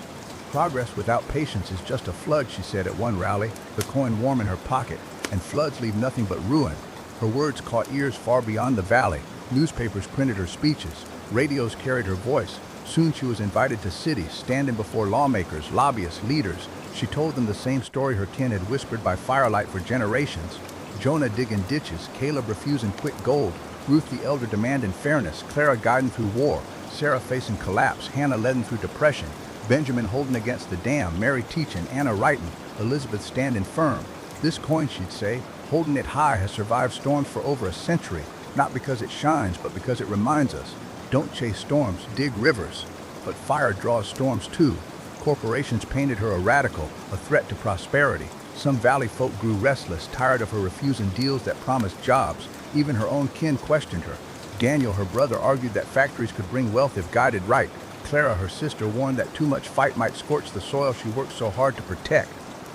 Progress without patience is just a flood, she said at one rally, the coin warm in her pocket, and floods leave nothing but ruin. Her words caught ears far beyond the valley. Newspapers printed her speeches. Radios carried her voice. Soon she was invited to cities, standing before lawmakers, lobbyists, leaders. She told them the same story her kin had whispered by firelight for generations. Jonah digging ditches, Caleb refusing quick gold, Ruth the elder demanding fairness, Clara guiding through war, Sarah facing collapse, Hannah leading through depression, Benjamin holding against the dam, Mary teaching, Anna writing, Elizabeth standing firm. This coin, she'd say, holding it high, has survived storms for over a century, not because it shines, but because it reminds us. Don't chase storms, dig rivers. But fire draws storms too. Corporations painted her a radical, a threat to prosperity. Some valley folk grew restless, tired of her refusing deals that promised jobs. Even her own kin questioned her. Daniel, her brother, argued that factories could bring wealth if guided right. Clara, her sister, warned that too much fight might scorch the soil she worked so hard to protect.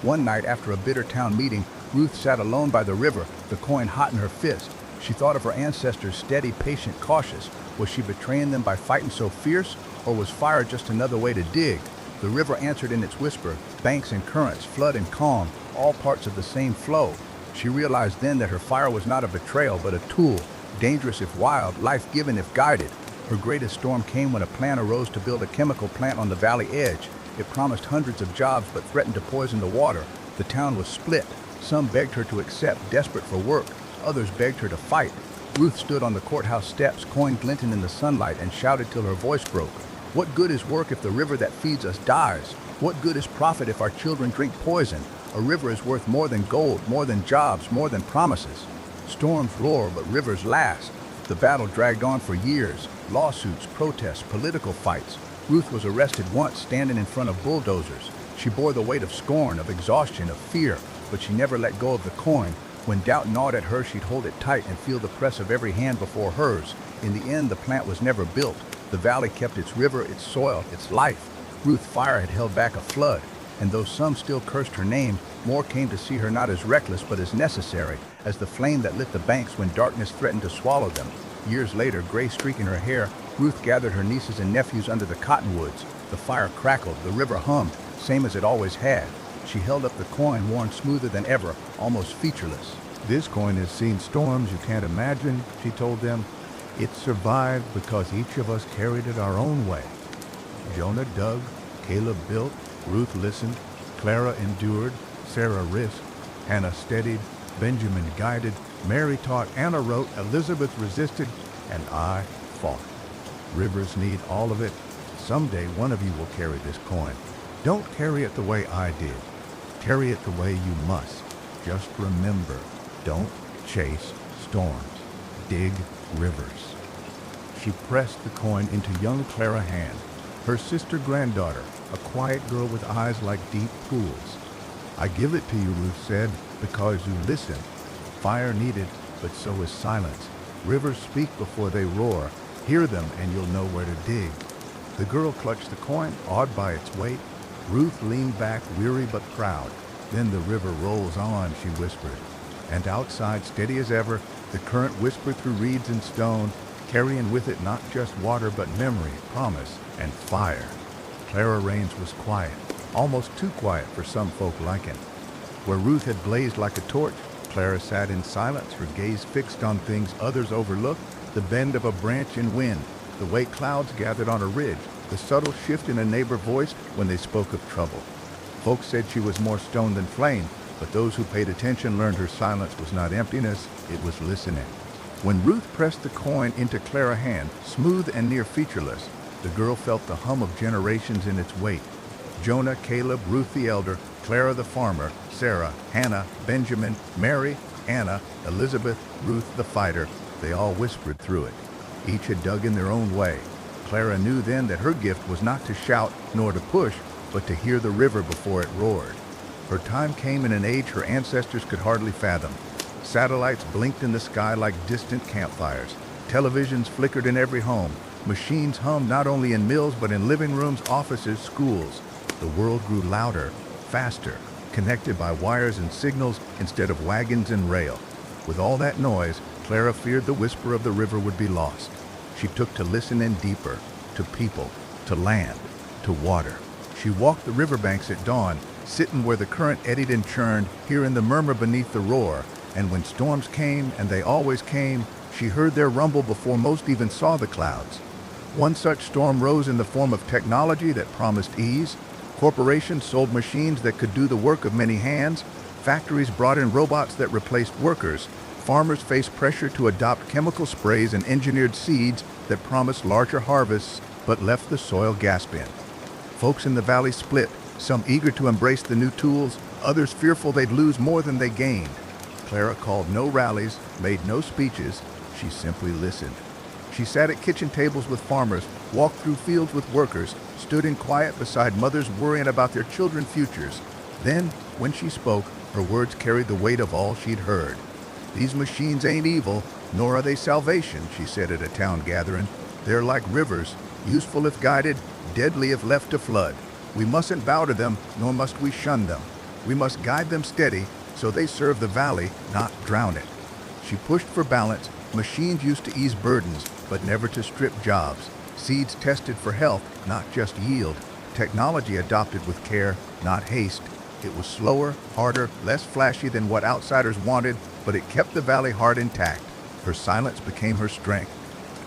One night, after a bitter town meeting, Ruth sat alone by the river, the coin hot in her fist. She thought of her ancestors, steady, patient, cautious. Was she betraying them by fighting so fierce, or was fire just another way to dig? The river answered in its whisper, banks and currents, flood and calm, all parts of the same flow. She realized then that her fire was not a betrayal, but a tool, dangerous if wild, life-giving if guided. Her greatest storm came when a plan arose to build a chemical plant on the valley edge. It promised hundreds of jobs but threatened to poison the water. The town was split. Some begged her to accept, desperate for work. Others begged her to fight. Ruth stood on the courthouse steps, coin glinting in the sunlight, and shouted till her voice broke. What good is work if the river that feeds us dies? What good is profit if our children drink poison? A river is worth more than gold, more than jobs, more than promises. Storms roar, but rivers last. The battle dragged on for years. Lawsuits, protests, political fights. Ruth was arrested once, standing in front of bulldozers. She bore the weight of scorn, of exhaustion, of fear, but she never let go of the coin. When doubt gnawed at her, she'd hold it tight and feel the press of every hand before hers. In the end, the plant was never built. The valley kept its river, its soil, its life. Ruth Fire had held back a flood, and though some still cursed her name, more came to see her not as reckless but as necessary, as the flame that lit the banks when darkness threatened to swallow them. Years later, gray streaking her hair, Ruth gathered her nieces and nephews under the cottonwoods. The fire crackled, the river hummed, same as it always had. She held up the coin, worn smoother than ever, almost featureless. This coin has seen storms you can't imagine, she told them. It survived because each of us carried it our own way. Jonah dug, Caleb built, Ruth listened, Clara endured, Sarah risked, Hannah steadied, Benjamin guided, Mary taught, Anna wrote, Elizabeth resisted, and I fought. Rivers need all of it. Someday one of you will carry this coin. Don't carry it the way I did. Carry it the way you must. Just remember, don't chase storms. Dig rivers. She pressed the coin into young Clara's hand, her sister granddaughter, a quiet girl with eyes like deep pools. I give it to you, Ruth said, because you listen. Fire needed, but so is silence. Rivers speak before they roar. Hear them and you'll know where to dig. The girl clutched the coin, awed by its weight. Ruth leaned back, weary but proud. Then the river rolls on, she whispered. And outside, steady as ever, the current whispered through reeds and stone, carrying with it not just water but memory, promise, and fire. Clara Raines was quiet, almost too quiet for some folk like him. Where Ruth had blazed like a torch, Clara sat in silence, her gaze fixed on things others overlooked, the bend of a branch in wind, the way clouds gathered on a ridge, the subtle shift in a neighbor voice when they spoke of trouble. Folks said she was more stone than flame, but those who paid attention learned her silence was not emptiness, it was listening. When Ruth pressed the coin into Clara's hand, smooth and near featureless, the girl felt the hum of generations in its weight. Jonah, Caleb, Ruth the elder, Clara the farmer, Sarah, Hannah, Benjamin, Mary, Anna, Elizabeth, Ruth the fighter, they all whispered through it. Each had dug in their own way. Clara knew then that her gift was not to shout nor to push, but to hear the river before it roared. Her time came in an age her ancestors could hardly fathom. Satellites blinked in the sky like distant campfires. Televisions flickered in every home. Machines hummed not only in mills but in living rooms, offices, schools. The world grew louder, faster, connected by wires and signals instead of wagons and rail. With all that noise, Clara feared the whisper of the river would be lost. She took to listening deeper, to people, to land, to water. She walked the riverbanks at dawn, sitting where the current eddied and churned, hearing the murmur beneath the roar. And when storms came, and they always came, she heard their rumble before most even saw the clouds. One such storm rose in the form of technology that promised ease. Corporations sold machines that could do the work of many hands. Factories brought in robots that replaced workers. Farmers faced pressure to adopt chemical sprays and engineered seeds that promised larger harvests but left the soil gasping. Folks in the valley split, some eager to embrace the new tools, others fearful they'd lose more than they gained. Clara called no rallies, made no speeches. She simply listened. She sat at kitchen tables with farmers, walked through fields with workers, stood in quiet beside mothers worrying about their children's futures. Then, when she spoke, her words carried the weight of all she'd heard. "These machines ain't evil, nor are they salvation," she said at a town gathering. "They're like rivers, useful if guided, deadly if left to flood. We mustn't bow to them, nor must we shun them. We must guide them steady, so they serve the valley, not drown it." She pushed for balance. Machines used to ease burdens, but never to strip jobs. Seeds tested for health, not just yield. Technology adopted with care, not haste. It was slower, harder, less flashy than what outsiders wanted, but it kept the valley heart intact. Her silence became her strength.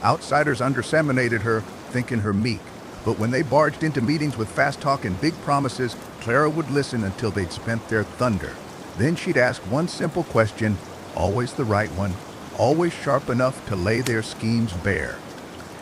Outsiders underestimated her, thinking her meek. But when they barged into meetings with fast talk and big promises, Clara would listen until they'd spent their thunder. Then she'd ask one simple question, always the right one, always sharp enough to lay their schemes bare.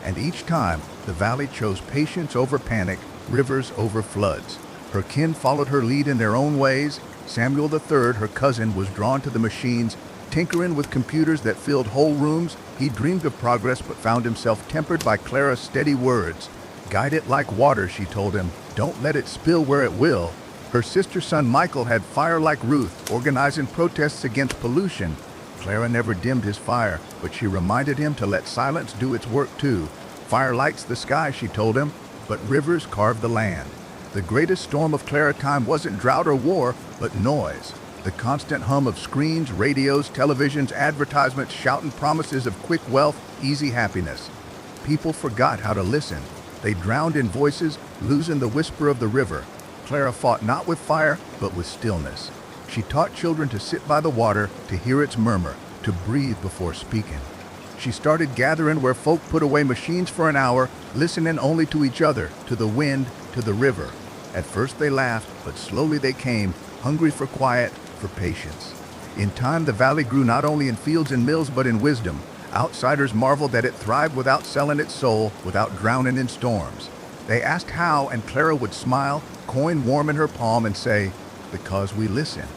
And each time, the valley chose patience over panic, rivers over floods. Her kin followed her lead in their own ways. Samuel III, her cousin, was drawn to the machines, tinkering with computers that filled whole rooms. He dreamed of progress but found himself tempered by Clara's steady words. "Guide it like water," she told him. "Don't let it spill where it will." Her sister son Michael had fire like Ruth, organizing protests against pollution. Clara never dimmed his fire, but she reminded him to let silence do its work too. "Fire lights the sky," she told him, "but rivers carve the land." The greatest storm of Clara time wasn't drought or war, but noise. The constant hum of screens, radios, televisions, advertisements shouting promises of quick wealth, easy happiness. People forgot how to listen. They drowned in voices, losing the whisper of the river. Clara fought not with fire, but with stillness. She taught children to sit by the water, to hear its murmur, to breathe before speaking. She started gathering where folk put away machines for an hour, listening only to each other, to the wind, to the river. At first they laughed, but slowly they came, hungry for quiet, for patience. In time, the valley grew not only in fields and mills, but in wisdom. Outsiders marveled that it thrived without selling its soul, without drowning in storms. They asked how, and Clara would smile, coin warm in her palm, and say, "Because we listen."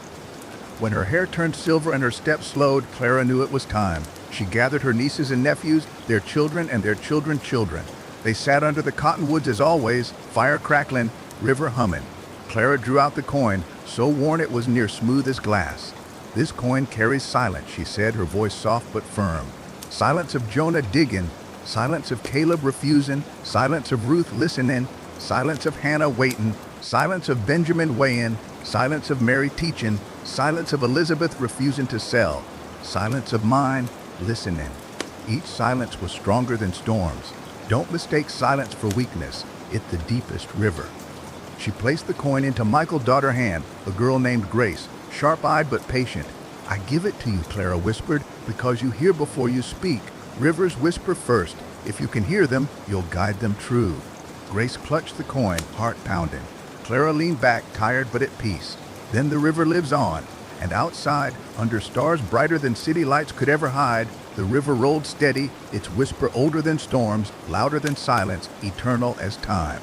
When her hair turned silver and her steps slowed, Clara knew it was time. She gathered her nieces and nephews, their children and their children's children. They sat under the cottonwoods as always, fire crackling, river humming. Clara drew out the coin, so worn it was near smooth as glass. "This coin carries silence," she said, her voice soft but firm. Silence of Jonah digging, silence of Caleb refusing, silence of Ruth listening, silence of Hannah waiting, silence of Benjamin weighing, silence of Mary teaching, silence of Elizabeth refusing to sell, silence of mine listening. Each silence was stronger than storms. Don't mistake silence for weakness. It's the deepest river. She placed the coin into Michael's daughter's hand, a girl named Grace, sharp-eyed but patient. "I give it to you," Clara whispered, "because you hear before you speak. Rivers whisper first. If you can hear them, you'll guide them true." Grace clutched the coin, heart pounding. Clara leaned back, tired but at peace. Then the river lives on, and outside, under stars brighter than city lights could ever hide, the river rolled steady, its whisper older than storms, louder than silence, eternal as time.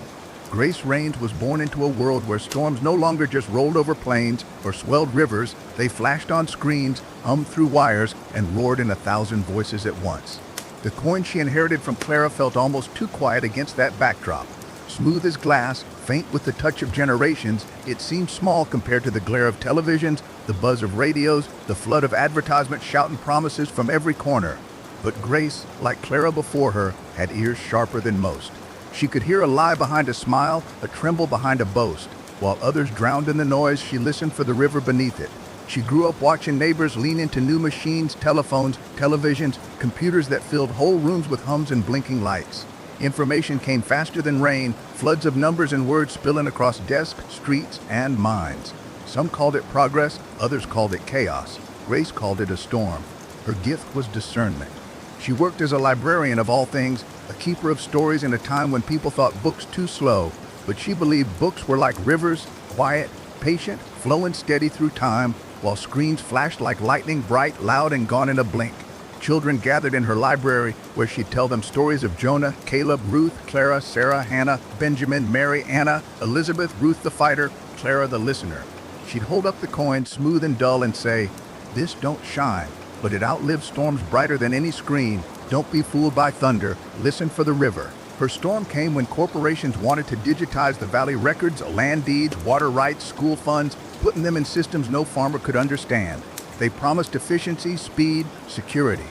Grace Rains was born into a world where storms no longer just rolled over plains or swelled rivers. They flashed on screens, hummed through wires, and roared in 1,000 voices at once. The coin she inherited from Clara felt almost too quiet against that backdrop. Smooth as glass, faint with the touch of generations, it seemed small compared to the glare of televisions, the buzz of radios, the flood of advertisements shouting promises from every corner. But Grace, like Clara before her, had ears sharper than most. She could hear a lie behind a smile, a tremble behind a boast. While others drowned in the noise, she listened for the river beneath it. She grew up watching neighbors lean into new machines, telephones, televisions, computers that filled whole rooms with hums and blinking lights. Information came faster than rain, floods of numbers and words spilling across desks, streets, and minds. Some called it progress, others called it chaos. Grace called it a storm. Her gift was discernment. She worked as a librarian of all things, a keeper of stories in a time when people thought books too slow, but she believed books were like rivers, quiet, patient, flowing steady through time. while screens flashed like lightning, bright, loud, and gone in a blink. Children gathered in her library where she'd tell them stories of Jonah, Caleb, Ruth, Clara, Sarah, Hannah, Benjamin, Mary, Anna, Elizabeth, Ruth the fighter, Clara the listener. She'd hold up the coin, smooth and dull, and say, "This don't shine, but it outlives storms brighter than any screen. Don't be fooled by thunder. Listen for the river." Her storm came when corporations wanted to digitize the valley records, land deeds, water rights, school funds, putting them in systems no farmer could understand. They promised efficiency, speed, security.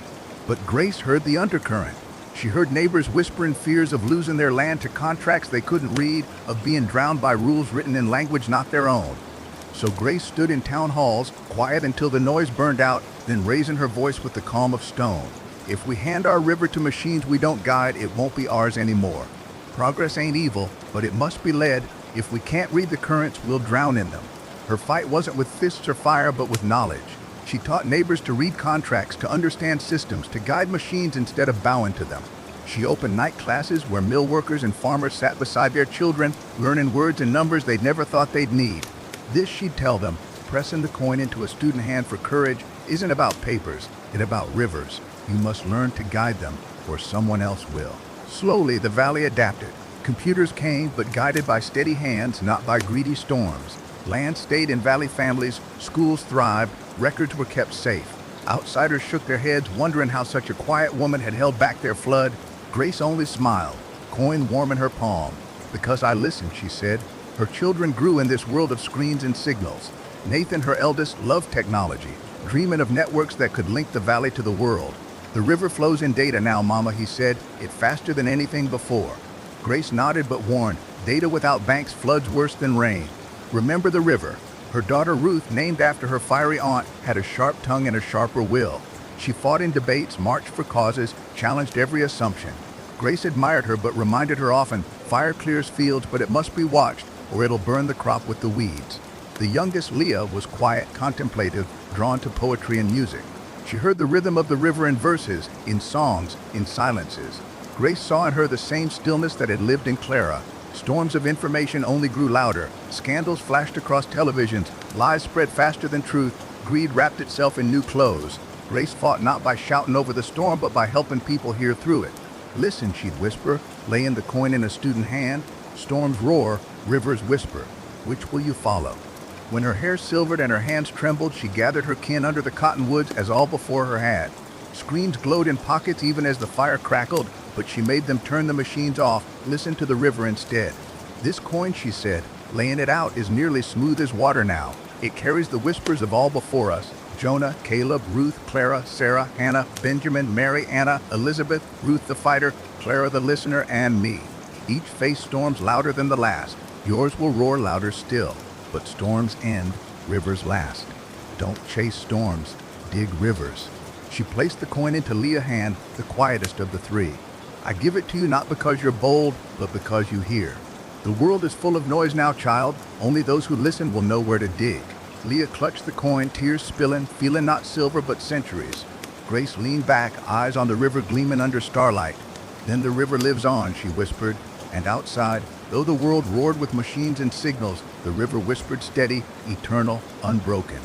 But Grace heard the undercurrent. She heard neighbors whispering fears of losing their land to contracts they couldn't read, of being drowned by rules written in language not their own. So Grace stood in town halls, quiet until the noise burned out, then raising her voice with the calm of stone. If we hand our river to machines we don't guide, it won't be ours anymore. Progress ain't evil, but it must be led. If we can't read the currents, we'll drown in them. Her fight wasn't with fists or fire, but with knowledge. She taught neighbors to read contracts, to understand systems, to guide machines instead of bowing to them. She opened night classes where mill workers and farmers sat beside their children, learning words and numbers they'd never thought they'd need. This, she'd tell them, pressing the coin into a student hand for courage isn't about papers, it's about rivers. You must learn to guide them, or someone else will. Slowly, the valley adapted. Computers came, but guided by steady hands, not by greedy storms. Land stayed in valley families, schools thrived, records were kept safe. Outsiders shook their heads, wondering how such a quiet woman had held back their flood. Grace only smiled, coin warm in her palm. "Because I listened," she said. Her children grew in this world of screens and signals. Nathan, her eldest, loved technology, dreaming of networks that could link the valley to the world. "The river flows in data now, Mama," he said. "It's faster than anything before." Grace nodded but warned, "Data without banks floods worse than rain. Remember the river." Her daughter Ruth, named after her fiery aunt, had a sharp tongue and a sharper will. She fought in debates, marched for causes, challenged every assumption. Grace admired her but reminded her often, "Fire clears fields, but it must be watched, or it'll burn the crop with the weeds." The youngest, Leah, was quiet, contemplative, drawn to poetry and music. She heard the rhythm of the river in verses, in songs, in silences. Grace saw in her the same stillness that had lived in Clara. Storms of information only grew louder. Scandals flashed across televisions. Lies spread faster than truth. Greed wrapped itself in new clothes. Grace fought not by shouting over the storm, but by helping people hear through it. "Listen," she'd whisper, laying the coin in a student hand. "Storms roar, rivers whisper. Which will you follow?" When her hair silvered and her hands trembled, she gathered her kin under the cottonwoods as all before her had. Screens glowed in pockets even as the fire crackled, but she made them turn the machines off, listen to the river instead. "This coin," she said, laying it out, "is nearly smooth as water now. It carries the whispers of all before us. Jonah, Caleb, Ruth, Clara, Sarah, Hannah, Benjamin, Mary, Anna, Elizabeth, Ruth the fighter, Clara the listener, and me. Each faced storms louder than the last. Yours will roar louder still. But storms end, rivers last. Don't chase storms, dig rivers." She placed the coin into Leah's hand, the quietest of the three. "I give it to you not because you're bold, but because you hear. The world is full of noise now, child. Only those who listen will know where to dig." Leah clutched the coin, tears spilling, feeling not silver but centuries. Grace leaned back, eyes on the river gleaming under starlight. "Then the river lives on," she whispered, and outside, though the world roared with machines and signals, the river whispered steady, eternal, unbroken.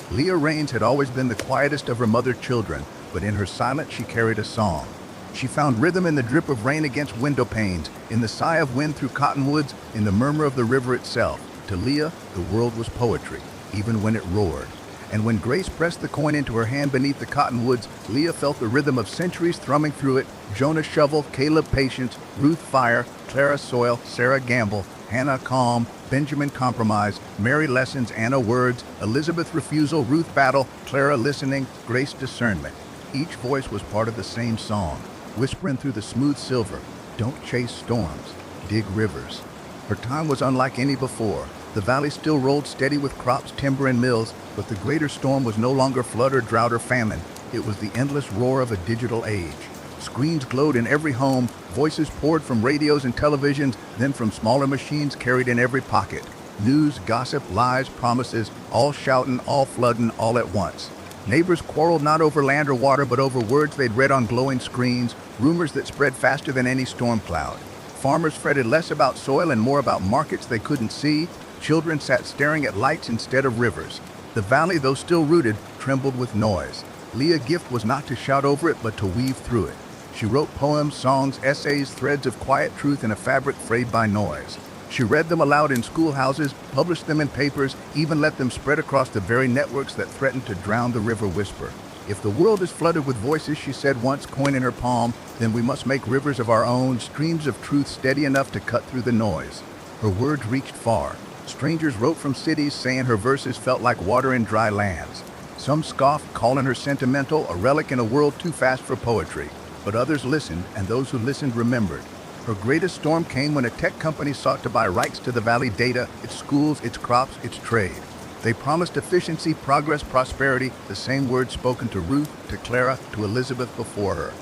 Leah Raines had always been the quietest of her mother's children, but in her silence she carried a song. She found rhythm in the drip of rain against window panes, in the sigh of wind through cottonwoods, in the murmur of the river itself. To Leah, the world was poetry, even when it roared. And when Grace pressed the coin into her hand beneath the cottonwoods, Leah felt the rhythm of centuries thrumming through it. Jonah shovel, Caleb patience, Ruth fire, Clara soil, Sarah gamble, Hannah calm, Benjamin compromise, Mary lessons, Anna words, Elizabeth refusal, Ruth battle, Clara listening, Grace discernment. Each voice was part of the same song, whispering through the smooth silver, "Don't chase storms, dig rivers." Her time was unlike any before. The valley still rolled steady with crops, timber, and mills, but the greater storm was no longer flood or drought or famine. It was the endless roar of a digital age. Screens glowed in every home, voices poured from radios and televisions, then from smaller machines carried in every pocket. News, gossip, lies, promises, all shouting, all flooding, all at once. Neighbors quarreled not over land or water, but over words they'd read on glowing screens, rumors that spread faster than any storm cloud. Farmers fretted less about soil and more about markets they couldn't see. Children sat staring at lights instead of rivers. The valley, though still rooted, trembled with noise. Leah's gift was not to shout over it, but to weave through it. She wrote poems, songs, essays, threads of quiet truth in a fabric frayed by noise. She read them aloud in schoolhouses, published them in papers, even let them spread across the very networks that threatened to drown the river whisper. If the world is flooded with voices, she said once, coin in her palm, then we must make rivers of our own, streams of truth steady enough to cut through the noise. Her words reached far. Strangers wrote from cities saying her verses felt like water in dry lands. Some scoffed, calling her sentimental, a relic in a world too fast for poetry. But others listened, and those who listened remembered. Her greatest storm came when a tech company sought to buy rights to the valley data, its schools, its crops, its trade. They promised efficiency, progress, prosperity, the same words spoken to Ruth, to Clara, to Elizabeth before her.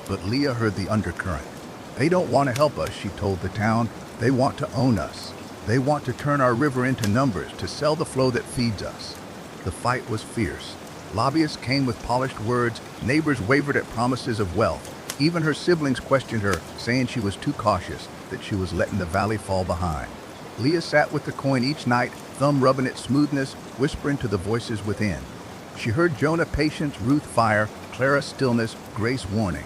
But Leah heard the undercurrent. They don't want to help us, she told the town. They want to own us. They want to turn our river into numbers, to sell the flow that feeds us. The fight was fierce. Lobbyists came with polished words. Neighbors wavered at promises of wealth. Even her siblings questioned her, saying she was too cautious, that she was letting the valley fall behind. Leah sat with the coin each night, thumb rubbing its smoothness, whispering to the voices within. She heard Jonah patience, Ruth fire, Clara stillness, Grace warning.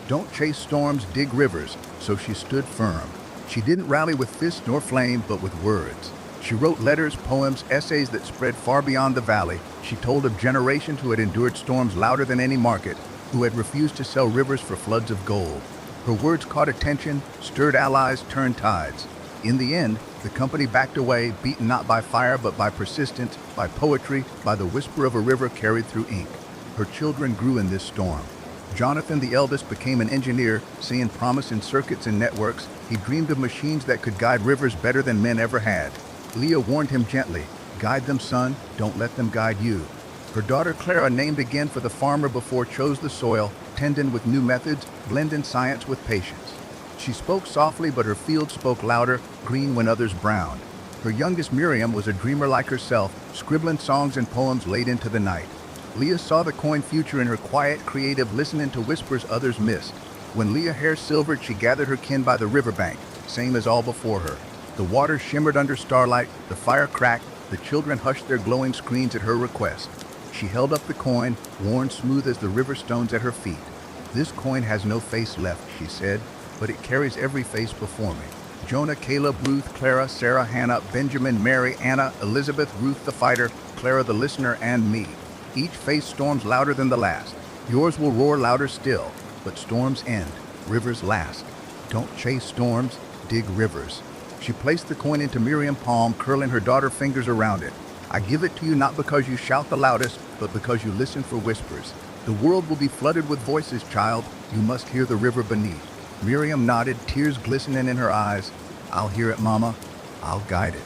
Don't chase storms, dig rivers, so she stood firm. She didn't rally with fists nor flame, but with words. She wrote letters, poems, essays that spread far beyond the valley. She told of generations who had endured storms louder than any market, who had refused to sell rivers for floods of gold. Her words caught attention, stirred allies, turned tides. In the end, the company backed away, beaten not by fire but by persistence, by poetry, by the whisper of a river carried through ink. Her children grew in this storm. Jonathan, the eldest, became an engineer, seeing promise in circuits and networks. He dreamed of machines that could guide rivers better than men ever had. Leah warned him gently, guide them, son, don't let them guide you. Her daughter Clara, named again for the farmer before, chose the soil, tending with new methods, blending science with patience. She spoke softly, but her field spoke louder, green when others browned. Her youngest Miriam was a dreamer like herself, scribbling songs and poems late into the night. Leah saw the coin future in her quiet, creative, listening to whispers others missed. When Leah's hair silvered, she gathered her kin by the riverbank, same as all before her. The water shimmered under starlight, the fire cracked, the children hushed their glowing screens at her request. She held up the coin, worn smooth as the river stones at her feet. This coin has no face left, she said, but it carries every face before me. Jonah, Caleb, Ruth, Clara, Sarah, Hannah, Benjamin, Mary, Anna, Elizabeth, Ruth the fighter, Clara the listener, and me. Each face storms louder than the last. Yours will roar louder still, but storms end, rivers last. Don't chase storms, dig rivers. She placed the coin into Miriam's palm, curling her daughter's fingers around it. I give it to you not because you shout the loudest, but because you listen for whispers. The world will be flooded with voices, child. You must hear the river beneath. Miriam nodded, tears glistening in her eyes. I'll hear it, Mama. I'll guide it.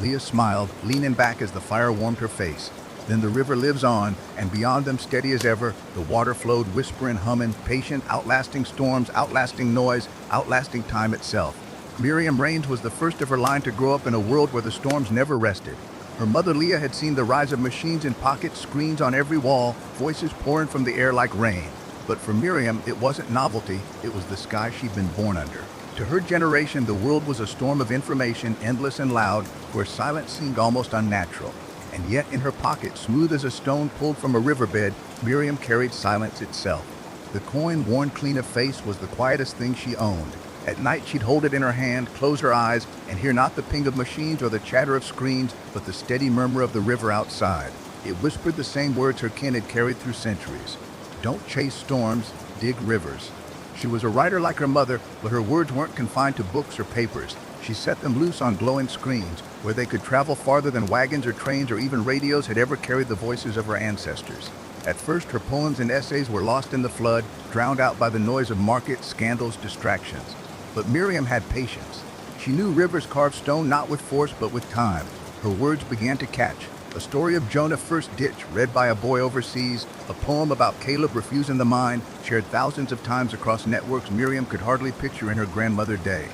Leah smiled, leaning back as the fire warmed her face. Then the river lives on, and beyond them, steady as ever, the water flowed, whispering, humming, patient, outlasting storms, outlasting noise, outlasting time itself. Miriam Raines was the first of her line to grow up in a world where the storms never rested. Her mother Leah had seen the rise of machines in pockets, screens on every wall, voices pouring from the air like rain. But for Miriam, it wasn't novelty, it was the sky she'd been born under. To her generation, the world was a storm of information, endless and loud, where silence seemed almost unnatural. And yet in her pocket, smooth as a stone pulled from a riverbed, Miriam carried silence itself. The coin, worn clean of face, was the quietest thing she owned. At night, she'd hold it in her hand, close her eyes, and hear not the ping of machines or the chatter of screens, but the steady murmur of the river outside. It whispered the same words her kin had carried through centuries. Don't chase storms, dig rivers. She was a writer like her mother, but her words weren't confined to books or papers. She set them loose on glowing screens, where they could travel farther than wagons or trains or even radios had ever carried the voices of her ancestors. At first, her poems and essays were lost in the flood, drowned out by the noise of markets, scandals, distractions. But Miriam had patience. She knew rivers carved stone not with force but with time. Her words began to catch. A story of Jonah first ditch, read by a boy overseas, a poem about Caleb refusing the mine, shared thousands of times across networks Miriam could hardly picture in her grandmother day.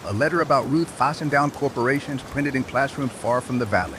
A letter about Ruth fastened down corporations, printed in classrooms far from the valley.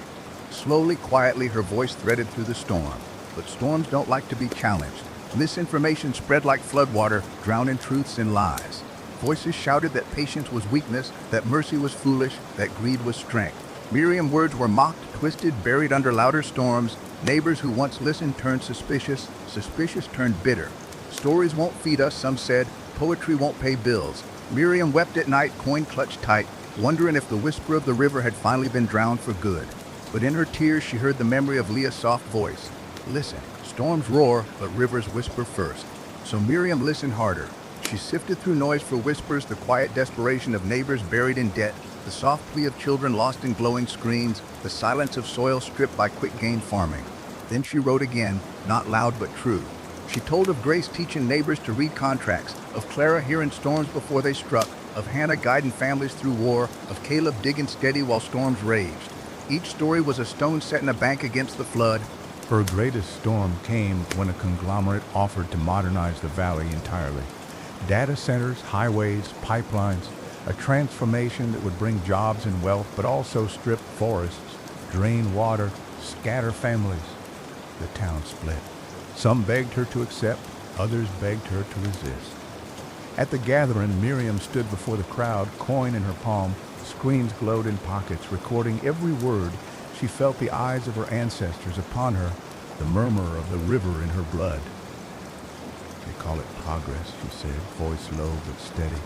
Slowly, quietly, her voice threaded through the storm. But storms don't like to be challenged. Misinformation spread like floodwater, drowning truths in lies. Voices shouted that patience was weakness, that mercy was foolish, that greed was strength. Miriam's words were mocked, twisted, buried under louder storms, Neighbors who once listened turned suspicious, suspicious turned bitter. Stories won't feed us, some said. Poetry won't pay bills. Miriam wept at night, coin clutched tight, wondering if the whisper of the river had finally been drowned for good. But in her tears she heard the memory of Leah's soft voice. Listen, storms roar, but rivers whisper first. So Miriam listened harder. She sifted through noise for whispers, the quiet desperation of neighbors buried in debt, the soft plea of children lost in glowing screens, the silence of soil stripped by quick gain farming. Then she wrote again, not loud but true. She told of Grace teaching neighbors to read contracts, of Clara hearing storms before they struck, of Hannah guiding families through war, of Caleb digging steady while storms raged. Each story was a stone set in a bank against the flood. Her greatest storm came when a conglomerate offered to modernize the valley entirely. Data centers, highways, pipelines, a transformation that would bring jobs and wealth, but also strip forests, drain water, scatter families. The town split. Some begged her to accept, others begged her to resist. At the gathering, Miriam stood before the crowd, coin in her palm. Screens glowed in pockets, recording every word. She felt the eyes of her ancestors upon her, the murmur of the river in her blood. They call it progress, she said, voice low but steady.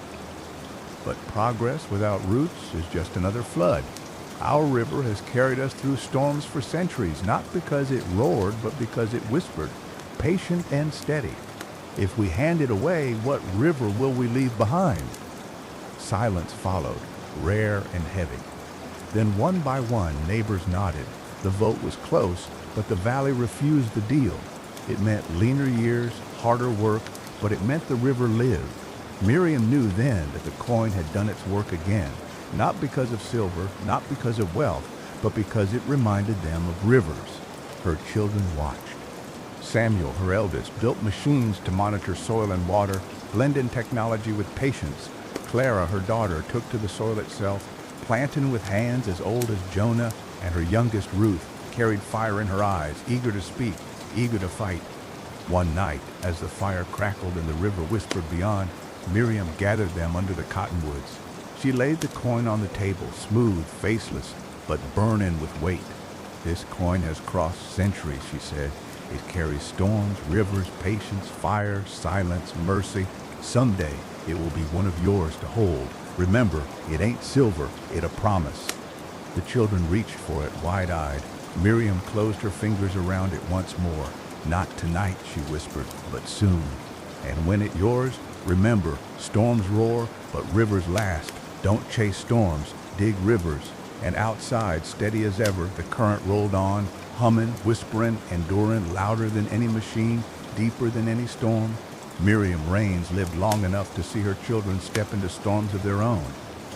But progress without roots is just another flood. Our river has carried us through storms for centuries, not because it roared, but because it whispered, patient and steady. If we hand it away, what river will we leave behind? Silence followed, rare and heavy. Then one by one, neighbors nodded. The vote was close, but the valley refused the deal. It meant leaner years, harder work, but it meant the river lived. Miriam knew then that the coin had done its work again, not because of silver, not because of wealth, but because it reminded them of rivers. Her children watched. Samuel, her eldest, built machines to monitor soil and water, blending technology with patience. Clara, her daughter, took to the soil itself, planting with hands as old as Jonah, and her youngest, Ruth, carried fire in her eyes, eager to speak, eager to fight. One night, as the fire crackled and the river whispered beyond, Miriam gathered them under the cottonwoods. She laid the coin on the table, smooth, faceless, but burning with weight. This coin has crossed centuries, she said. It carries storms, rivers, patience, fire, silence, mercy. Someday, it will be one of yours to hold. Remember, it ain't silver, it a promise. The children reached for it, wide-eyed. Miriam closed her fingers around it once more. Not tonight, she whispered, but soon. And when it yours, remember, storms roar, but rivers last. Don't chase storms, dig rivers. And outside, steady as ever, the current rolled on, humming, whispering, enduring, louder than any machine, deeper than any storm. Miriam Raines lived long enough to see her children step into storms of their own.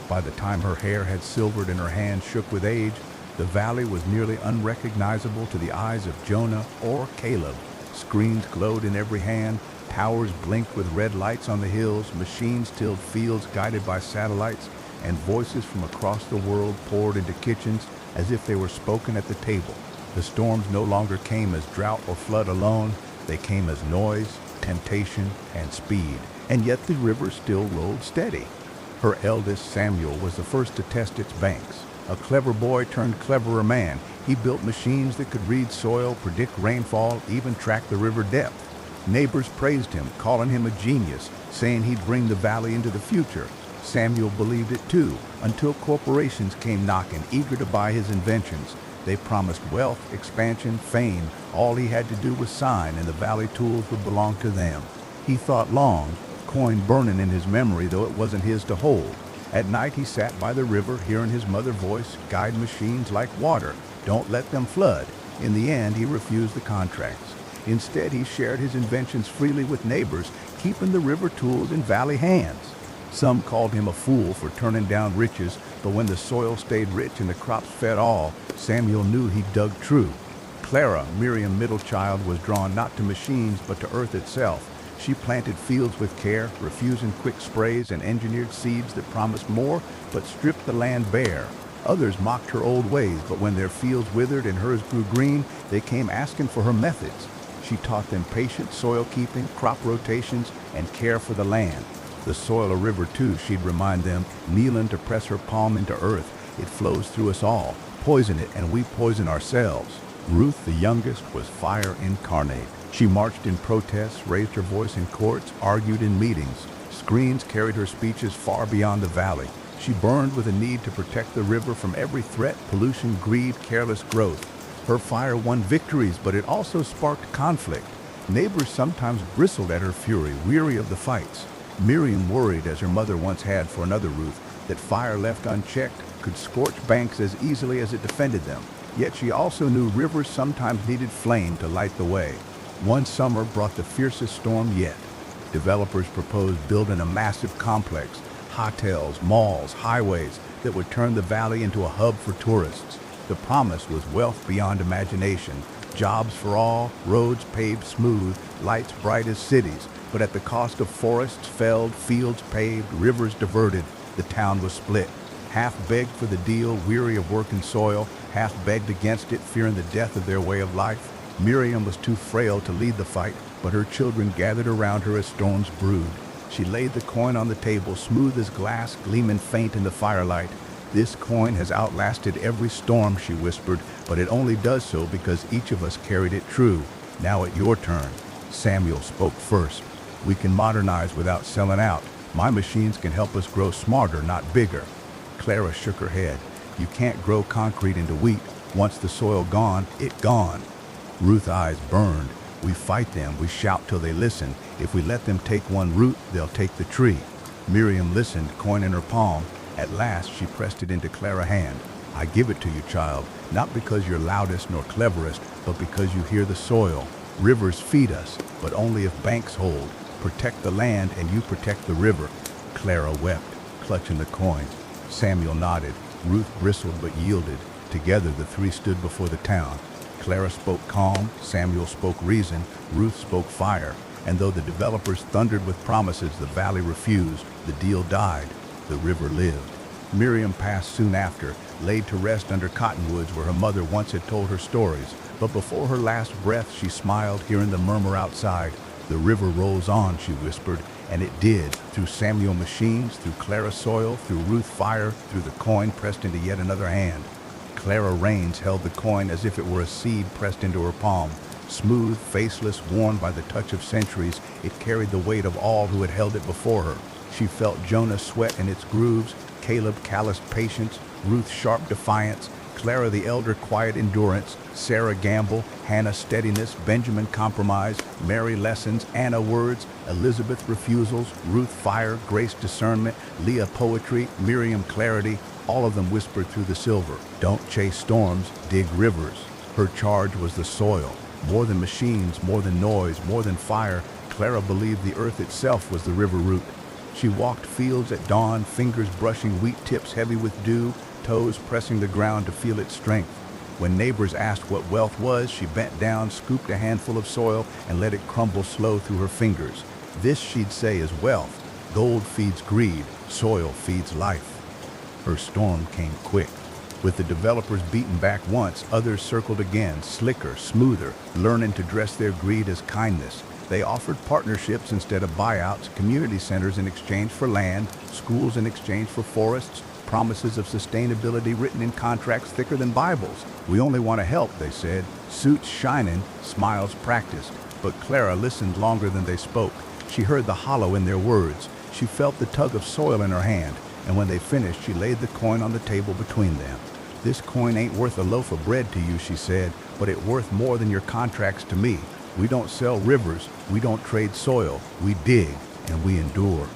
By the time her hair had silvered and her hands shook with age, the valley was nearly unrecognizable to the eyes of Jonah or Caleb. Screens glowed in every hand, towers blinked with red lights on the hills, machines tilled fields guided by satellites, and voices from across the world poured into kitchens as if they were spoken at the table. The storms no longer came as drought or flood alone, they came as noise, temptation, and speed, and yet the river still rolled steady. Her eldest, Samuel, was the first to test its banks. A clever boy turned cleverer man. He built machines that could read soil, predict rainfall, even track the river depth. Neighbors praised him, calling him a genius, saying he'd bring the valley into the future. Samuel believed it too, until corporations came knocking, eager to buy his inventions. They promised wealth, expansion, fame. All he had to do was sign, and the valley tools would belong to them. He thought long, coin burning in his memory, though it wasn't his to hold. At night he sat by the river, hearing his mother's voice guide machines like water. Don't let them flood. In the end, he refused the contracts. Instead, he shared his inventions freely with neighbors, keeping the river tools in valley hands. Some called him a fool for turning down riches, but when the soil stayed rich and the crops fed all, Samuel knew he dug true. Clara, Miriam's middle child, was drawn not to machines but to earth itself. She planted fields with care, refusing quick sprays and engineered seeds that promised more but stripped the land bare. Others mocked her old ways, but when their fields withered and hers grew green, they came asking for her methods. She taught them patient soil keeping, crop rotations, and care for the land. The soil a river too, she'd remind them, kneeling to press her palm into earth. It flows through us all. Poison it, and we poison ourselves. Ruth, the youngest, was fire incarnate. She marched in protests, raised her voice in courts, argued in meetings. Screens carried her speeches far beyond the valley. She burned with a need to protect the river from every threat, pollution, greed, careless growth. Her fire won victories, but it also sparked conflict. Neighbors sometimes bristled at her fury, weary of the fights. Miriam worried, as her mother once had for another Ruth, that fire left unchecked could scorch banks as easily as it defended them. Yet she also knew rivers sometimes needed flame to light the way. One summer brought the fiercest storm yet. Developers proposed building a massive complex, hotels, malls, highways that would turn the valley into a hub for tourists. The promise was wealth beyond imagination, jobs for all, roads paved smooth, lights bright as cities. But at the cost of forests felled, fields paved, rivers diverted, the town was split. Half begged for the deal, weary of working soil, half begged against it, fearing the death of their way of life. Miriam was too frail to lead the fight, but her children gathered around her as storms brewed. She laid the coin on the table, smooth as glass, gleaming faint in the firelight. "This coin has outlasted every storm," she whispered, "but it only does so because each of us carried it true. Now it's your turn." Samuel spoke first. "We can modernize without selling out. My machines can help us grow smarter, not bigger." Clara shook her head. "You can't grow concrete into wheat. Once the soil gone, it gone." Ruth's eyes burned. "We fight them, we shout till they listen. If we let them take one root, they'll take the tree." Miriam listened, coin in her palm. At last, she pressed it into Clara's hand. "I give it to you, child, not because you're loudest nor cleverest, but because you hear the soil. Rivers feed us, but only if banks hold. Protect the land and you protect the river." Clara wept, clutching the coin. Samuel nodded. Ruth bristled but yielded. Together the three stood before the town. Clara spoke calm, Samuel spoke reason, Ruth spoke fire. And though the developers thundered with promises, the valley refused. The deal died. The river lived. Miriam passed soon after, laid to rest under cottonwoods where her mother once had told her stories. But before her last breath, she smiled, hearing the murmur outside. "The river rolls on," she whispered, and it did, through Samuel machines, through Clara soil, through Ruth fire, through the coin pressed into yet another hand. Clara Rains held the coin as if it were a seed pressed into her palm. Smooth, faceless, worn by the touch of centuries, it carried the weight of all who had held it before her. She felt Jonah sweat in its grooves, Caleb calloused patience, Ruth sharp defiance, Clara the elder quiet endurance, Sarah gamble, Hannah steadiness, Benjamin compromise, Mary lessons, Anna words, Elizabeth refusals, Ruth fire, Grace discernment, Leah poetry, Miriam clarity. All of them whispered through the silver. "Don't chase storms, dig rivers." Her charge was the soil. More than machines, more than noise, more than fire, Clara believed the earth itself was the river root. She walked fields at dawn, fingers brushing wheat tips heavy with dew, toes pressing the ground to feel its strength. When neighbors asked what wealth was, she bent down, scooped a handful of soil, and let it crumble slow through her fingers. This, she'd say, is wealth. Gold feeds greed, soil feeds life. Her storm came quick. With the developers beaten back once, others circled again, slicker, smoother, learning to dress their greed as kindness. They offered partnerships instead of buyouts, community centers in exchange for land, schools in exchange for forests, promises of sustainability written in contracts thicker than Bibles. "We only want to help," they said, suits shining, smiles practiced. But Clara listened longer than they spoke. She heard the hollow in their words. She felt the tug of soil in her hand, and when they finished, she laid the coin on the table between them. "This coin ain't worth a loaf of bread to you," she said, "but it's worth more than your contracts to me. We don't sell rivers, we don't trade soil, we dig, and we endure."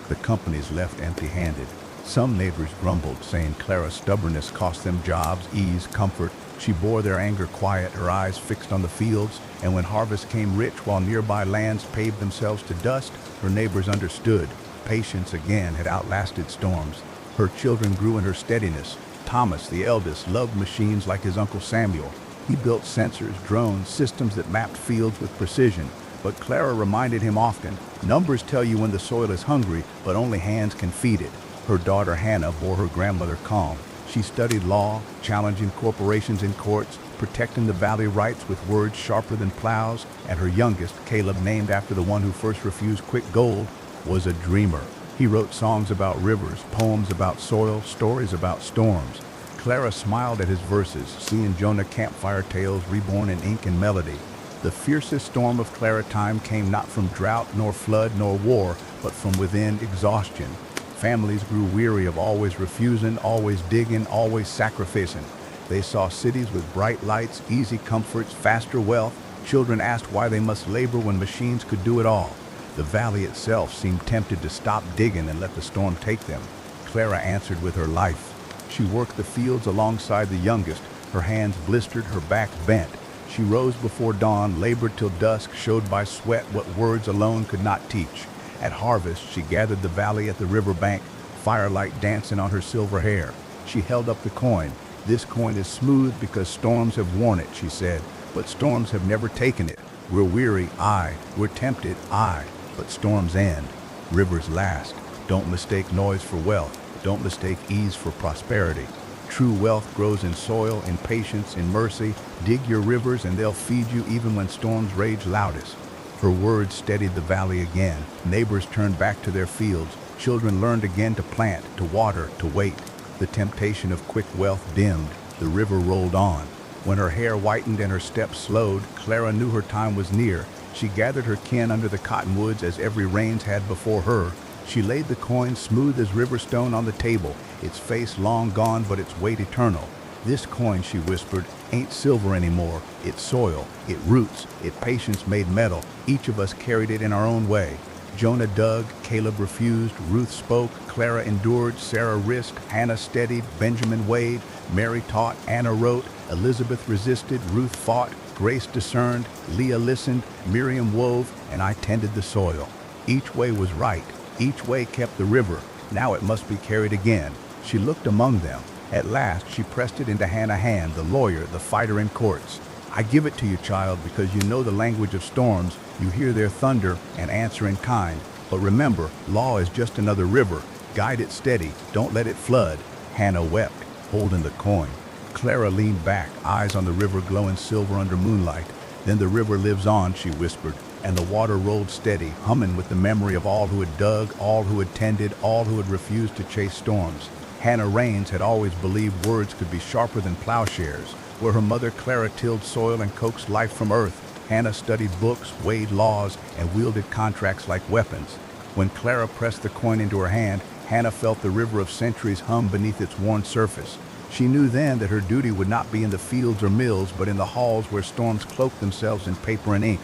The companies left empty-handed. Some neighbors grumbled, saying Clara's stubbornness cost them jobs, ease, comfort. She bore their anger quiet, her eyes fixed on the fields, and when harvest came rich while nearby lands paved themselves to dust, her neighbors understood. Patience again had outlasted storms. Her children grew in her steadiness. Thomas, the eldest, loved machines like his Uncle Samuel. He built sensors, drones, systems that mapped fields with precision. But Clara reminded him often, numbers tell you when the soil is hungry, but only hands can feed it. Her daughter Hannah bore her grandmother calm. She studied law, challenging corporations in courts, protecting the valley rights with words sharper than plows, and her youngest, Caleb, named after the one who first refused quick gold, was a dreamer. He wrote songs about rivers, poems about soil, stories about storms. Clara smiled at his verses, seeing Jonah campfire tales reborn in ink and melody. The fiercest storm of Clara time came not from drought, nor flood, nor war, but from within exhaustion. Families grew weary of always refusing, always digging, always sacrificing. They saw cities with bright lights, easy comforts, faster wealth. Children asked why they must labor when machines could do it all. The valley itself seemed tempted to stop digging and let the storm take them. Clara answered with her life. She worked the fields alongside the youngest, her hands blistered, her back bent. She rose before dawn, labored till dusk, showed by sweat what words alone could not teach. At harvest, she gathered the valley at the riverbank, firelight dancing on her silver hair. She held up the coin. "This coin is smooth because storms have worn it," she said, "but storms have never taken it. We're weary, aye. We're tempted, aye. But storms end. Rivers last. Don't mistake noise for wealth. Don't mistake ease for prosperity. True wealth grows in soil, in patience, in mercy. Dig your rivers and they'll feed you even when storms rage loudest." Her words steadied the valley again. Neighbors turned back to their fields. Children learned again to plant, to water, to wait. The temptation of quick wealth dimmed. The river rolled on. When her hair whitened and her steps slowed, Clara knew her time was near. She gathered her kin under the cottonwoods as every rains had before her. She laid the coin smooth as river stone on the table, its face long gone but its weight eternal. "This coin," she whispered, "ain't silver anymore. It's soil, it roots, it patience made metal. Each of us carried it in our own way." Jonah dug, Caleb refused, Ruth spoke, Clara endured, Sarah risked, Hannah steadied, Benjamin weighed, Mary taught, Anna wrote, Elizabeth resisted, Ruth fought, Grace discerned, Leah listened, Miriam wove, and I tended the soil. Each way was right. Each way kept the river. Now it must be carried again. She looked among them. At last she pressed it into Hannah's hand, the lawyer, the fighter in courts. "I give it to you, child, because you know the language of storms. You hear their thunder and answer in kind. But remember, law is just another river. Guide it steady. Don't let it flood." Hannah wept, holding the coin. Clara leaned back, eyes on the river glowing silver under moonlight. "Then the river lives on," she whispered, and the water rolled steady, humming with the memory of all who had dug, all who had tended, all who had refused to chase storms. Hannah Raines had always believed words could be sharper than plowshares. Where her mother Clara tilled soil and coaxed life from earth, Hannah studied books, weighed laws, and wielded contracts like weapons. When Clara pressed the coin into her hand, Hannah felt the river of centuries hum beneath its worn surface. She knew then that her duty would not be in the fields or mills, but in the halls where storms cloaked themselves in paper and ink.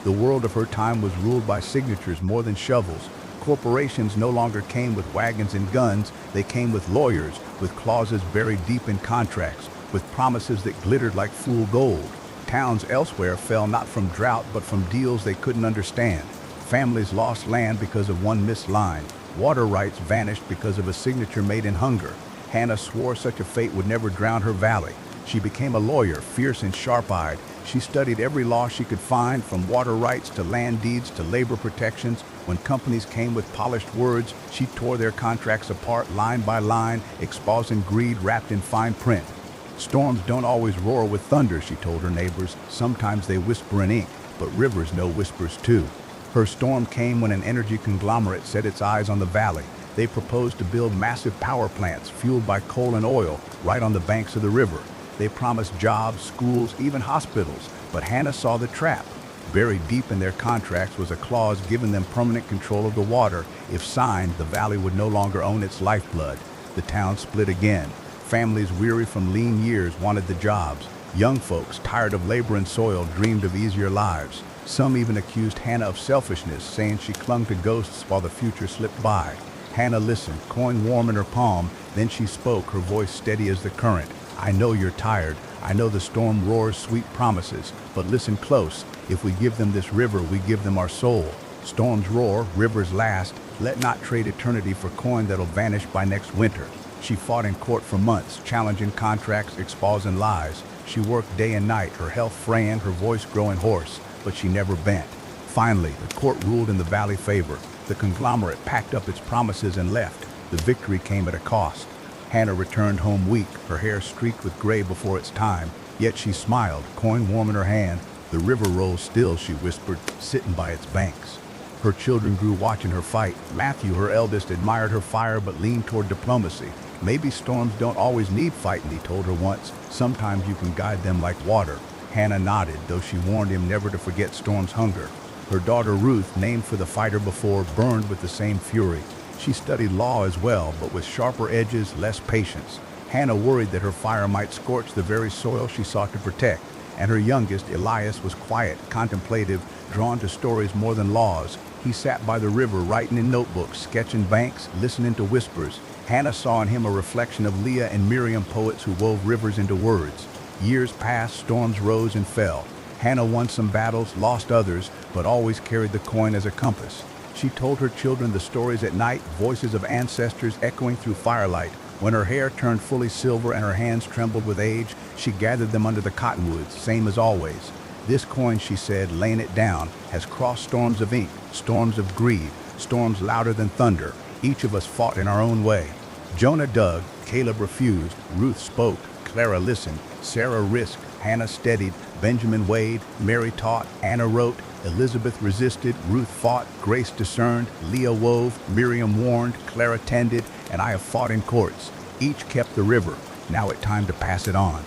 The world of her time was ruled by signatures more than shovels. Corporations no longer came with wagons and guns, they came with lawyers, with clauses buried deep in contracts, with promises that glittered like fool gold. Towns elsewhere fell not from drought but from deals they couldn't understand. Families lost land because of one missed line. Water rights vanished because of a signature made in hunger. Hannah swore such a fate would never drown her valley. She became a lawyer, fierce and sharp-eyed. She studied every law she could find, from water rights to land deeds to labor protections. When companies came with polished words, she tore their contracts apart line by line, exposing greed wrapped in fine print. "Storms don't always roar with thunder," she told her neighbors. "Sometimes they whisper in ink, but rivers know whispers too." Her storm came when an energy conglomerate set its eyes on the valley. They proposed to build massive power plants fueled by coal and oil right on the banks of the river. They promised jobs, schools, even hospitals, but Hannah saw the trap. Buried deep in their contracts was a clause giving them permanent control of the water. If signed, the valley would no longer own its lifeblood. The town split again. Families weary from lean years wanted the jobs. Young folks, tired of labor and soil, dreamed of easier lives. Some even accused Hannah of selfishness, saying she clung to ghosts while the future slipped by. Hannah listened, coin warm in her palm. Then she spoke, her voice steady as the current. "I know you're tired. I know the storm roars sweet promises. But listen close. If we give them this river, we give them our soul. Storms roar, rivers last. Let not trade eternity for coin that'll vanish by next winter." She fought in court for months, challenging contracts, exposing lies. She worked day and night, her health fraying, her voice growing hoarse, but she never bent. Finally, the court ruled in the valley favor. The conglomerate packed up its promises and left. The victory came at a cost. Hannah returned home weak, her hair streaked with gray before its time. Yet she smiled, coin warm in her hand. "The river rolls still," she whispered, sitting by its banks. Her children grew watching her fight. Matthew, her eldest, admired her fire but leaned toward diplomacy. Maybe storms don't always need fighting, he told her once. Sometimes you can guide them like water. Hannah nodded, though she warned him never to forget Storm's hunger. Her daughter Ruth, named for the fighter before, burned with the same fury. She studied law as well, but with sharper edges, less patience. Hannah worried that her fire might scorch the very soil she sought to protect. And her youngest, Elias, was quiet, contemplative, drawn to stories more than laws. He sat by the river, writing in notebooks, sketching banks, listening to whispers. Hannah saw in him a reflection of Leah and Miriam, poets who wove rivers into words. Years passed, storms rose and fell. Hannah won some battles, lost others, but always carried the coin as a compass. She told her children the stories at night, voices of ancestors echoing through firelight. When her hair turned fully silver and her hands trembled with age, she gathered them under the cottonwoods, same as always. This coin, she said, laying it down, has crossed storms of ink, storms of greed, storms louder than thunder. Each of us fought in our own way. Jonah dug, Caleb refused, Ruth spoke, Clara listened, Sarah risked, Hannah steadied, Benjamin weighed, Mary taught, Anna wrote, Elizabeth resisted, Ruth fought, Grace discerned, Leah wove, Miriam warned, Clara tended, and I have fought in courts. Each kept the river. Now it's time to pass it on.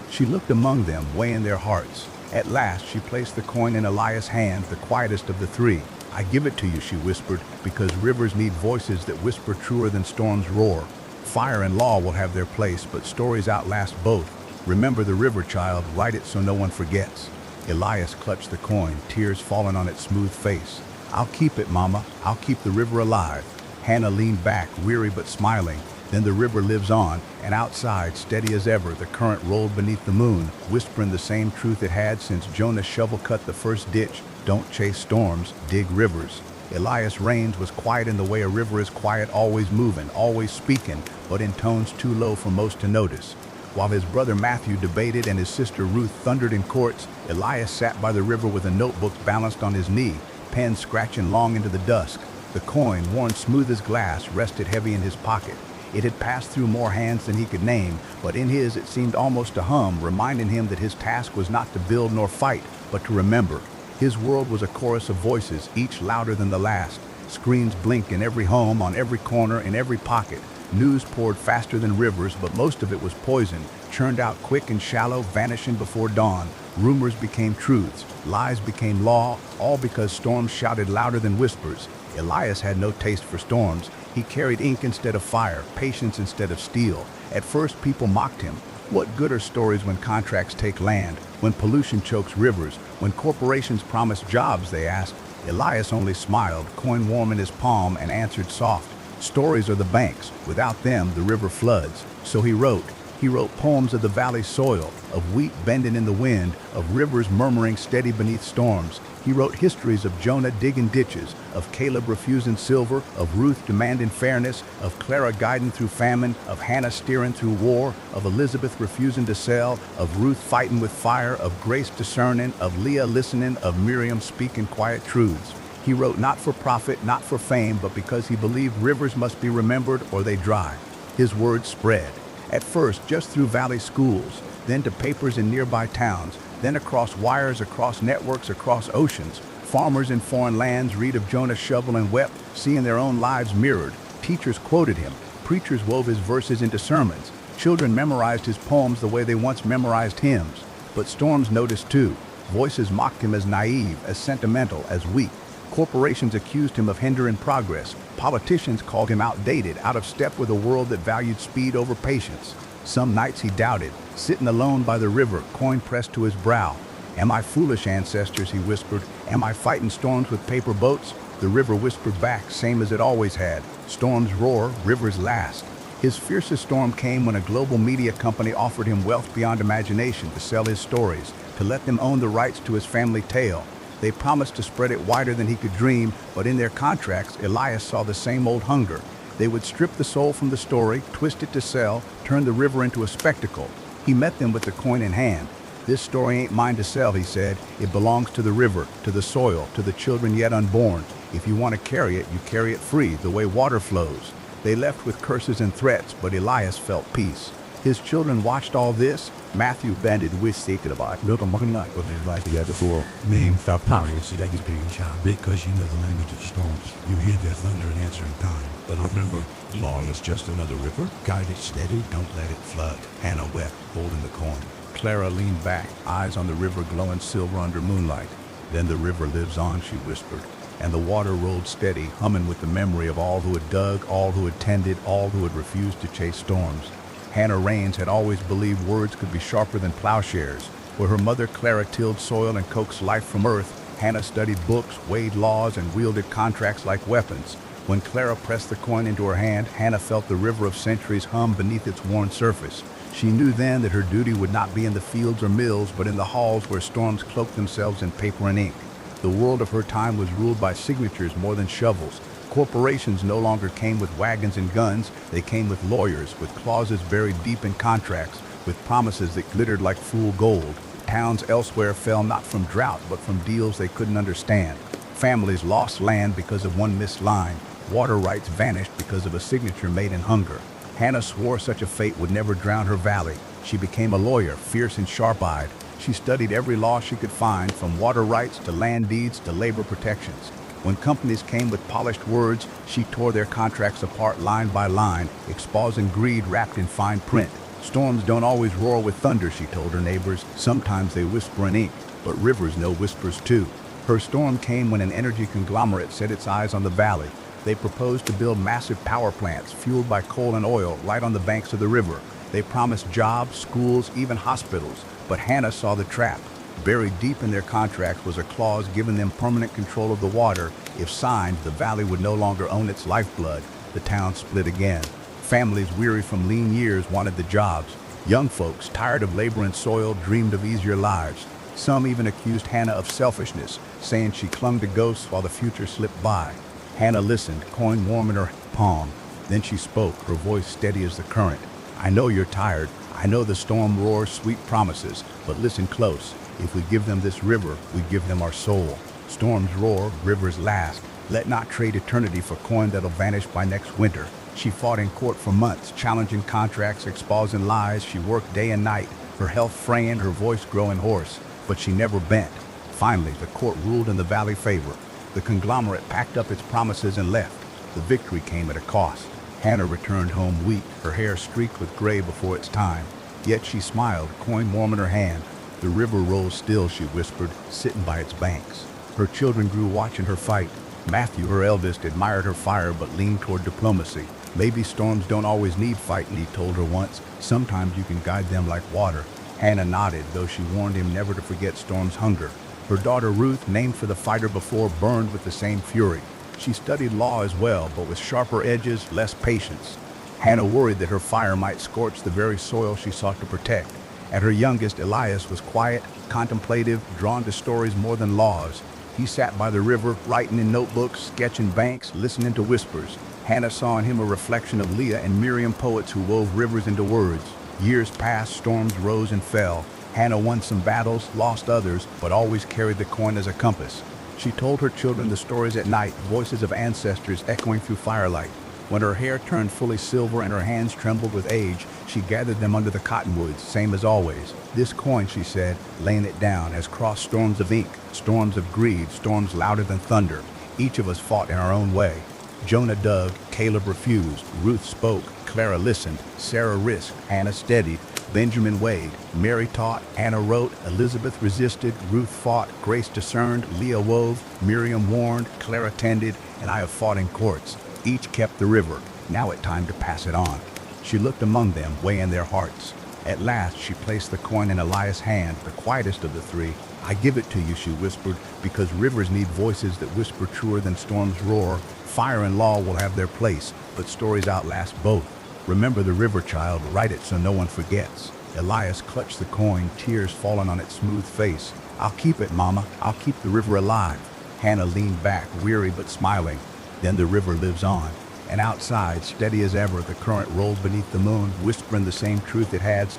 She looked among them, weighing their hearts. At last, she placed the coin in Elias' hand, the quietest of the three. I give it to you, she whispered, because rivers need voices that whisper truer than storms roar. Fire and law will have their place, but stories outlast both. Remember the river, child, write it so no one forgets. Elias clutched the coin, tears falling on its smooth face. I'll keep it, Mama. I'll keep the river alive. Hannah leaned back, weary but smiling. Then the river lives on, and outside, steady as ever, the current rolled beneath the moon, whispering the same truth it had since Jonah shovel-cut the first ditch. Don't chase storms, dig rivers. Elias Rains was quiet in the way a river is quiet, always moving, always speaking, but in tones too low for most to notice. While his brother Matthew debated and his sister Ruth thundered in courts, Elias sat by the river with a notebook balanced on his knee, pen scratching long into the dusk. The coin, worn smooth as glass, rested heavy in his pocket. It had passed through more hands than he could name, but in his it seemed almost to hum, reminding him that his task was not to build nor fight, but to remember. His world was a chorus of voices, each louder than the last. Screens blinked in every home, on every corner, in every pocket. News poured faster than rivers, but most of it was poison, churned out quick and shallow, vanishing before dawn. Rumors became truths, lies became law, all because storms shouted louder than whispers. Elias had no taste for storms. He carried ink instead of fire, patience instead of steel. At first, people mocked him. What good are stories when contracts take land, when pollution chokes rivers, when corporations promise jobs, they asked. Elias only smiled, coin warm in his palm, and answered soft. Stories are the banks. Without them, the river floods. So he wrote. He wrote poems of the valley soil, of wheat bending in the wind, of rivers murmuring steady beneath storms. He wrote histories of Jonah digging ditches, of Caleb refusing silver, of Ruth demanding fairness, of Clara guiding through famine, of Hannah steering through war, of Elizabeth refusing to sell, of Ruth fighting with fire, of Grace discerning, of Leah listening, of Miriam speaking quiet truths. He wrote not for profit, not for fame, but because he believed rivers must be remembered or they dry. His words spread. At first, just through valley schools, then to papers in nearby towns, then across wires, across networks, across oceans. Farmers in foreign lands read of Jonah's shovel and wept, seeing their own lives mirrored. Teachers quoted him. Preachers wove his verses into sermons. Children memorized his poems the way they once memorized hymns. But storms noticed too. Voices mocked him as naive, as sentimental, as weak. Corporations accused him of hindering progress. Politicians called him outdated, out of step with a world that valued speed over patience. Some nights he doubted, sitting alone by the river, coin pressed to his brow. Am I foolish, ancestors, he whispered. Am I fighting storms with paper boats? The river whispered back, same as it always had. Storms roar, rivers last. His fiercest storm came when a global media company offered him wealth beyond imagination to sell his stories, to let them own the rights to his family tale. They promised to spread it wider than he could dream, but in their contracts, Elias saw the same old hunger. They would strip the soul from the story, twist it to sell, turn the river into a spectacle. He met them with the coin in hand. This story ain't mine to sell, he said. It belongs to the river, to the soil, to the children yet unborn. If you want to carry it, you carry it free, the way water flows. They left with curses and threats, but Elias felt peace. His children watched all this. Matthew banded with Sekirabak. Look, I'm looking like what they like together for. Name stop talking. See, that is being child. Because you know the language of the storms. You hear their thunder and answer in time. But remember, long is just another river. Guide it steady, don't let it flood. Hannah wept, holding the coin. Clara leaned back, eyes on the river glowing silver under moonlight. Then the river lives on, she whispered, and the water rolled steady, humming with the memory of all who had dug, all who had tended, all who had refused to chase storms. Hannah Raines had always believed words could be sharper than plowshares. Where her mother Clara tilled soil and coaxed life from earth, Hannah studied books, weighed laws, and wielded contracts like weapons. When Clara pressed the coin into her hand, Hannah felt the river of centuries hum beneath its worn surface. She knew then that her duty would not be in the fields or mills, but in the halls where storms cloaked themselves in paper and ink. The world of her time was ruled by signatures more than shovels. Corporations no longer came with wagons and guns. They came with lawyers, with clauses buried deep in contracts, with promises that glittered like fool gold. Towns elsewhere fell not from drought, but from deals they couldn't understand. Families lost land because of one missed line. Water rights vanished because of a signature made in hunger. Hannah swore such a fate would never drown her valley. She became a lawyer, fierce and sharp-eyed. She studied every law she could find, from water rights to land deeds to labor protections. When companies came with polished words, she tore their contracts apart line by line, exposing greed wrapped in fine print. Storms don't always roar with thunder, she told her neighbors. Sometimes they whisper in ink, but rivers know whispers too. Her storm came when an energy conglomerate set its eyes on the valley. They proposed to build massive power plants fueled by coal and oil right on the banks of the river. They promised jobs, schools, even hospitals. But Hannah saw the trap. Buried deep in their contracts was a clause giving them permanent control of the water. If signed, the valley would no longer own its lifeblood. The town split again. Families weary from lean years wanted the jobs. Young folks, tired of labor and soil, dreamed of easier lives. Some even accused Hannah of selfishness, saying she clung to ghosts while the future slipped by. Hannah listened, coin warm in her palm. Then she spoke, her voice steady as the current. I know you're tired. I know the storm roars sweet promises, but listen close. If we give them this river, we give them our soul. Storms roar, rivers last. Let not trade eternity for coin that'll vanish by next winter. She fought in court for months, challenging contracts, exposing lies. She worked day and night, her health fraying, her voice growing hoarse. But she never bent. Finally, the court ruled in the valley favor. The conglomerate packed up its promises and left. The victory came at a cost. Hannah returned home weak, her hair streaked with gray before its time. Yet she smiled, coin warm in her hand. The river rolls still, she whispered, sitting by its banks. Her children grew watching her fight. Matthew, her eldest, admired her fire but leaned toward diplomacy. Maybe storms don't always need fighting, he told her once. Sometimes you can guide them like water. Hannah nodded, though she warned him never to forget Storm's hunger. Her daughter Ruth, named for the fighter before, burned with the same fury. She studied law as well, but with sharper edges, less patience. Hannah worried that her fire might scorch the very soil she sought to protect. And her youngest, Elias, was quiet, contemplative, drawn to stories more than laws. He sat by the river, writing in notebooks, sketching banks, listening to whispers. Hannah saw in him a reflection of Leah and Miriam, poets who wove rivers into words. Years passed, storms rose and fell. Hannah won some battles, lost others, but always carried the coin as a compass. She told her children the stories at night, voices of ancestors echoing through firelight. When her hair turned fully silver and her hands trembled with age, she gathered them under the cottonwoods, same as always. This coin, she said, laying it down, has crossed storms of ink, storms of greed, storms louder than thunder. Each of us fought in our own way. Jonah dug, Caleb refused, Ruth spoke, Clara listened, Sarah risked, Hannah steadied, Benjamin weighed, Mary taught, Anna wrote, Elizabeth resisted, Ruth fought, Grace discerned, Leah wove, Miriam warned, Clara tended, and I have fought in courts. Each kept the river. Now it time to pass it on. She looked among them, weighing their hearts. At last she placed the coin in Elias' hand, the quietest of the three. I give it to you, she whispered, because rivers need voices that whisper truer than storms roar. Fire and law will have their place, but stories outlast both. Remember the river, child, write it so no one forgets. Elias clutched the coin, tears falling on its smooth face. I'll keep it, Mama. I'll keep the river alive. Hannah leaned back, weary but smiling. Then the river lives on. And outside, steady as ever, the current rolled beneath the moon, whispering the same truth it had